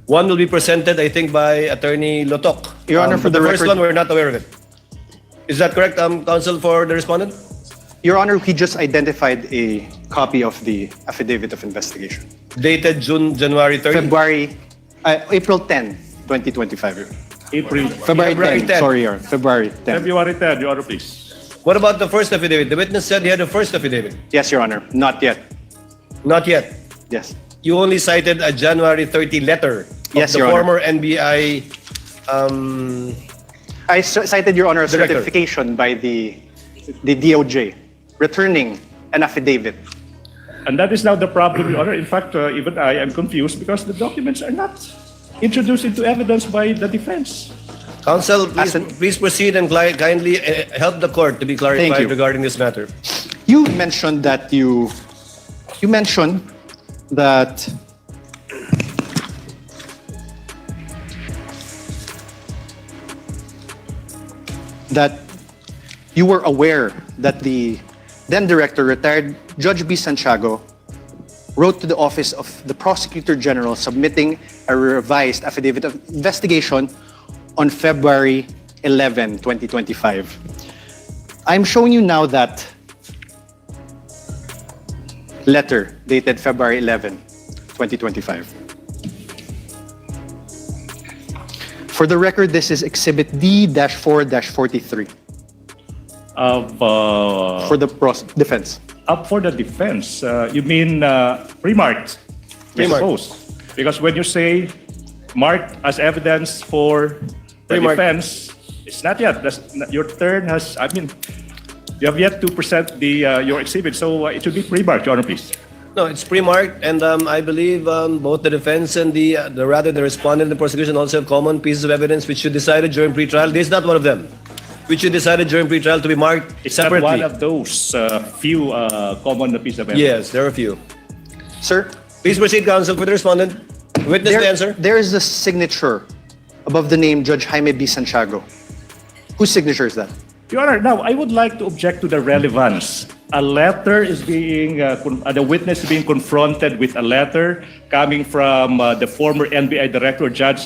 One will be presented, I think, by Attorney Lotok. Your Honor, for the the first record- one, we're not aware of it. Is that correct, counsel for the respondent? Your Honor, he just identified a copy of the affidavit of investigation. Dated January 30? April 10, 2025. February 10. Sorry, Your Honor. February 10. February 10, Your Honor, please. What about the first affidavit? The witness said he had a first affidavit. Yes, Your Honor. Not yet. Not yet. Yes. You only cited a January 30 letter of Yes, the Your Honor. former NBI I cited, Your Honor, a Director. certification by the DOJ returning an affidavit. And that is now the problem, Your Honor. In fact, even I am confused because the documents are not introduced into evidence by the defense. Counsel, please proceed and kindly help the court to be clarified you. regarding this matter. You mentioned that you mentioned that you were aware that the then director, retired Judge B. Santiago, wrote to the office of the Prosecutor General submitting a revised affidavit of investigation on February 11, 2025. I'm showing you now that letter dated February 11, 2025. For the record, this is Exhibit D-4-43 for the defense. Up for the defense, you mean pre-marked, I suppose. Because when you say marked as evidence for the Pre-marked. defense, it's not yet. Your turn has, you have yet to present your exhibit, so it should be pre-marked, Your Honor, please. No, it's pre-marked, and I believe both the defense and the respondent and the prosecution also have common pieces of evidence which you decided during pre-trial. This is not one of them, which you decided during pre-trial to be marked It's separately. not one of those few common pieces of evidence. Yes, there are a few. Sir, Please proceed, counsel, for the respondent. Witness the answer. there is a signature above the name Judge Jaime B. Santiago. Whose signature is that? Your Honor, now I would like to object to the relevance. A letter is being, the witness is being confronted with a letter coming from the former NBI Director, Judge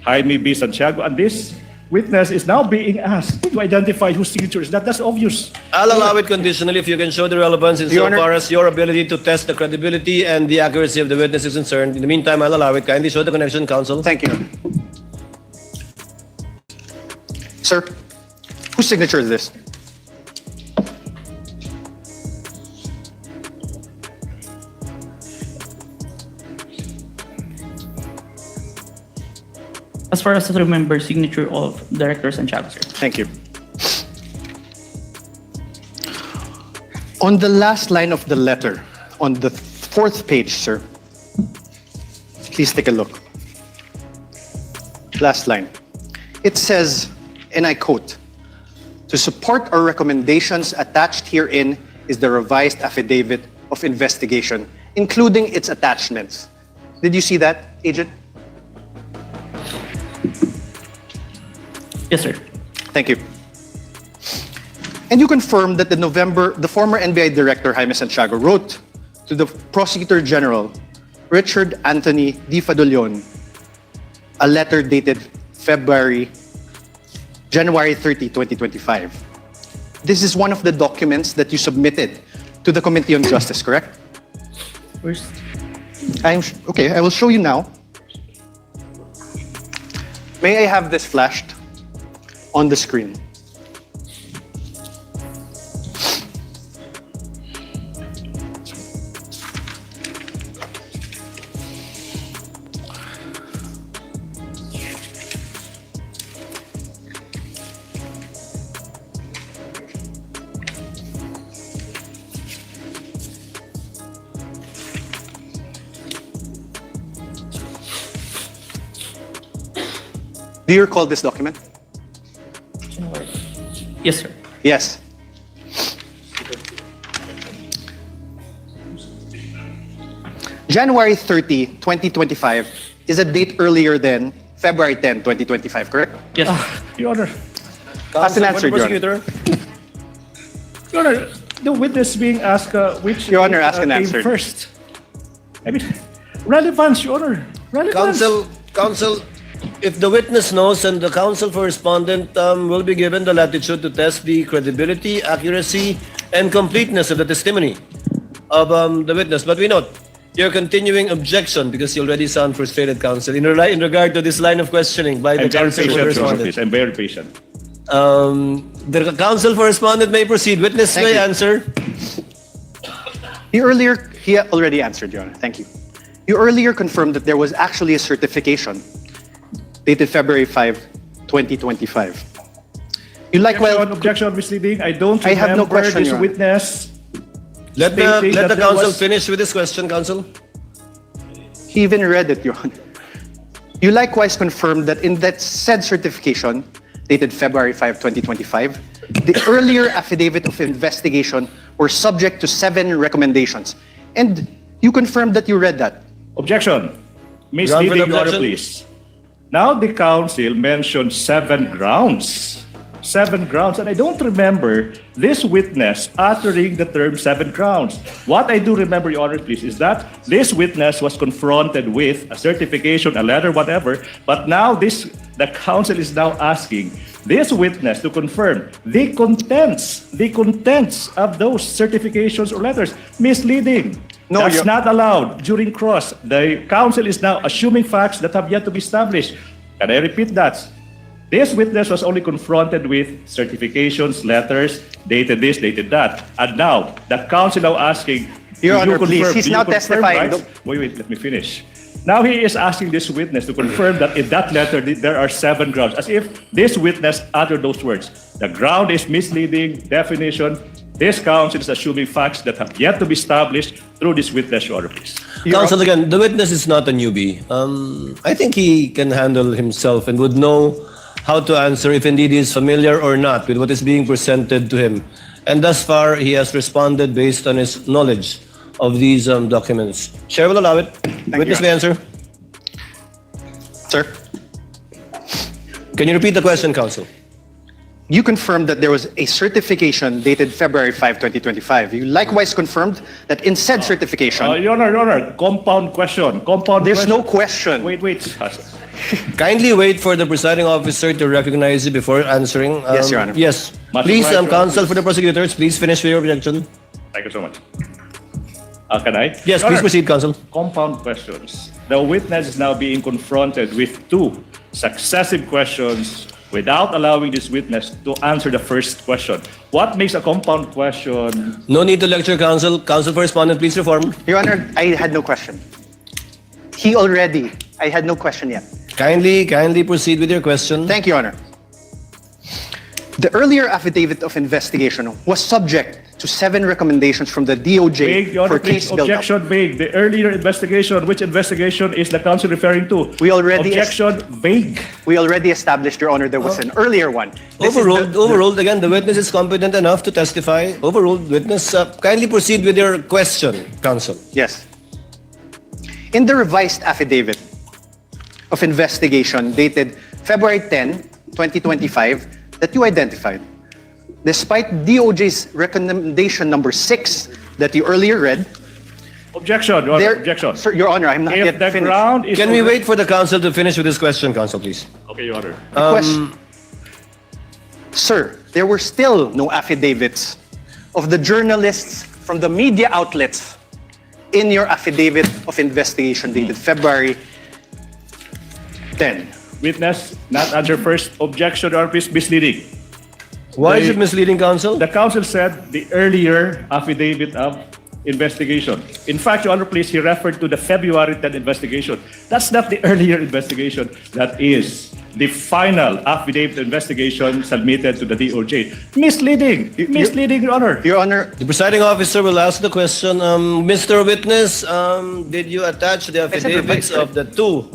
Jaime B. Santiago, and this witness is now being asked to identify whose signature is that. That's obvious. I'll allow it conditionally if you can show the relevance insofar as your ability to test the credibility and the accuracy of the witness is concerned. In the meantime, I'll allow it. Kindly show the connection, counsel. Thank you. Sir, whose signature is this? As far as I remember, signature of Director Santiago, sir. Thank you. On the last line of the letter, on the fourth page, sir, please take a look. Last line. It says, and I quote, "To support our recommendations attached herein is the revised affidavit of investigation, including its attachments." Did you see that, Agent? Yes, sir. Thank you. And you confirm that the former NBI Director, Jaime Santiago, wrote to the Prosecutor General, Richard Anthony D. Fadulion, a letter dated January 30, 2025. This is one of the documents that you submitted to the Committee on Justice, correct? Where's... Okay, I will show you now. May I have this flashed on the screen? Do you recall this document? Yes, sir. Yes. January 30, 2025 is a date earlier than February 10, 2025, correct? Yes. Your Honor. As an answer, Your Honor. Prosecutor. Your Honor, the witness being asked which Your Honor, ask and came answer. first. I mean, relevance, Your Honor. Relevance. Counsel, if the witness knows and the counsel for respondent will be given the latitude to test the credibility, accuracy, and completeness of the testimony of the witness. But we note your continuing objection because you already sound frustrated, counsel, in regard to this line of questioning by the I'm very counsel for patient, Your Honor, respondent. please. I'm very patient. The counsel for respondent may proceed. Witness Thank may you. answer. He already answered, Your Honor. Thank you. You earlier confirmed that there was actually a certification dated February 5, 2025. You Objection, misleading. I don't I have no remember question, this Your Honor. witness. Let stating the that there counsel was- finish with this question, counsel. He even read it, Your Honor. You likewise confirmed that in that said certification, dated February 5, 2025, the earlier affidavit of investigation were subject to 7 recommendations. And you confirmed that you read that. Objection. Ground for Misleading, the Your Honor, objection. please. Now the counsel mentioned 7 grounds. 7 grounds. And I don't remember this witness uttering the term 7 grounds. What I do remember, Your Honor, please, is that this witness was confronted with a certification, a letter, whatever. But now the counsel is now asking this witness to confirm the contents of those certifications or letters. Misleading. No, That's Your- not allowed during cross. The counsel is now assuming facts that have yet to be established. Can I repeat that? This witness was only confronted with certifications, letters, dated this, dated that. And now, the counsel now asking, Your do you Honor, please, confirm- he's do you now confirm testifying. rights? Wait, let me finish. Now he is asking this witness to confirm that in that letter there are 7 grounds, as if this witness uttered those words. The ground is misleading, definition. This counsel is assuming facts that have yet to be established through this witness, Your Honor, please. Counsel, again, the witness is not a newbie. I think he can handle himself and would know how to answer if indeed he is familiar or not with what is being presented to him. And thus far, he has responded based on his knowledge of these documents. Chair will allow it. Witness may answer. Sir? Can you repeat the question, counsel? You confirmed that there was a certification dated February 5, 2025. You likewise confirmed that in said certification, Your Honor, compound question. there's no question. Wait. Kindly wait for the presiding officer to recognize you before answering. Yes, Your Honor. Yes. Much Please, obliged, Your counsel Honor. for the prosecutors, please finish with your objection. Thank you so much. Can I? Yes, Your please Honor, proceed, counsel. Compound questions. The witness is now being confronted with 2 successive questions without allowing this witness to answer the first question. What makes a compound question? No need to lecture, counsel. Counsel for respondent, please reform. Your Honor, I had no question. I had no question yet. Kindly proceed with your question. Thank you, Your Honor. The earlier affidavit of investigation was subject to 7 recommendations from the DOJ Vague, Your for Honor, please. case build-up. Objection vague. The earlier investigation, which investigation is the counsel referring to? We already Objection vague. We already established, Your Honor, there was an earlier one. This is Overruled. Again, the witness is competent enough to testify. Overruled. Witness, kindly proceed with your question, counsel. Yes. In the revised affidavit of investigation dated February 10, 2025, that you identified, despite DOJ's recommendation number 6 that you earlier read, Objection, Your Honor. Objection. Sir, Your Honor, I'm not If yet the finished. ground is Can we already- wait for the counsel to finish with this question, counsel, please? Okay, Your Honor. Sir, there were still no affidavits of the journalists from the media outlets in your affidavit of investigation dated February 10. Witness, not answer first. Objection, Your Honor, please. Misleading. Why is it misleading, counsel? The counsel said the earlier affidavit of investigation. In fact, Your Honor, please, he referred to the February 10 investigation. That's not the earlier investigation. That is the final affidavit investigation submitted to the DOJ. Misleading. Misleading, Your Honor. Your Honor, The presiding officer will ask the question. Mr. Witness, did you attach the affidavits of the 2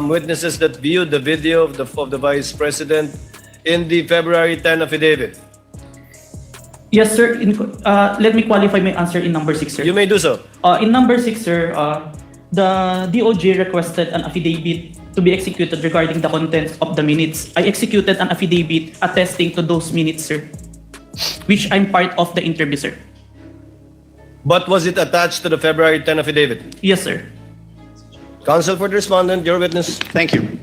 witnesses that viewed the video of the Vice President in the February 10 affidavit? Yes, sir. Let me qualify my answer in number 6, sir. You may do so. In number 6, sir, the DOJ requested an affidavit to be executed regarding the contents of the minutes. I executed an affidavit attesting to those minutes, sir, which I'm part of the interview, sir. But was it attached to the February 10 affidavit? Yes, sir. Counsel for the respondent, your witness. Thank you.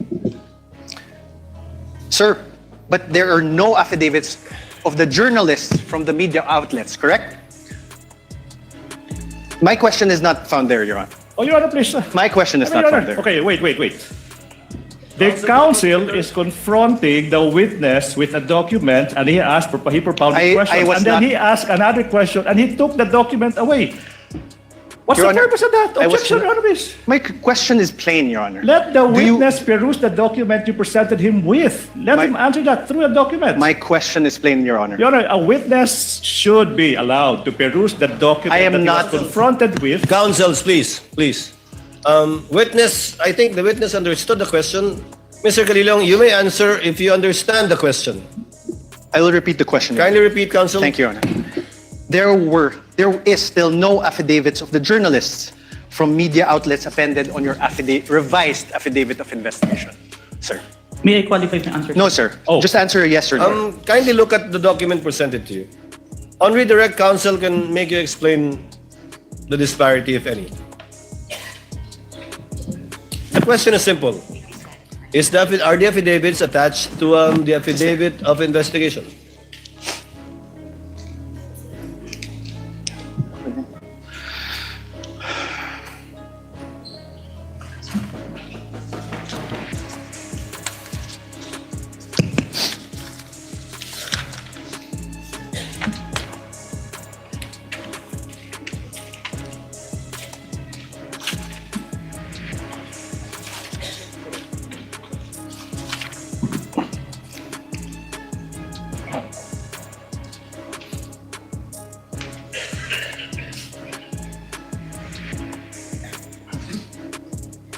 Sir, but there are no affidavits of the journalists from the media outlets, correct? My question is not found there, Your Honor. Oh, Your Honor, please. My question is Your not Honor, found there. okay, wait. The counsel is confronting the witness with a document, and he propounded I questions, was and then not- he asked another question, and he took the document away. What's Your the Honor, purpose of that? I was- Objection, Your Honor, please. My question is plain, Your Honor. Let the Do you- witness peruse the document you presented him with. Let him answer that through a document. My question is plain, Your Honor. Your Honor, a witness should be allowed to peruse the document I am that he not- was confronted with. Counsels, please. Witness, I think the witness understood the question. Mr. Calilong, you may answer if you understand the question. I will repeat the question. Your Kindly Honor. repeat, counsel. Thank you, Your Honor. There is still no affidavits of the journalists from media outlets appended on your revised affidavit of investigation, sir. May I qualify my answer? No, sir. Just answer a yes or no. Kindly look at the document presented to you. On redirect, counsel can make you explain the disparity, if any. The question is simple. Are the affidavits attached to the affidavit of investigation?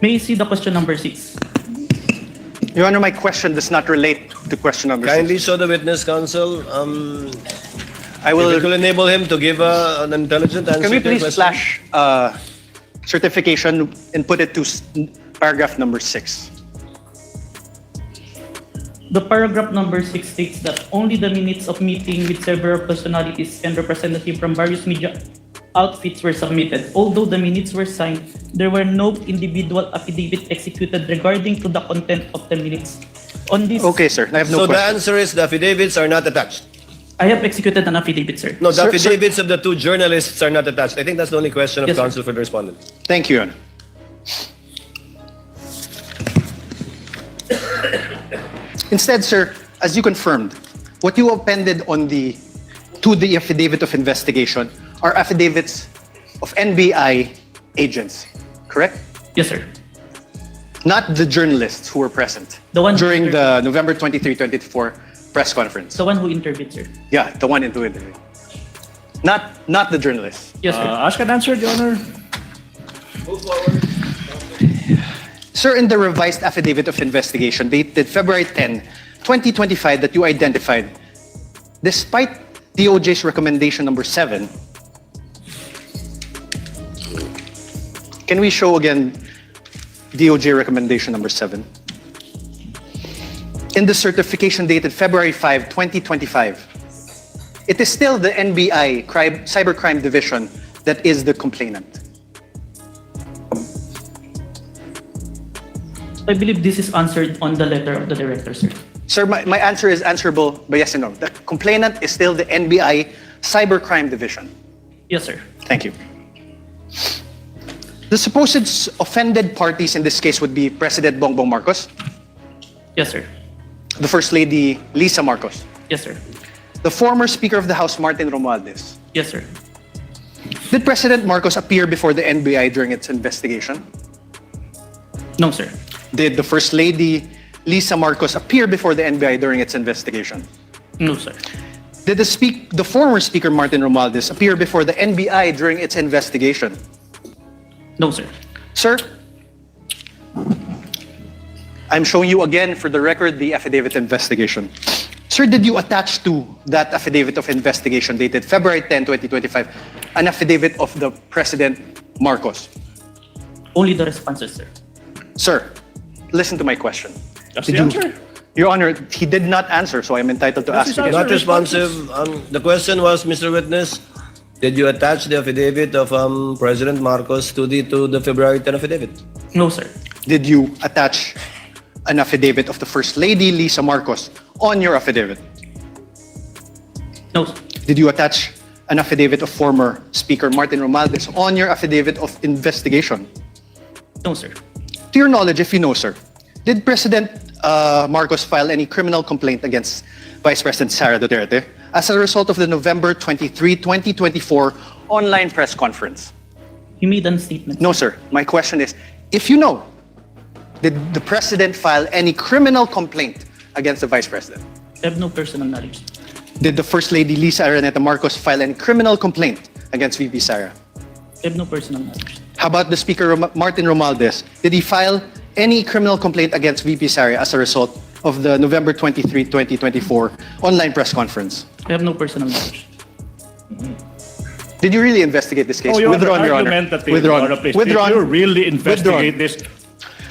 May I see the question number 6? Your Honor, my question does not relate to question number Kindly 6. show the witness, counsel. I If will. it will enable him to give an intelligent answer Can we to your please question. slash certification and put it to paragraph number 6? The paragraph number 6 states that only the minutes of meeting with several personalities and representatives from various media outfits were submitted. Although the minutes were signed, there were no individual affidavit executed regarding to the content of the minutes. On this, Okay, sir. I have no So the question. answer is the affidavits are not attached. I have executed an affidavit, sir. No, the Sir, affidavits of the two journalists are not attached. I think that's the only question of Yes, sir. counsel for the respondent. Thank you, Your Honor. Instead, sir, as you confirmed, what you appended to the affidavit of investigation are affidavits of NBI agents, correct? Yes, sir. Not the journalists who were present The one during the November 23, 2024 press conference. The one who interviewed, sir. Yeah, the one into it. Not the journalists. Yes, sir. Ask and answer, Your Honor. Sir, in the revised affidavit of investigation dated February 10, 2025 that you identified, despite DOJ's recommendation number 7, can we show again DOJ recommendation number 7? In the certification dated February 5, 2025, it is still the NBI Cybercrime Division that is the complainant. I believe this is answered on the letter of the director, sir. Sir, my answer is answerable by yes and no. The complainant is still the NBI Cybercrime Division. Yes, sir. Thank you. The supposed offended parties in this case would be President Bongbong Marcos, Yes, sir. the First Lady Lisa Marcos, Yes, sir. the former Speaker of the House Martin Romualdez. Yes, sir. Did President Marcos appear before the NBI during its investigation? No, sir. Did the First Lady Lisa Marcos appear before the NBI during its investigation? No, sir. Did the former Speaker Martin Romualdez appear before the NBI during its investigation? No, sir. Sir, I'm showing you again for the record the affidavit investigation. Sir, did you attach to that affidavit of investigation dated February 10, 2025, an affidavit of the President Marcos? Only the responses, sir. Sir, listen to my question. That's Did the you- answer. Your Honor, he did not answer, so I'm entitled to That's ask his again. answer. Not responsive. The question was, Mr. Witness, Did you attach the affidavit of President Marcos to the February 10 affidavit? No, sir. Did you attach an affidavit of the First Lady, Lisa Marcos, on your affidavit? No, sir. Did you attach an affidavit of former Speaker Martin Romualdez on your affidavit of investigation? No, sir. To your knowledge, if you know, sir, did President Marcos file any criminal complaint against Vice President Sara Duterte as a result of the November 23, 2024 online press conference? He made a statement. No, sir. My question is, if you know, did the President file any criminal complaint against the Vice President? I have no personal knowledge. Did the First Lady Lisa Araneta Marcos file any criminal complaint against VP Sara? I have no personal knowledge. How about the Speaker Martin Romualdez? Did he file any criminal complaint against VP Sara as a result of the November 23, 2024 online press conference? I have no personal knowledge. Did you really investigate this case? Oh, Your Withdrawn, Your Honor. argumentative, Withdrawn. Your Honor, please. Withdrawn. Did you really investigate Withdrawn. this?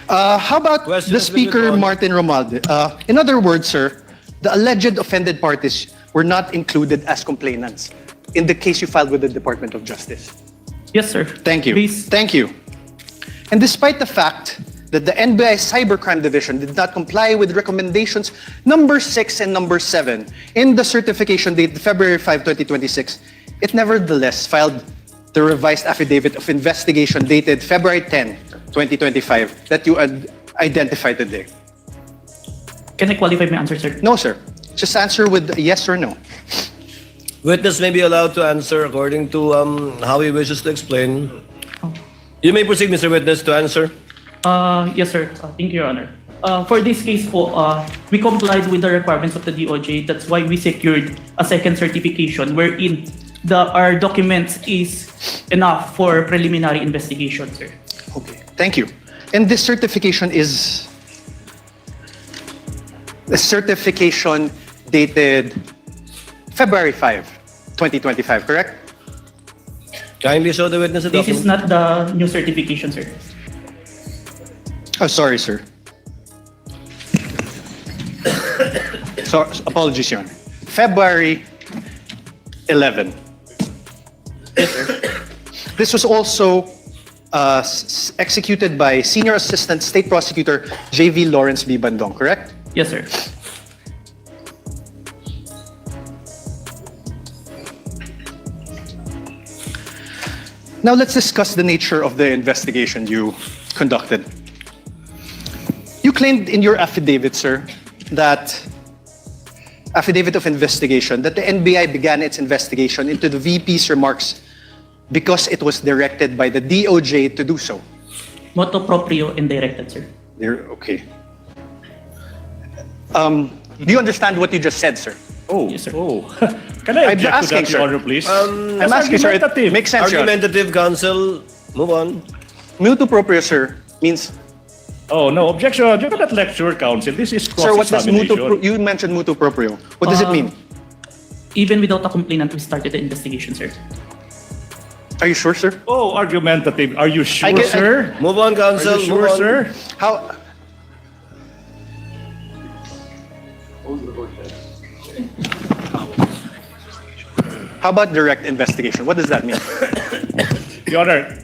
How about Questions the been Speaker withdrawn. Martin Romualdez? In other words, sir, the alleged offended parties were not included as complainants in the case you filed with the Department of Justice. Yes, sir. Thank you. Please. Thank you. And despite the fact that the NBI Cybercrime Division did not comply with recommendations number 6 and number 7 in the certification date February 5, 2026, it nevertheless filed the revised affidavit of investigation dated February 10, 2025 that you identified today. Can I qualify my answer, sir? No, sir. Just answer with a yes or no. Witness may be allowed to answer according to how he wishes to explain. You may proceed, Mr. Witness, to answer. Yes, sir. Thank you, Your Honor. For this case po, we complied with the requirements of the DOJ. That's why we secured a second certification wherein our documents is enough for preliminary investigation, sir. Okay, thank you. And this certification is a certification dated February 5, 2025, correct? Kindly show the witness the This is document. not the new certification, sir. Oh, sorry, sir. So, apologies, Your Honor. February 11. This was also executed by Senior Assistant State Prosecutor J.V. Lawrence B. Bandong, correct? Yes, sir. Now let's discuss the nature of the investigation you conducted. You claimed in your affidavit, sir, that affidavit of investigation, that the NBI began its investigation into the VP's remarks because it was directed by the DOJ to do so. Motu proprio and directed, sir. Okay. Do you understand what you just said, sir? Oh, Yes, sir. oh. Can I I'm object to asking, that, Your sir. Honor, please? I'm asking, sir, it makes sense, Your Honor. Argumentative, counsel. Move on. Motu proprio, sir, means, Oh, no, objection. You cannot lecture, counsel. This is sir, what does cross-examination. you mentioned motu proprio. What does it mean? Even without a complainant, we started the investigation, sir. Are you sure, sir? Oh, argumentative. Are you sure, I- sir? Move on, Are counsel. you sure, Move on. sir? How? How about direct investigation? What does that mean? Your Honor.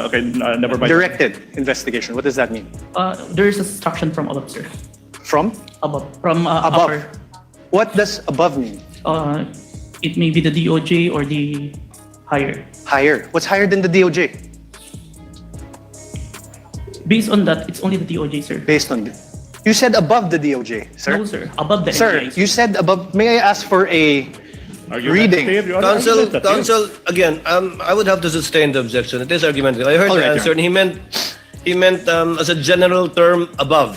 Okay, never mind. Directed investigation. What does that mean? There is instruction from above, sir. From? Above. From Above. upper. What does above mean? It may be the DOJ or the higher. Higher. What's higher than the DOJ? Based on that, it's only the DOJ, sir. Based on you said above the DOJ, sir. No, sir. Above the Sir, NBI, you said above. May I ask for a reading? Argumentative, Your Honor, Counsel, argumentative. counsel, again, I would have to sustain the objection. It is argumentative. I heard All the right, answer, and he meant as a general term above,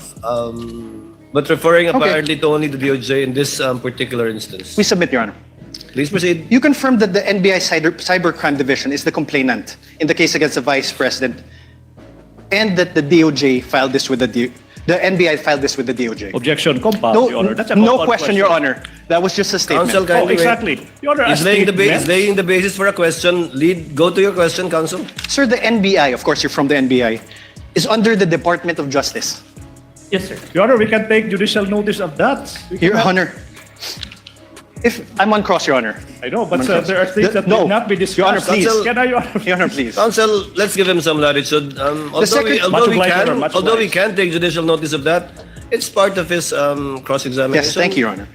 but referring apparently to only the DOJ in this particular instance. We submit, Your Honor. Please proceed. You confirmed that the NBI Cybercrime Division is the complainant in the case against the Vice President, and that the DOJ filed this with the NBI filed this with the DOJ. Objection, compound, No, Your Honor. That's a no compound question, Your Honor. That was just a statement. Counsel, Oh, kindly wait. exactly. Your Honor, He's laying the basis for a question. Go to your question, counsel. Sir, the NBI, of course, you're from the NBI, is under the Department of Justice. Yes, sir. Your Honor, we can take judicial notice of that. We Your cannot- Honor, If I'm on cross, Your Honor. I know, but I'm on cross. there are things that No. will not be discussed. Your Honor, please. Counsel- Can I, Your Honor? Your Honor, please. Counsel, let's give him some latitude. Although second- although we Much obliged, Your can, Honor, much although we obliged. can take judicial notice of that, it's part of his cross-examination. Yes, thank you, Your Honor.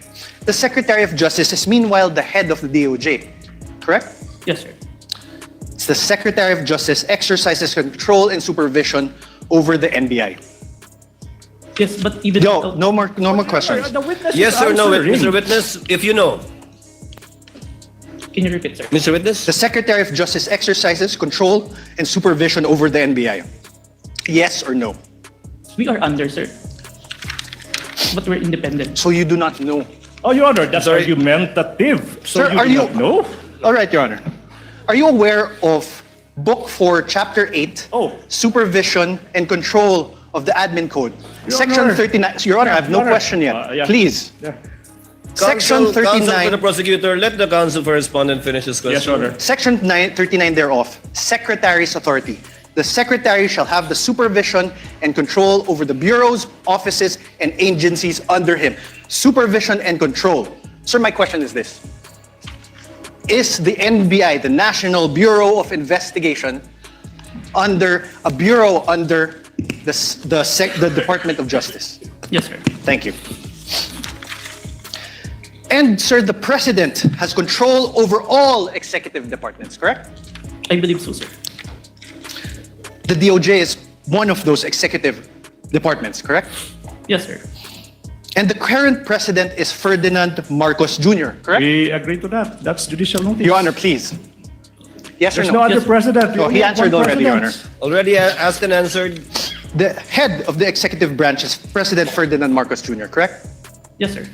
The Secretary of Justice is meanwhile the head of the DOJ, correct? Yes, sir. It's the Secretary of Justice exercises control and supervision over the NBI. Yes, but even No more questions. The witness Yes is or no, answering. Mr. Witness? If you know, Can you repeat, sir? Mr. Witness. The Secretary of Justice exercises control and supervision over the NBI. Yes or no? We are under, sir. But we're independent. So you do not know. Oh, Your Honor, that's Sorry. argumentative. So Sir, you are do you- not know? All right, Your Honor. Are you aware of Book 4, Chapter 8, Oh. Supervision and Control of the Admin Code? Your Section Honor. 39. Your Honor, I have no Your Honor. question yet. Yeah. Please. Yeah. Section Counsel for the 39, prosecutor, let the counsel for respondent finish his question. Yes, Your Honor. Section 39 thereof, Secretary's authority. The Secretary shall have the supervision and control over the bureaus, offices, and agencies under him. Supervision and control. Sir, my question is this. Is the NBI, the National Bureau of Investigation, under a bureau under the Department of Justice? Yes, sir. Thank you. And sir, the President has control over all executive departments, correct? I believe so, sir. The DOJ is one of those executive departments, correct? Yes, sir. And the current President is Ferdinand Marcos Jr., correct? We agree to that. That's judicial notice. Your Honor, please. Yes There's or no no? other Yes. president. We Oh, only he have answered one already, Your Honor. president. Already asked and answered. The head of the executive branch is President Ferdinand Marcos Jr., correct? Yes, sir.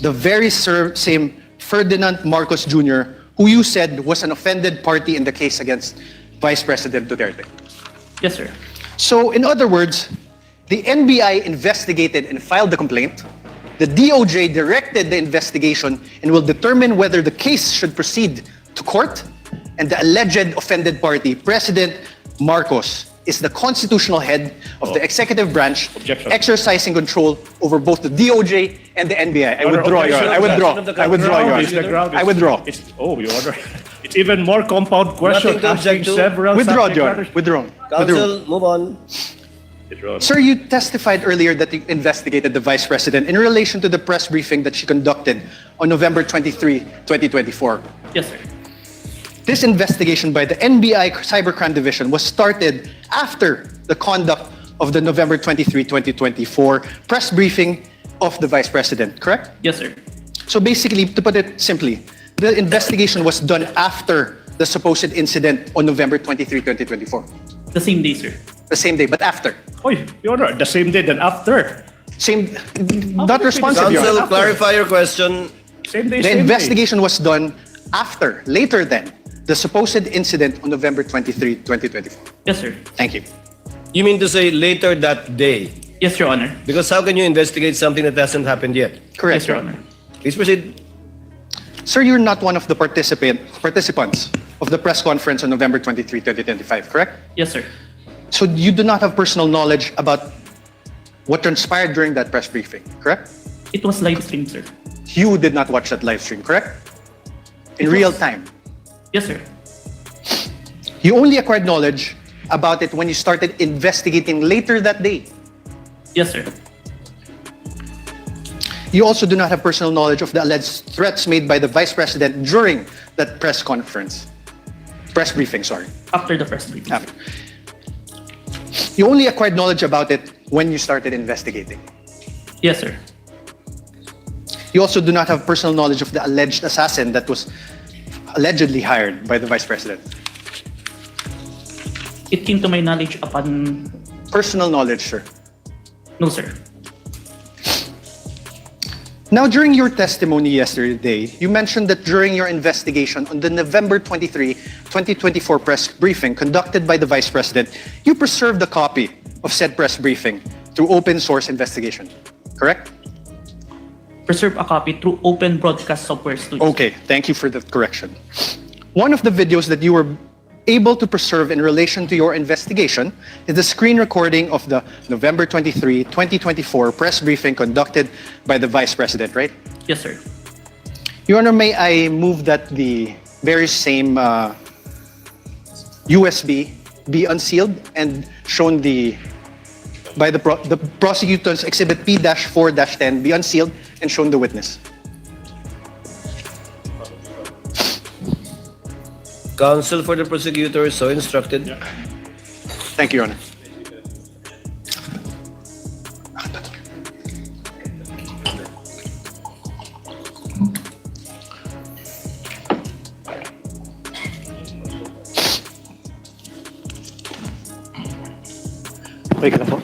The very same Ferdinand Marcos Jr., who you said was an offended party in the case against Vice President Duterte. Yes, sir. So, in other words, the NBI investigated and filed the complaint. The DOJ directed the investigation and will determine whether the case should proceed to court. And the alleged offended party, President Marcos, is the constitutional head of the executive branch, Objection. exercising control over both the DOJ and the NBI. I Your Honor, withdraw, Your Honor. I withdraw. I withdraw, Your Is the Honor. ground is- I withdraw. Oh, Your Honor. It's even more compound question. Nothing to object asking to. several Withdraw, subject Your Honor. matters. Withdraw. Withdraw. Counsel, move on. Withdraw. Sir, you testified earlier that you investigated the Vice President in relation to the press briefing that she conducted on November 23, 2024. Yes, sir. This investigation by the NBI Cybercrime Division was started after the conduct of the November 23, 2024 press briefing of the Vice President, correct? Yes, sir. So basically, to put it simply, the investigation was done after the supposed incident on November 23, 2024. The same day, sir. The same day, but after. Oh, Your Honor, the same day then after. Same, not responsive, Your Counsel, Honor. clarify your question. Same day, The same investigation was done after, later than, the supposed incident on November 23, 2024. Yes, sir. Thank you. You mean to say later that day? Yes, Your Honor. Because how can you investigate something that hasn't happened yet? Correct. Yes, Your Honor. Please proceed. Sir, you're not one of the participants of the press conference on November 23, 2025, correct? Yes, sir. So you do not have personal knowledge about what transpired during that press briefing, correct? It was live streamed, sir. You did not watch that live stream, correct? In real time. Yes, sir. You only acquired knowledge about it when you started investigating later that day. Yes, sir. You also do not have personal knowledge of the alleged threats made by the Vice President during that press briefing, sorry. After the press briefing. After. You only acquired knowledge about it when you started investigating. Yes, sir. You also do not have personal knowledge of the alleged assassin that was allegedly hired by the Vice President. It came to my knowledge upon... Personal knowledge, sir. No, sir. Now, during your testimony yesterday, you mentioned that during your investigation on the November 23, 2024 press briefing conducted by the Vice President, you preserved a copy of said press briefing through open source investigation, correct? Preserve a copy through open broadcast software studio. Okay, thank you for the correction. One of the videos that you were able to preserve in relation to your investigation is the screen recording of the November 23, 2024 press briefing conducted by the Vice President, right? Yes, sir. Your Honor, may I move that the very same USB be unsealed and shown by the prosecutor's Exhibit P-4-10 be unsealed and shown the witness. Counsel for the prosecutor, so instructed. Thank you, Your Honor. Okay ka na po?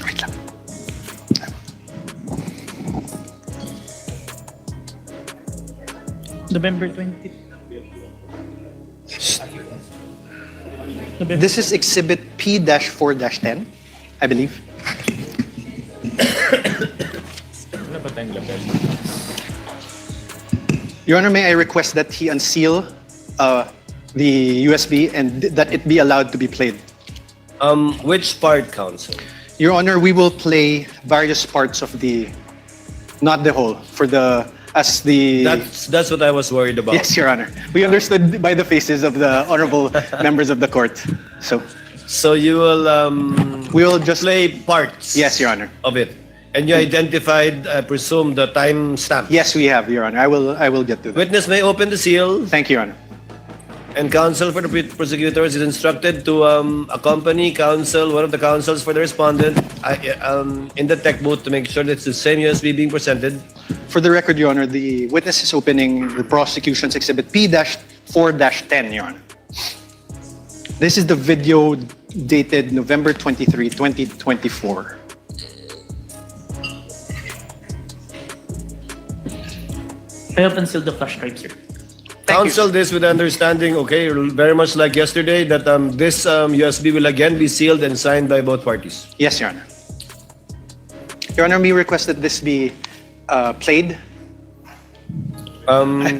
Wait lang. November 20. This is Exhibit P-4-10, I believe. Your Honor, may I request that he unseal the USB and that it be allowed to be played? Which part, counsel? Your Honor, we will play various parts of not the whole, That's what I was worried about. Yes, Your Honor. We understood by the faces of the honorable members of the court. So you will we will just play parts. Yes, Your Honor. Of it, and you identified, I presume, the time stamp. Yes, we have, Your Honor. I will get to that. Witness may open the seal. Thank you, Your Honor. And counsel for the prosecutors is instructed to accompany one of the counsels for the respondent in the tech booth to make sure that it's the same USB being presented. For the record, Your Honor, the witness is opening the prosecution's Exhibit P-4-10, Your Honor. This is the video dated November 23, 2024. I have unsealed the flash drive, sir. Counsel this with understanding, okay, very much like yesterday, that this USB will again be sealed and signed by both parties. Yes, Your Honor. Your Honor, may we request that this be played?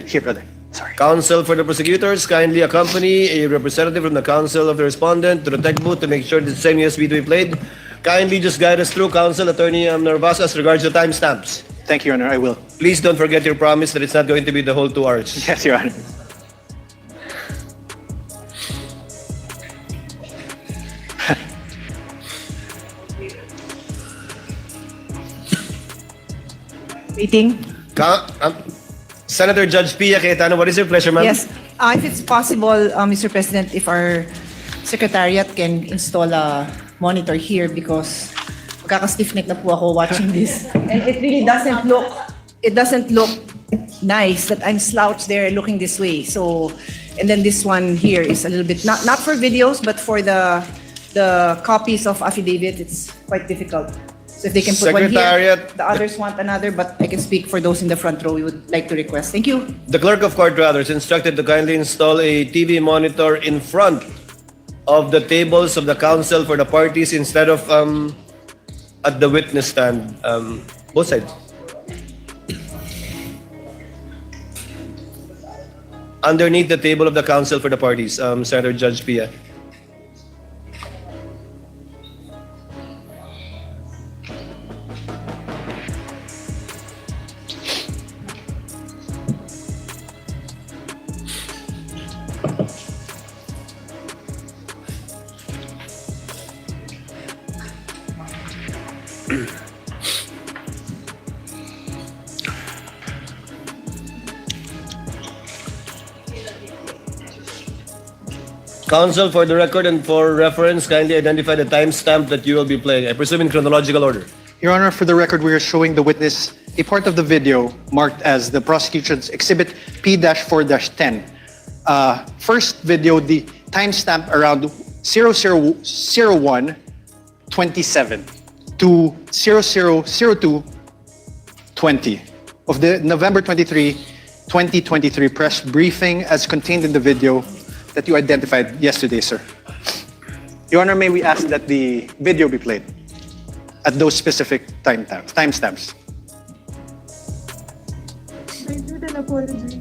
Here, brother. Sorry. Counsel for the prosecutors, kindly accompany a representative from the counsel of the respondent to the tech booth to make sure the same USB to be played. Kindly just guide us through, Counsel Attorney Narvaez, as regards to timestamps. Thank you, Your Honor. I will. Please don't forget your promise that it's not going to be the whole 2 hours. Yes, Your Honor. Waiting. Senator Judge Pia Cayetano, what is your pleasure, ma'am? Yes, if it's possible, Mr. President, if our secretariat can install a monitor here because magkaka-stiff-neck na po ako watching this. And it really doesn't look nice that I'm slouched there looking this way. So, and then this one here is a little bit, not for videos, but for the copies of affidavit, it's quite difficult. So if they can put one here, the others want another, but I can speak for those in the front row we would like to request. Thank you. The clerk of court, rather, is instructed to kindly install a TV monitor in front of the tables of the counsel for the parties instead of at the witness stand, both sides. Underneath the table of the counsel for the parties, Senator Judge Pia. Counsel, for the record and for reference, kindly identify the timestamp that you will be playing. I presume in chronological order. Your Honor, for the record, we are showing the witness a part of the video marked as the prosecution's Exhibit P-4-10. First video, the timestamp around 0001:27 to 0002:20 of the November 23, 2023 press briefing as contained in the video that you identified yesterday, sir. Your Honor, may we ask that the video be played at those specific timestamps? I do the apology.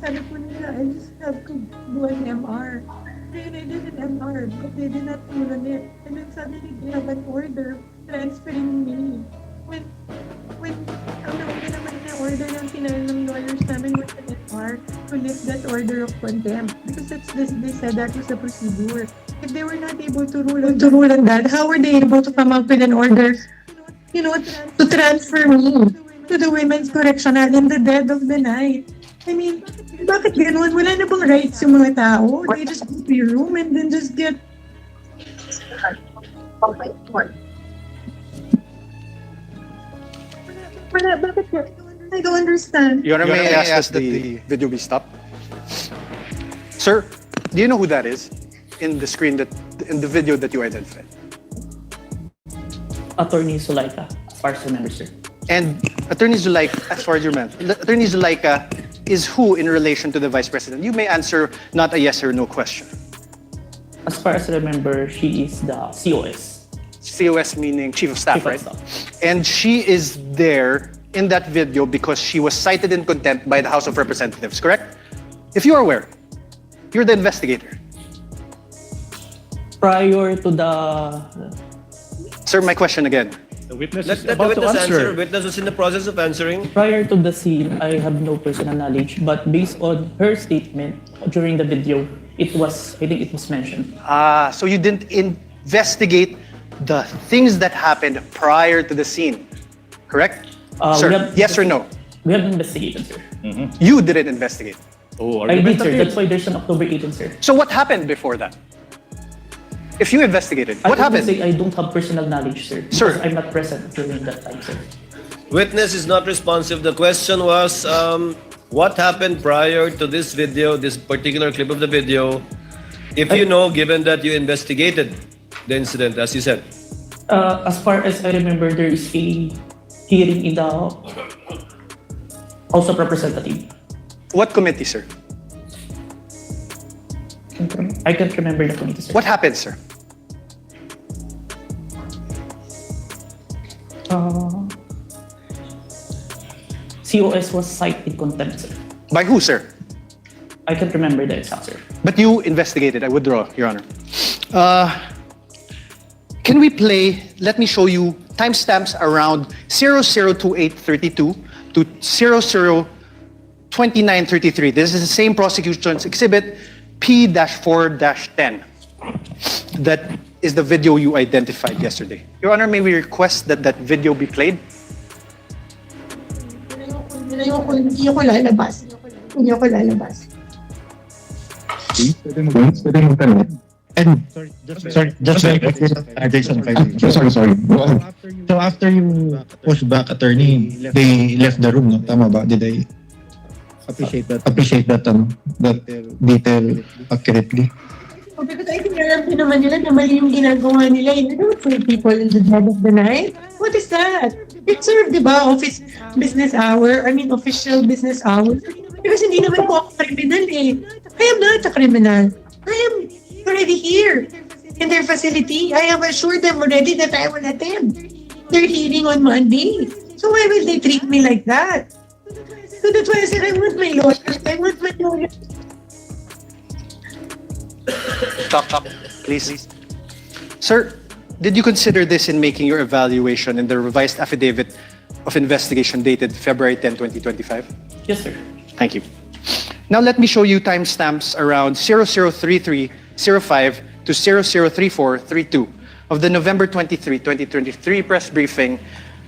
sabi po nila, I just have to do an MR. Then I did an MR, but they did not rule on it. And then suddenly they have an order transferring me. When ang nauna naman na order ng final ng lawyers namin was an MR to lift that order of contempt. Because they said that was the procedure. If they were not able to rule on that, how were they able to come up with an order, to transfer me to the Women's Correctional in the dead of the night? I mean, bakit ganun? Wala na bang rights yung mga tao? They just go to your room and then just get... Wala, bakit yun? I don't understand. Your Honor, may I ask that the video be stopped? Sir, do you know who that is in the video that you identified? Attorney Zulaika, as far as I remember, sir. And Attorney Zulaika, as far as you remember, Attorney Zulaika is who in relation to the Vice President? You may answer not a yes or no question. As far as I remember, she is the COS. COS meaning Chief of Staff, right? And she is there in that video because she was cited in contempt by the House of Representatives, correct? If you are aware, you're the investigator. Prior to the... Sir, my question again. The witness Let is the about to witness answer. answer. Witness was in the process of answering. Prior to the scene, I have no personal knowledge, but based on her statement during the video, I think it was mentioned. So you didn't investigate the things that happened prior to the scene, correct? Sir, yes or no? We have investigated, sir. You didn't investigate. Oh, I did, sir. That's why there's an October 18, sir. So what happened before that? If you investigated, what I would happened? say I don't have personal knowledge, sir. Sir. Because I'm not present during that time, sir. Witness is not responsive. The question was, what happened prior to this video, this particular clip of the video, if you know, given that you investigated the incident, as you said? As far as I remember, there is a hearing in the House of Representatives. What committee, sir? I can't remember the committee, sir. What happened, sir? COS was cited in contempt, sir. By who, sir? I can't remember the exact, sir. But you investigated. I withdraw, Your Honor. Can we play, let me show you timestamps around 002832 to 002933. This is the same prosecution's exhibit P-4-10. That is the video you identified yesterday. Your Honor, may we request that that video be played? Hindi ako lalabas. Hindi ako lalabas. Pwede mo tanong. And sorry, just like Jason, sorry. So after you push back, attorney, they left the room, no? Tama ba? Did I appreciate that that detail accurately? Because I think alam ko naman nila na mali yung ginagawa nila. You don't put people in the dead of the night. What is that? It's sort of, di ba, official business hours. Because hindi naman po ako criminal eh. I am not a criminal. I am already here in their facility. I have assured them already that I will attend their hearing on Monday. So why will they treat me like that? So that's why I said I want my lawyer. Stop, please. Sir, did you consider this in making your evaluation in the revised affidavit of investigation dated February 10, 2025? Yes, sir. Thank you. Now let me show you timestamps around 003305 to 003432 of the November 23, 2023 press briefing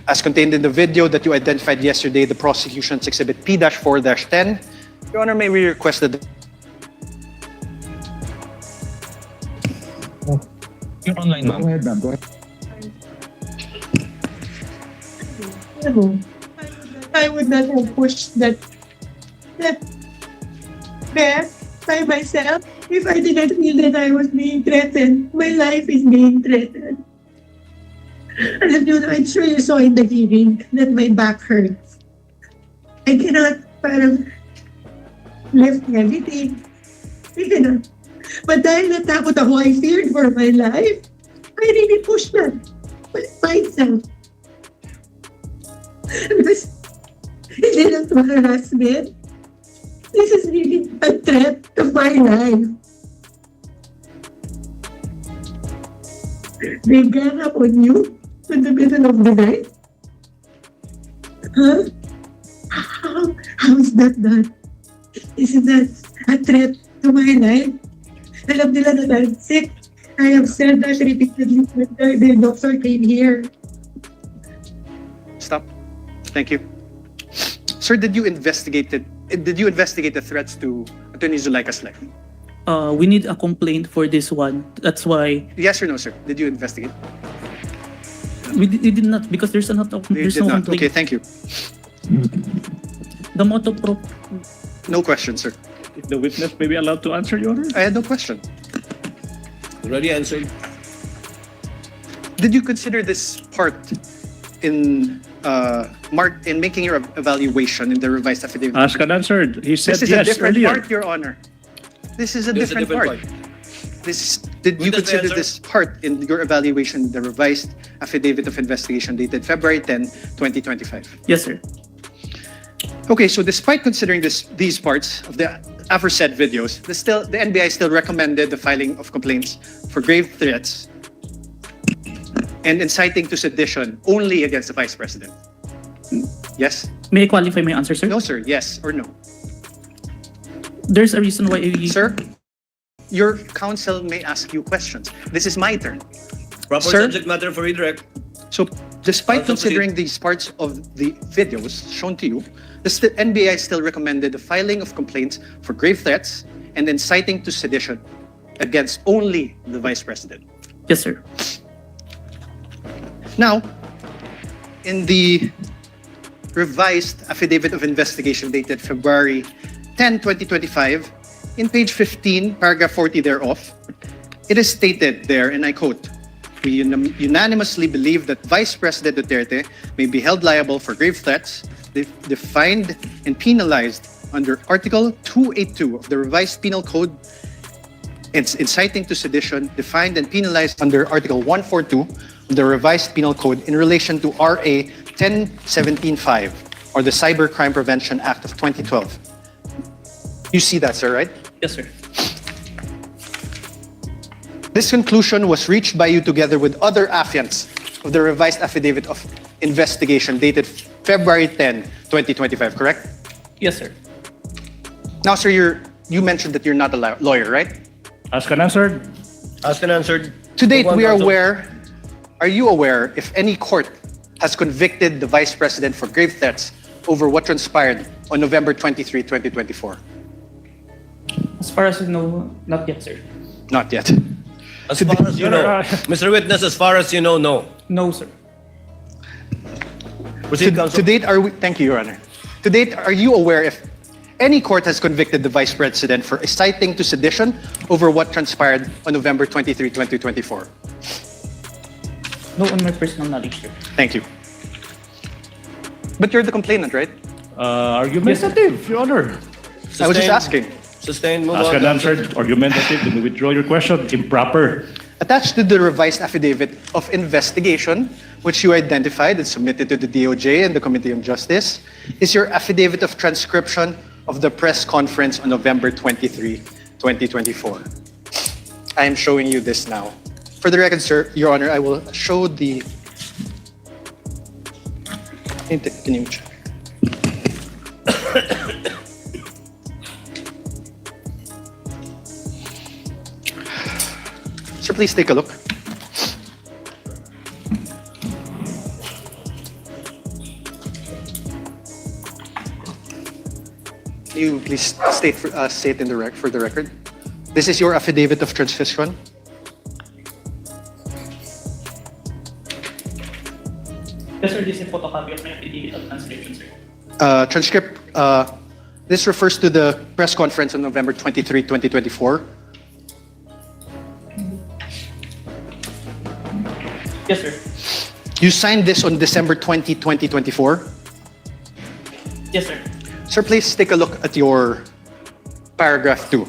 as contained in the video that you identified yesterday, the prosecution's exhibit P-4-10. Your Honor, may we request that You're online, ma'am. Go ahead, ma'am. Go ahead. I would not have pushed that there by myself if I did not feel that I was being threatened. My life is being threatened. And I'm sure you saw in the hearing that my back hurts. I cannot lift everything. I cannot. But dahil natakot ako, I feared for my life. I really pushed that myself. Because hindi lang ito harassment. This is really a threat to my life. They gang up on you in the middle of the night? Huh? How is that done? Isn't that a threat to my life? Alam nila na I'm sick. I have said that repeatedly when the doctor came here. Stop. Thank you. Sir, did you investigate the threats to Attorney Zuleika's life? We need a complaint for this one. That's why Yes or no, sir? Did you investigate? we did not, because there's not You there's did no not. complaint. Okay, thank you. The motto pro. No question, sir. If the witness may be allowed to answer, Your Honor. I had no question. Already answered. Did you consider this part in making your evaluation in the revised affidavit? Asked and answered. He said This is yes a different earlier. part, Your Honor. This is a This is a different different part. Did you Who does the consider answer? this part in your evaluation, the revised affidavit of investigation dated February 10, 2025? Yes, sir. Okay, so despite considering these parts of the aforesaid videos, the NBI still recommended the filing of complaints for grave threats and inciting to sedition only against the Vice President. Yes? May I qualify my answer, sir? No, sir. Yes or no? There's a reason why Sir, your counsel may ask you questions. This is my turn. Proper Sir? subject matter for redirect. So, despite Counsel, considering these parts of the videos shown to you, the NBI still recommended the filing of complaints for grave threats and inciting to sedition against only the Vice President. Yes, sir. Now, in the revised affidavit of investigation dated February 10, 2025, in page 15, paragraph 40 thereof, it is stated there, and I quote, "We unanimously believe that Vice President Duterte may be held liable for grave threats defined and penalized under Article 282 of the Revised Penal Code, and inciting to sedition defined and penalized under Article 142 of the Revised Penal Code in relation to RA 1017-5 or the Cybercrime Prevention Act of 2012. You see that, sir, right? Yes, sir. This conclusion was reached by you together with other affiants of the revised affidavit of investigation dated February 10, 2025, correct? Yes, sir. Now, sir, you mentioned that you're not a lawyer, right? Asked and answered. Asked and answered. To date, Go on, we are counsel. aware, are you aware if any court has convicted the Vice President for grave threats over what transpired on November 23, 2024? As far as you know, not yet, sir. Not yet. As far as you know, Mr. Witness, as far as you know, no. No, sir. Proceed, counsel. To date, thank you, Your Honor. To date, are you aware if any court has convicted the Vice President for inciting to sedition over what transpired on November 23, 2024? No, on my personal knowledge, sir. Thank you. But you're the complainant, right? Argumentative, Your Honor. I was just asking. Sustained, move Asked on. and answered. Argumentative. Let me withdraw your question. Improper. Attached to the revised affidavit of investigation, which you identified and submitted to the DOJ and the Committee on Justice, is your affidavit of transcription of the press conference on November 23, 2024. I am showing you this now. For the record, sir, Your Honor, I will show the... Can you check? Sir, please take a look. Can you please state for the record? This is your affidavit of transcription. Yes, sir. This is a photocopy of my affidavit of transcription, sir. This refers to the press conference on November 23, 2024. Yes, sir. You signed this on December 20, 2024. Yes, sir. Sir, please take a look at your paragraph 2.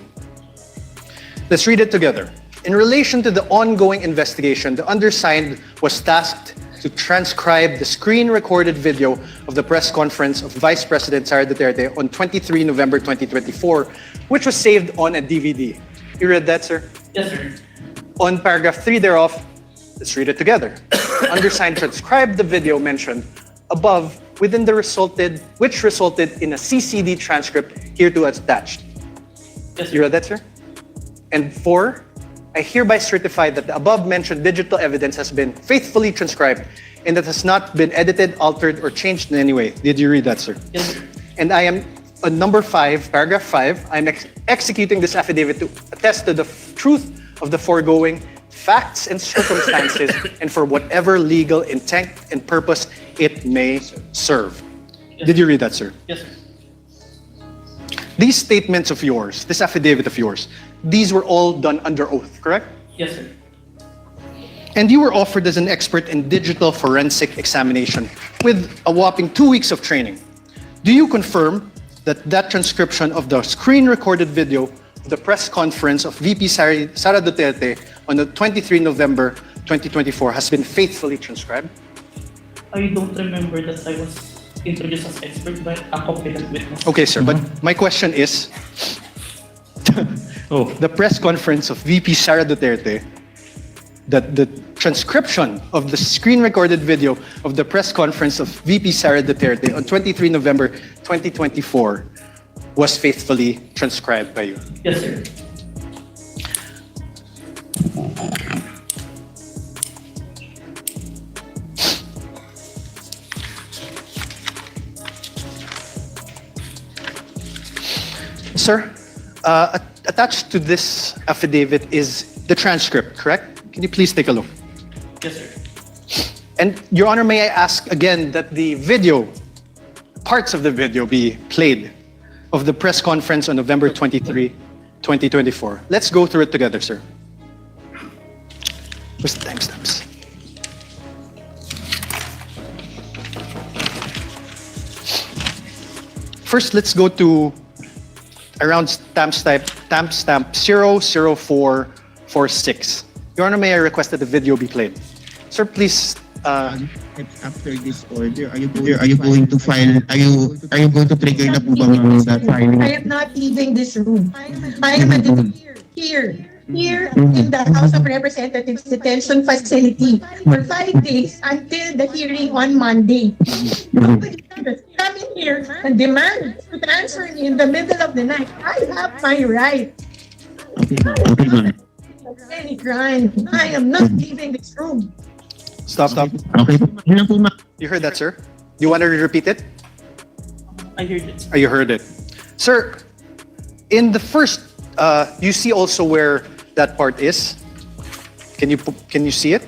Let's read it together. In relation to the ongoing investigation, the undersigned was tasked to transcribe the screen-recorded video of the press conference of Vice President Sara Duterte on 23 November 2024, which was saved on a DVD. You read that, sir? Yes, sir. On paragraph 3 thereof, let's read it together. Undersigned transcribed the video mentioned above which resulted in a CCD transcript hereto attached. Yes, sir. You read that, sir? And 4, I hereby certify that the above-mentioned digital evidence has been faithfully transcribed and that has not been edited, altered, or changed in any way. Did you read that, sir? Yes, sir. And I am, on number 5, paragraph 5, I'm executing this affidavit to attest to the truth of the foregoing facts and circumstances and for whatever legal intent and purpose it may serve. Did you read that, sir? Yes, sir. These statements of yours, this affidavit of yours, these were all done under oath, correct? Yes, sir. And you were offered as an expert in digital forensic examination with a whopping 2 weeks of training. Do you confirm that transcription of the screen-recorded video of the press conference of VP Sara Duterte on the 23 November 2024 has been faithfully transcribed? I don't remember that I was introduced as expert by a competent witness. Okay, sir, but my question is, the press conference of VP Sara Duterte, the transcription of the screen-recorded video of the press conference of VP Sara Duterte on 23 November 2024 was faithfully transcribed by you? Yes, sir. Sir, attached to this affidavit is the transcript, correct? Can you please take a look? Yes, sir. And Your Honor, may I ask again that the video, parts of the video be played of the press conference on November 23, 2024. Let's go through it together, sir. Where's the timestamps? First, let's go to around timestamp 00446. Your Honor, may I request that the video be played? Sir, please. After this order, are you going to file? Are you going to trigger na po ba that filing? I am not leaving this room. I am here in the House of Representatives detention facility for 5 days until the hearing on Monday. Nobody has come in here and demand to transfer me in the middle of the night. I have my right. Any crime. I am not leaving this room. Stop. Okay. You heard that, sir? You want to repeat it? I heard it. You heard it. Sir, in the first, you see also where that part is? Can you see it?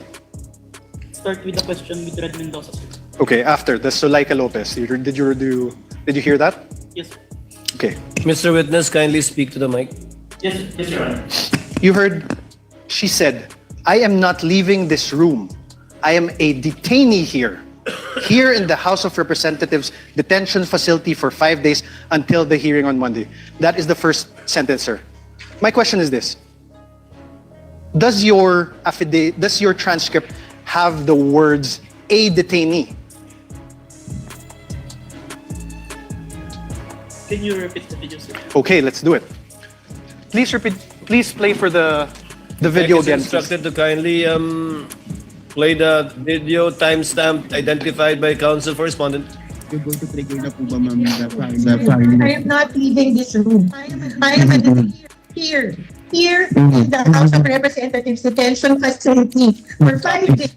Start with the question with Red Mendoza, sir. Okay, after the Zuleika Lopez. Did you hear that? Yes, sir. Okay. Mr. Witness, kindly speak to the mic. Yes, Your Honor. You heard, she said, I am not leaving this room. I am a detainee here in the House of Representatives detention facility for 5 days until the hearing on Monday. That is the first sentence, sir. My question is this. Does your transcript have the words a detainee? Can you repeat the video, sir? Okay, let's do it. Please play for the video again. Instructed to kindly play the video timestamp identified by counsel for respondent. You're going to trigger na po ba ma'am that filing? I am not leaving this room. I am here in the House of Representatives detention facility for 5 days.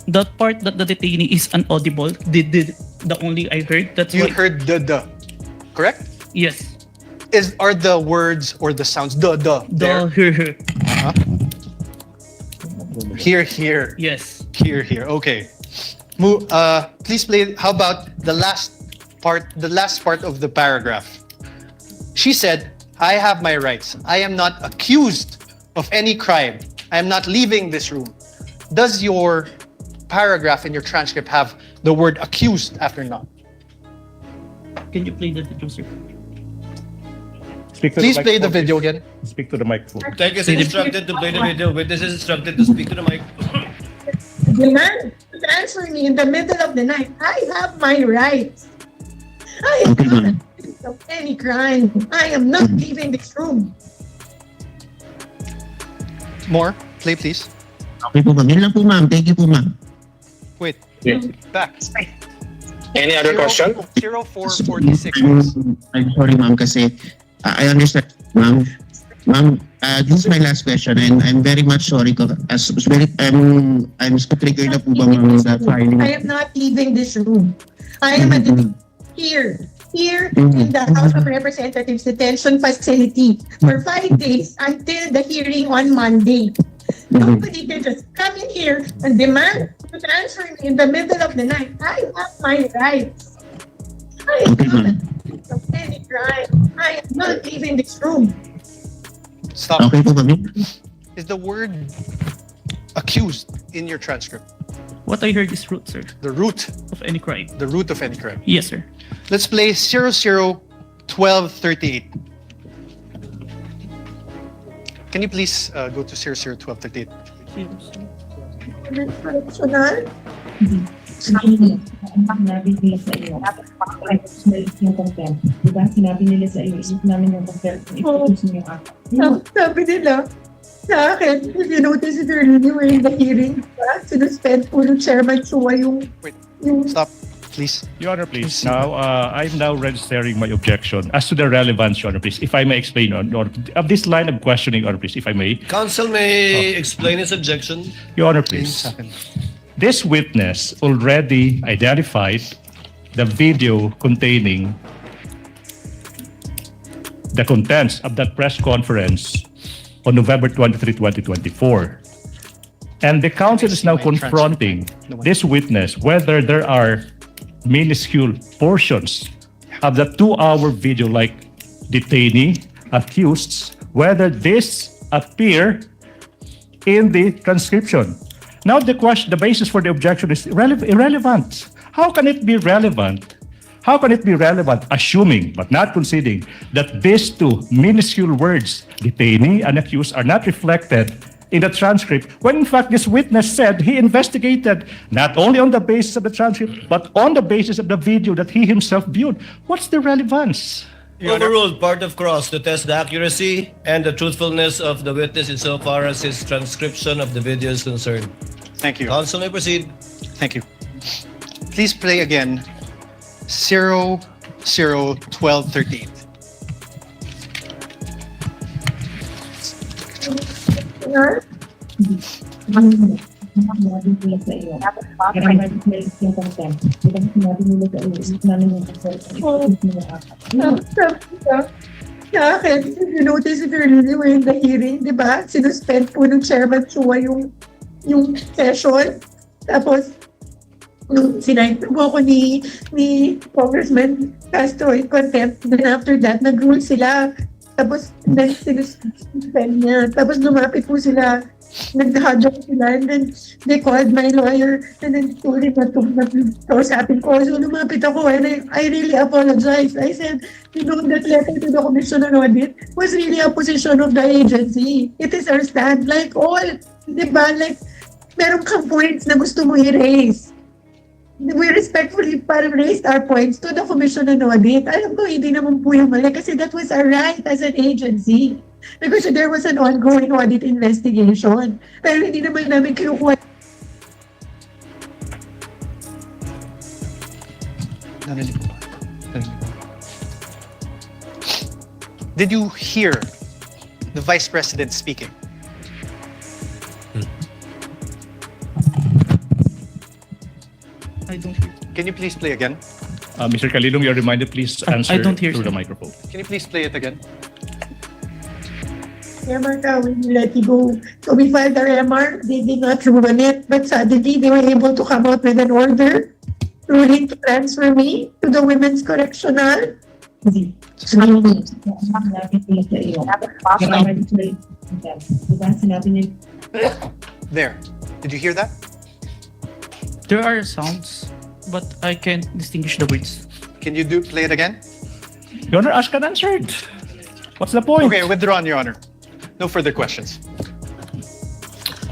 That part that the detainee is inaudible, the only I heard. That's You why. heard the, correct? Yes. Are the words or the sounds there? Here. Huh? Here. Yes. Here. Okay. Please play. How about the last part of the paragraph? She said, I have my rights. I am not accused of any crime. I am not leaving this room. Does your paragraph in your transcript have the word accused after not? Can you play the video, sir? Please play the video again. Speak to the microphone. Thank you, sir. Instructed to play the video. Witness is instructed to speak to the mic. demand to transfer me in the middle of the night. I have my rights. I am not accused of any crime. I am not leaving this room. More? Play, please. Okay po, ma'am. Yun lang po, ma'am. Thank you po, ma'am. Wait. Yes. Back. Any other question? 0446. I'm sorry, ma'am, kasi I understand, ma'am. Ma'am, this is my last question, and I'm very much sorry. I'm so triggered na po ba, ma'am, sa filing. I am not leaving this room. I am here in the House of Representatives detention facility for 5 days until the hearing on Monday. Nobody can just come in here and demand to transfer me in the middle of the night. I have my rights. I am not accused of any crime. I am not leaving this room. Stop. Okay po, ma'am. Is the word accused in your transcript? What I heard is root, sir, The root. of any crime. The root of any crime. Yes, sir. Let's play 001238. Can you please go to 001238? Correctional? Sinabi nila sa iyo, yung content. Diba? Sinabi nila sa iyo, isip namin yung content. Sabi nila sa akin, if you notice if you're reviewing the hearing, sinuspend po ng Chairman Chua yung... Stop, please. Your Honor, please. Now, I'm now registering my objection as to the relevance, Your Honor, please. If I may explain, Your Honor, of this line of questioning, Your Honor, please, if I may. Counsel may explain his objection. Your Honor, please. This witness already identified the video containing the contents of that press conference on November 23, 2024. And the counsel is now confronting this witness whether there are minuscule portions of the 2-hour video, like detainee, accused, whether this appear in the transcription. Now the basis for the objection is irrelevant. How can it be relevant? How can it be relevant, assuming but not conceding that these two minuscule words, detainee and accused, are not reflected in the transcript, when in fact this witness said he investigated not only on the basis of the transcript, but on the basis of the video that he himself viewed? What's the relevance? Overruled, part of cross to test the accuracy and the truthfulness of the witness insofar as his transcription of the video is concerned. Thank you. Counsel may proceed. Thank you. Please play again 001238. Sa akin, if you notice if you're reviewing the hearing, di ba? Sinuspend po ng Chairman Chua yung session. Tapos, nung sinight po ako ni Congressman Castro in contempt, then after that, nag-rule sila. Tapos, then sinuspend niya. Tapos, lumapit po sila. Nag-hajok sila. And then, they called my lawyer. And then, told him na kausapin ko. So, lumapit ako. And I really apologize. I said, you know, that letter to the Commission on Audit was really a position of the agency. It is our stand. Like all, di ba? Like, meron kang points na gusto mo i-raise. We respectfully parang raised our points to the Commission on Audit. Alam ko, hindi naman po yung mali kasi that was our right as an agency. Because there was an ongoing audit investigation. Pero hindi naman namin kinukuha. Narinig ko ba? Did you hear the Vice President speaking? I don't hear. Can you please play again? Mr. Kalilong, you're reminded, please answer I don't hear, through the sir. microphone. Can you please play it again? MR when you let you go. So we filed our MR, they did not run it, but suddenly they were able to come out with an order ruling to transfer me to the Women's Correctional. There. Did you hear that? There are sounds, but I can't distinguish the words. Can you play it again? Your Honor, asked and answered. What's the point? Okay, withdrawn, Your Honor. No further questions.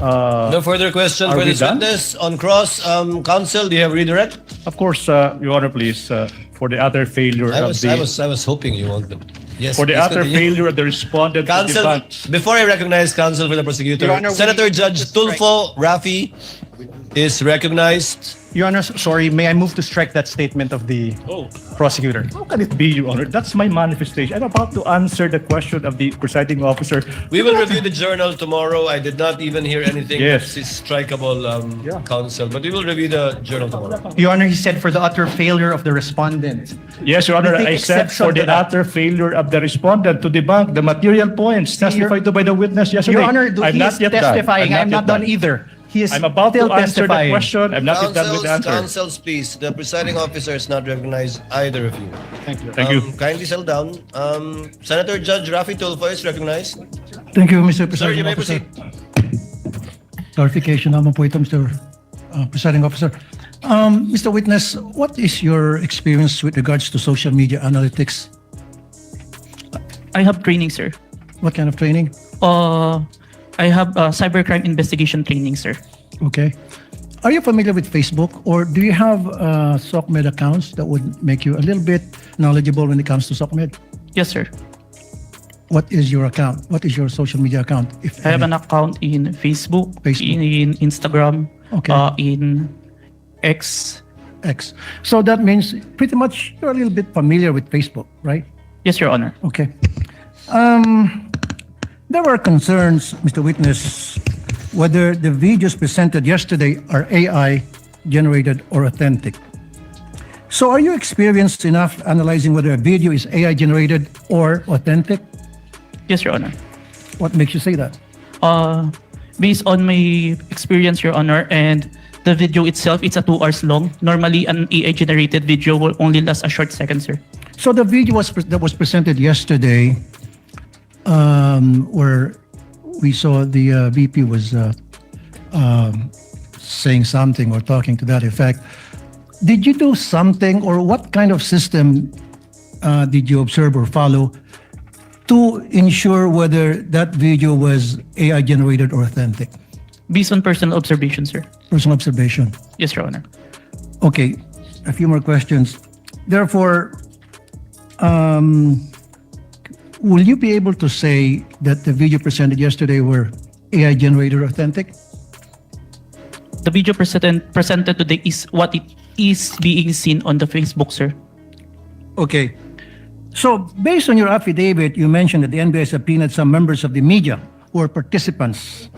No further question Are for we this done? witness. On cross, counsel, do you have redirect? Of course, Your Honor, please, for the utter failure I of was, the... I was hoping you want them. Yes. For the please utter continue. failure of the respondent to Counsel, debunk. before I recognize counsel for the prosecutor, Your Honor, Senator we- Judge Tulfo Rafi is recognized. Your Honor, sorry, may I move to strike that statement of the prosecutor? How can it be, Your Honor? That's my manifestation. I'm about to answer the question of the presiding officer. We will review the journal tomorrow. I did not even hear anything Yes. that's strikeable, counsel, but we will review the journal tomorrow. Your Honor, he said for the utter failure of the respondent. Yes, Your Honor, We take I said exception for to the that. utter failure of the respondent to debunk the material points testified to by the witness yesterday. Your Honor, I'm he not is yet done. testifying. I'm not yet done either. He is I'm about still to answer the testifying. question. I'm not yet done with the answer. Counsels, please. The presiding officer is not recognized either of you. Thank you. Thank you. Kindly settle down. Senator Judge Rafi Tulfo is recognized. Thank you, Mr. Sir, you Presiding may Officer. proceed. Clarification naman po ito, Mr. Presiding Officer. Mr. Witness, what is your experience with regards to social media analytics? I have training, sir. What kind of training? I have cybercrime investigation training, sir. Okay. Are you familiar with Facebook, or do you have SOCMED accounts that would make you a little bit knowledgeable when it comes to SOCMED? Yes, sir. What is your account? What is your social media account? If I have any? an account in Facebook, Facebook. in Instagram, Okay. in X. X. So that means pretty much you're a little bit familiar with Facebook, right? Yes, Your Honor. Okay. There were concerns, Mr. Witness, whether the videos presented yesterday are AI generated or authentic. So are you experienced enough analyzing whether a video is AI generated or authentic? Yes, Your Honor. What makes you say that? Based on my experience, Your Honor, and the video itself, it's a 2 hours long. Normally, an AI-generated video will only last a short second, sir. So the video that was presented yesterday, where we saw the VP was saying something or talking to that effect. Did you do something, or what kind of system did you observe or follow to ensure whether that video was AI generated or authentic? Based on personal observation, sir. Personal observation. Yes, Your Honor. Okay, a few more questions. Therefore, will you be able to say that the video presented yesterday were AI generated or authentic? The video presented today is what it is being seen on the Facebook, sir. Okay. So, based on your affidavit, you mentioned that the NBI subpoenaed some members of the media who are participants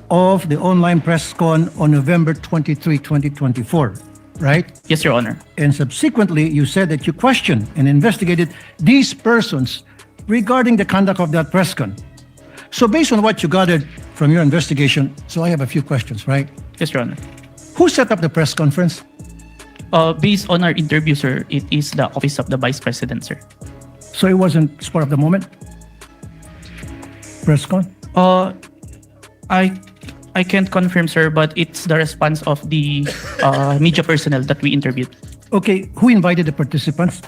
of the online press con on November 23, 2024, right? Yes, Your Honor. And subsequently, you said that you questioned and investigated these persons regarding the conduct of that press con. So, based on what you gathered from your investigation, so I have a few questions, right? Yes, Your Honor. Who set up the press conference? Based on our interview, sir, it is the Office of the Vice President, sir. So it wasn't spur of the moment? Press con? I can't confirm, sir, but it's the response of the media personnel that we interviewed. Okay, who invited the participants?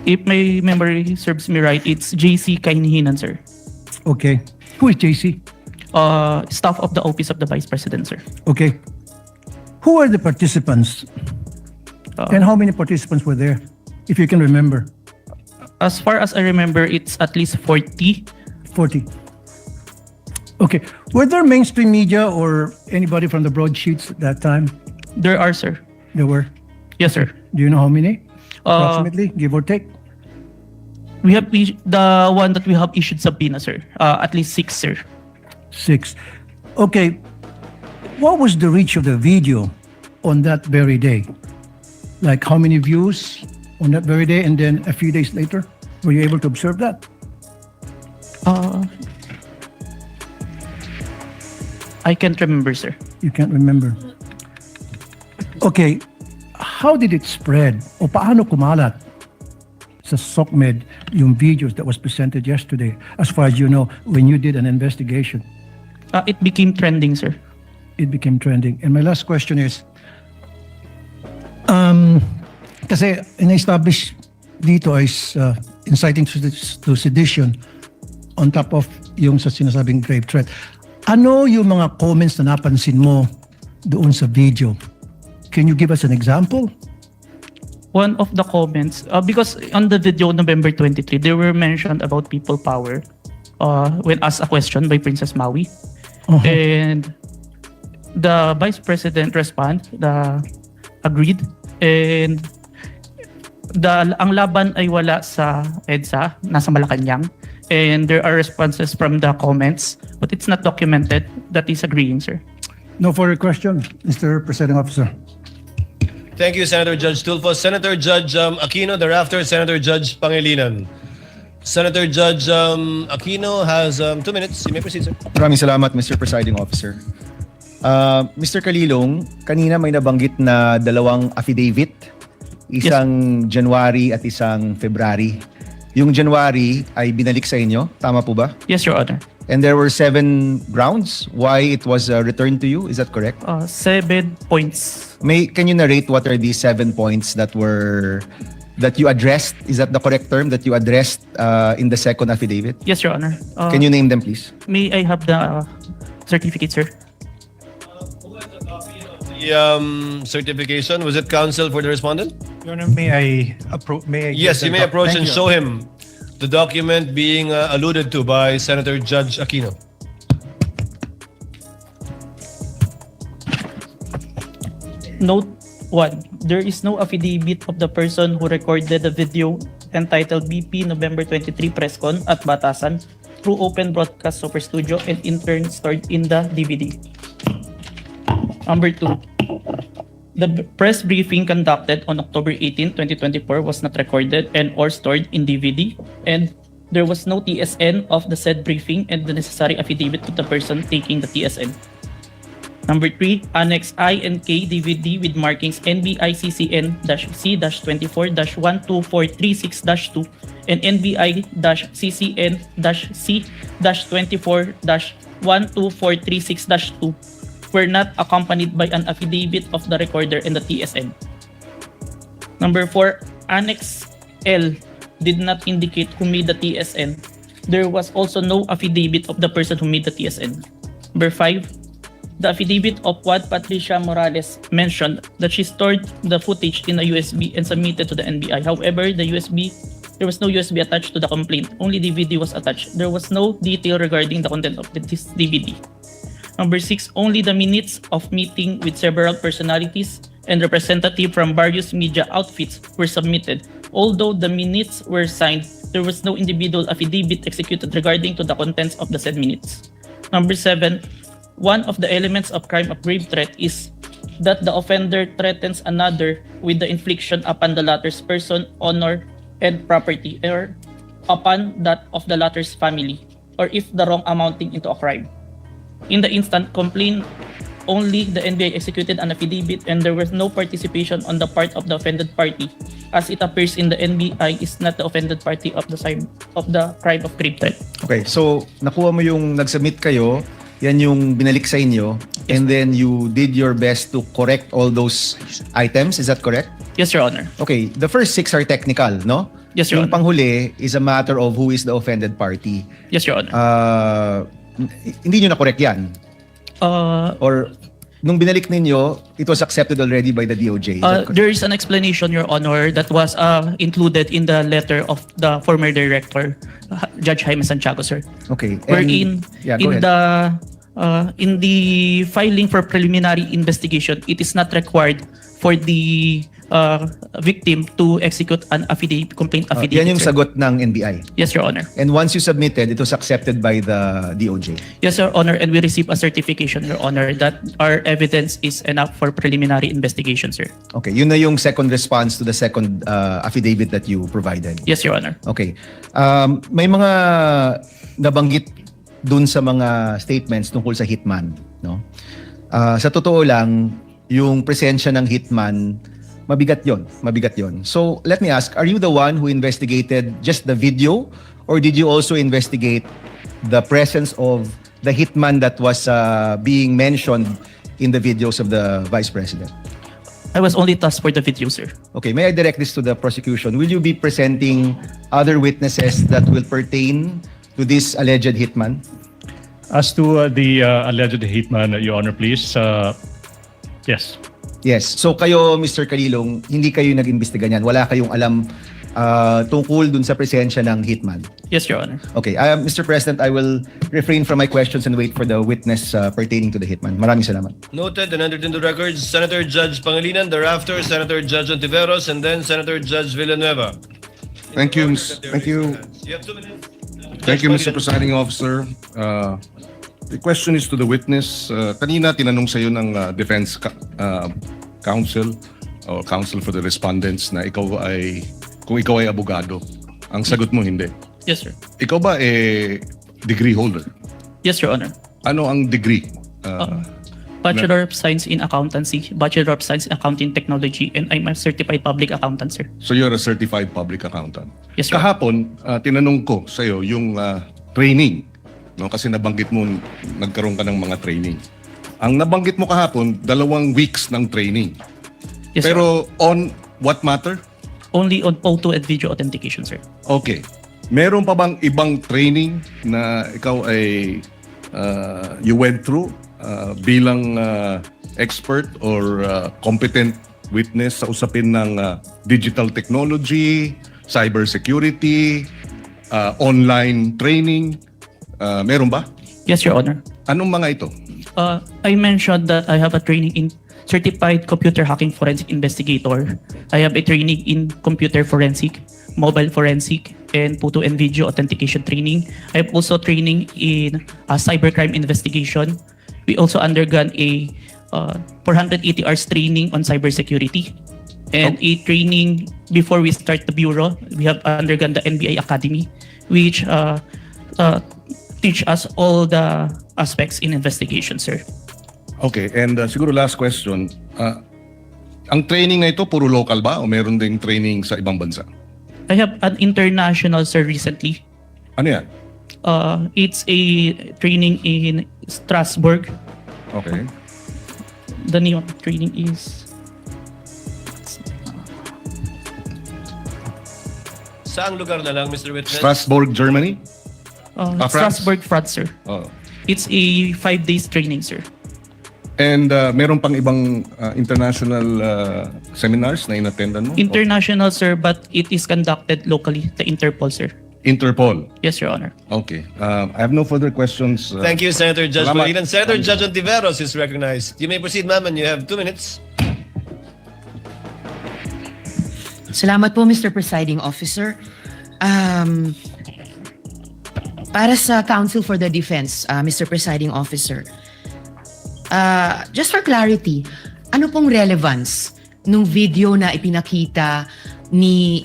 If my memory serves me right, it's JC Kainhinan, sir. Okay. Who is JC? Staff of the Office of the Vice President, sir. Okay. Who are the participants? And how many participants were there, if you can remember? As far as I remember, it's at least 40. 40. Okay. Were there mainstream media or anybody from the broadsheets at that time? There are, sir. There were? Yes, sir. Do you know how many? Approximately, give or take? We have the one that we have issued subpoena, sir. At least 6, sir. 6. Okay. What was the reach of the video on that very day? Like how many views on that very day, and then a few days later? Were you able to observe that? I can't remember, sir. You can't remember. Okay. How did it spread? O paano kumalat sa SOCMED yung videos that was presented yesterday, as far as you know, when you did an investigation? It became trending, sir. It became trending. And my last question is, kasi in-establish dito is inciting to sedition on top of yung sa sinasabing grave threat. Ano yung mga comments na napansin mo doon sa video? Can you give us an example? One of the comments, because on the video November 23, they were mentioned about people power when asked a question by Princess Maui. And the Vice President agreed, and ang laban ay wala sa EDSA, nasa Malacanang, and there are responses from the comments, but it's not documented. That is agreeing, sir. No further question, Mr. Presiding Officer. Thank you, Senator Judge Tulfo. Senator Judge Aquino, thereafter Senator Judge Pangilinan. Senator Judge Aquino has 2 minutes. You may proceed, sir. Maraming salamat, Mr. Presiding Officer. Mr. Kalilong, kanina may nabanggit na dalawang affidavit, isang January at isang February. Yung January ay binalik sa inyo, tama po ba? Yes, Your Honor. And there were 7 grounds why it was returned to you, is that correct? 7 points. Can you narrate what are these 7 points that you addressed? Is that the correct term that you addressed in the second affidavit? Yes, Your Honor. Can you name them, please? May I have the certificate, sir? The certification, was it counsel for the respondent? Your Honor, may I Yes, you may approach Thank and you. show him the document being alluded to by Senator Judge Aquino. Note 1. There is no affidavit of the person who recorded the video entitled BP November 23 Press Con at Batasan through open broadcast super studio and in turn stored in the DVD. Number 2. The press briefing conducted on October 18, 2024 was not recorded and or stored in DVD, and there was no TSN of the said briefing and the necessary affidavit of the person taking the TSN. Number 3, Annex I and K DVD with markings NBI-CCN-C-24-12436-2 and NBI-CCN-C-24-12436-2 were not accompanied by an affidavit of the recorder and the TSN. Number 4, Annex L did not indicate who made the TSN. There was also no affidavit of the person who made the TSN. Number 5, the affidavit of what Patricia Morales mentioned that she stored the footage in a USB and submitted to the NBI. However, there was no USB attached to the complaint. Only DVD was attached. There was no detail regarding the content of this DVD. Number 6, only the minutes of meeting with several personalities and representatives from various media outfits were submitted. Although the minutes were signed, there was no individual affidavit executed regarding to the contents of the said minutes. Number 7, one of the elements of crime of grave threat is that the offender threatens another with the infliction upon the latter's person, honor, and property, or upon that of the latter's family, or if the wrong amounting into a crime. In the instant complaint, only the NBI executed an affidavit and there was no participation on the part of the offended party, as it appears in the NBI is not the offended party of the crime of grave threat. Okay, so nakuha mo yung nag-submit kayo, yan yung binalik sa inyo, and then you did your best to correct all those items, is that correct? Yes, Your Honor. Okay, the first 6 are technical, no? Yes, Your Yung panghuli is a matter of who is the offended party. Yes, Your Honor. Hindi nyo na-correct yan? Or nung binalik ninyo, it was accepted already by the DOJ? Is that correct? There is an explanation, Your Honor, that was included in the letter of the former director, Judge Jaime Santiago, sir. Okay. Wherein in the filing for preliminary investigation, it is not required for the victim to execute an complaint affidavit. Yan yung sir. sagot ng NBI? Yes, Your Honor. And once you submitted, it was accepted by the DOJ? Yes, Your Honor, and we received a certification, Your Honor, that our evidence is enough for preliminary investigation, sir. Okay, yun na yung second response to the second affidavit that you provided? Yes, Your Honor. Okay. May mga nabanggit dun sa mga statements tungkol sa hitman, no? Sa totoo lang, yung presensya ng hitman, mabigat yon. So, let me ask, are you the one who investigated just the video, or did you also investigate the presence of the hitman that was being mentioned in the videos of the Vice President? I was only tasked for the video, sir. Okay, may I direct this to the prosecution? Will you be presenting other witnesses that will pertain to this alleged hitman? As to the alleged hitman, Your Honor, please. Yes. Yes. So kayo, Mr. Calilong, hindi kayo nag-imbestiga niyan. Wala kayong alam tungkol dun sa presensya ng hitman. Yes, Your Honor. Okay. Mr. President, I will refrain from my questions and wait for the witness pertaining to the hitman. Maraming salamat. Noted and entered into records, Senator Judge Pangilinan, thereafter Senator Judge Ontiveros, and then Senator Judge Villanueva. Thank you. Thank you. You have 2 minutes. Thank you, Mr. Presiding Officer. The question is to the witness. Kanina tinanong sa iyo ng Defense Counsel or Counsel for the Respondents na kung ikaw ay abogado. Ang sagot mo hindi. Yes, sir. Ikaw ba degree holder? Yes, Your Honor. Ano ang degree? Bachelor of Science in Accountancy, Bachelor of Science in Accounting Technology, and I'm a certified public accountant, sir. So you're a certified public accountant. Yes, sir. Kahapon, tinanong ko sa iyo yung training. No? Kasi nabanggit mo, nagkaroon ka ng mga training. Ang nabanggit mo kahapon, 2 weeks ng training. Yes, Pero on what matter? Only on photo and video authentication, sir. Okay. Meron pa bang ibang training na ikaw ay you went through bilang expert or competent witness sa usapin ng digital technology, cybersecurity, online training? Meron ba? Yes, Your Honor. Anong mga ito? I mentioned that I have a training in Certified Computer Hacking Forensic Investigator. I have a training in Computer Forensic, Mobile Forensic, and Photo and Video Authentication training. I have also training in Cybercrime Investigation. We also undergone a 480 hours training on cybersecurity. And a training before we start the bureau, we have undergone the NBI Academy, which teach us all the aspects in investigation, sir. Okay, and siguro last question. Ang training na ito, puro local ba o meron ding training sa ibang bansa? I have an international, sir, recently. Ano yan? It's a training in Strasbourg. Okay. The name of the training is... Saang lugar na lang, Mr. Witness? Strasbourg, Germany? France? Strasbourg, France, sir. Oh. It's a 5 days training, sir. And meron pang ibang international seminars na inattendan mo? International, sir, but it is conducted locally, the Interpol, sir. Interpol? Yes, Your Honor. Okay. I have no further questions. Thank you, Senator Judge Salamat. Pangilinan. Senator Judge Ontiveros is recognized. You may proceed, ma'am, and you have 2 minutes. Salamat po, Mr. Presiding Officer. Para sa Counsel for the Defense, Mr. Presiding Officer, just for clarity, ano pong relevance nung video na ipinakita ni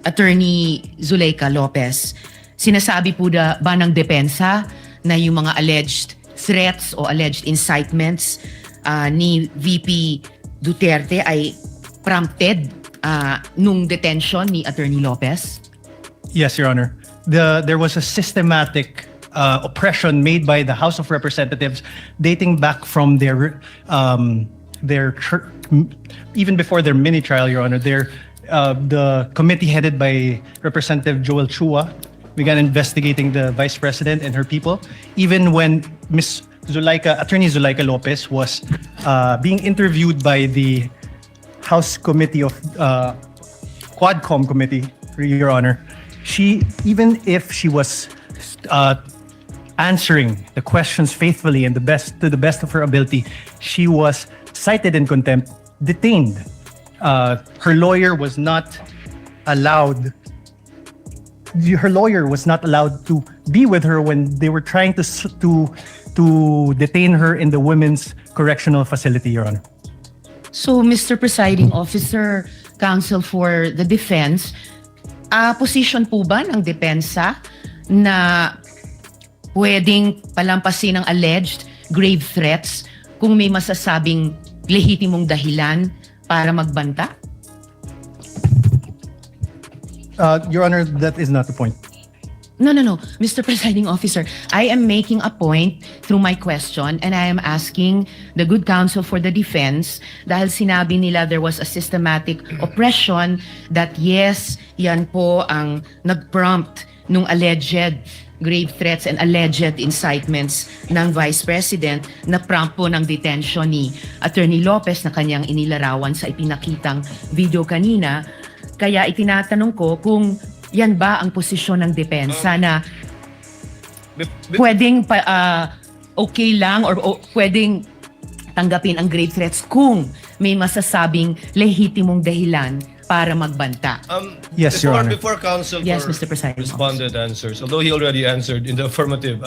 Attorney Zuleika Lopez? Sinasabi po ba ng depensa na yung mga alleged threats o alleged incitements ni VP Duterte ay prompted nung detention ni Attorney Lopez? Yes, Your Honor. There was a systematic oppression made by the House of Representatives dating back from their even before their mini trial, Your Honor. The committee headed by Representative Joel Chua began investigating the Vice President and her people, even when Attorney Zuleika Lopez was being interviewed by the House Committee of Quadcom Committee, Your Honor. Even if she was answering the questions faithfully and to the best of her ability, she was cited in contempt, detained. Her lawyer was not allowed to be with her when they were trying to detain her in the women's correctional facility, Your Honor. So, Mr. Presiding Officer, Counsel for the Defense, position po ba ng depensa na pwedeng palampasin ng alleged grave threats kung may masasabing lehitimong dahilan para magbanta? Your Honor, that is not the point. No. Mr. Presiding Officer, I am making a point through my question and I am asking the good counsel for the defense dahil sinabi nila there was a systematic oppression that yes, yan po ang nag-prompt nung alleged grave threats and alleged incitements ng Vice President na prompt po ng detention ni Attorney Lopez na kanyang inilarawan sa ipinakitang video kanina. Kaya itinatanong ko kung yan ba ang posisyon ng depensa na pwedeng okay lang or pwedeng tanggapin ang grave threats kung may masasabing lehitimong dahilan para magbanta. Yes, Your Honor. Before Counsel Yes, Mr. Presiding responded answers, although he already answered in the affirmative.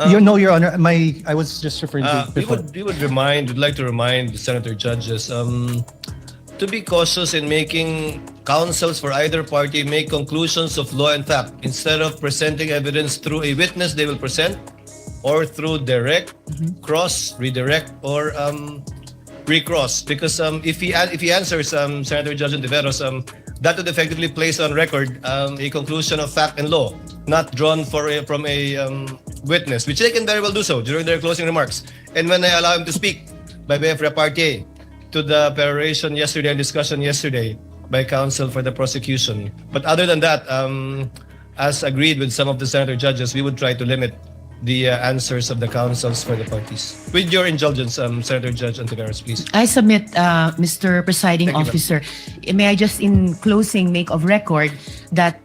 Your Honor, I was just referring to before. We'd like to remind the senator judges to be cautious in making counsels for either party make conclusions of law and fact. Instead of presenting evidence through a witness they will present, or through direct, cross, redirect, or recross. Because if he answers Senator Judge Ontiveros, that would effectively place on record a conclusion of fact and law, not drawn from a witness, which they can very well do so during their closing remarks. And when I allow him to speak by way of repartee to the peroration yesterday and discussion yesterday by counsel for the prosecution. But other than that, as agreed with some of the senator judges, we would try to limit the answers of the counsels for the parties. With your indulgence, Senator Judge Ontiveros, please. I submit, Mr. Presiding Officer, may I just in closing make of record that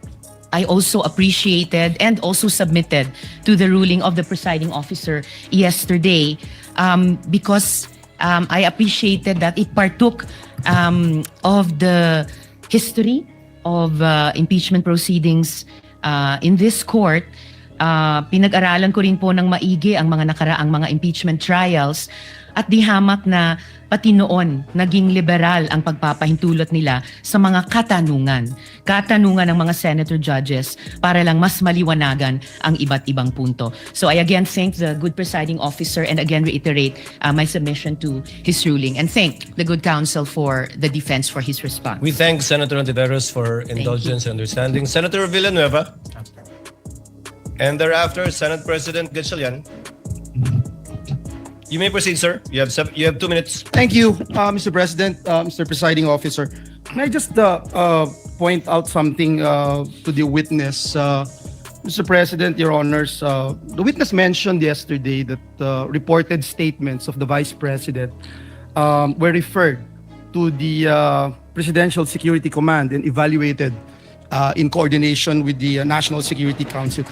I also appreciated and also submitted to the ruling of the presiding officer yesterday because I appreciated that it partook of the history of impeachment proceedings in this court. Pinag-aralan ko rin po ng maigi ang mga nakaraang mga impeachment trials at di hamak na pati noon naging liberal ang pagpapahintulot nila sa mga katanungan ng mga senator judges para lang mas maliwanagan ang iba't ibang punto. So I again thank the good presiding officer and again reiterate my submission to his ruling and thank the good counsel for the defense for his response. We thank Senator Ontiveros for indulgence and understanding. Senator Villanueva. And thereafter, Senate President Gatchalian. You may proceed, sir. You have 2 minutes. Thank you, Mr. President, Mr. Presiding Officer. May I just point out something to the witness? Mr. President, Your Honors, the witness mentioned yesterday that reported statements of the Vice President were referred to the Presidential Security Command and evaluated in coordination with the National Security Council.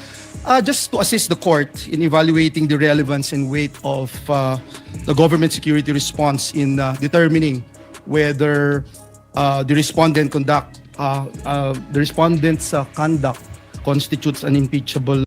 Just to assist the court in evaluating the relevance and weight of the government security response in determining whether the respondent's conduct constitutes an impeachable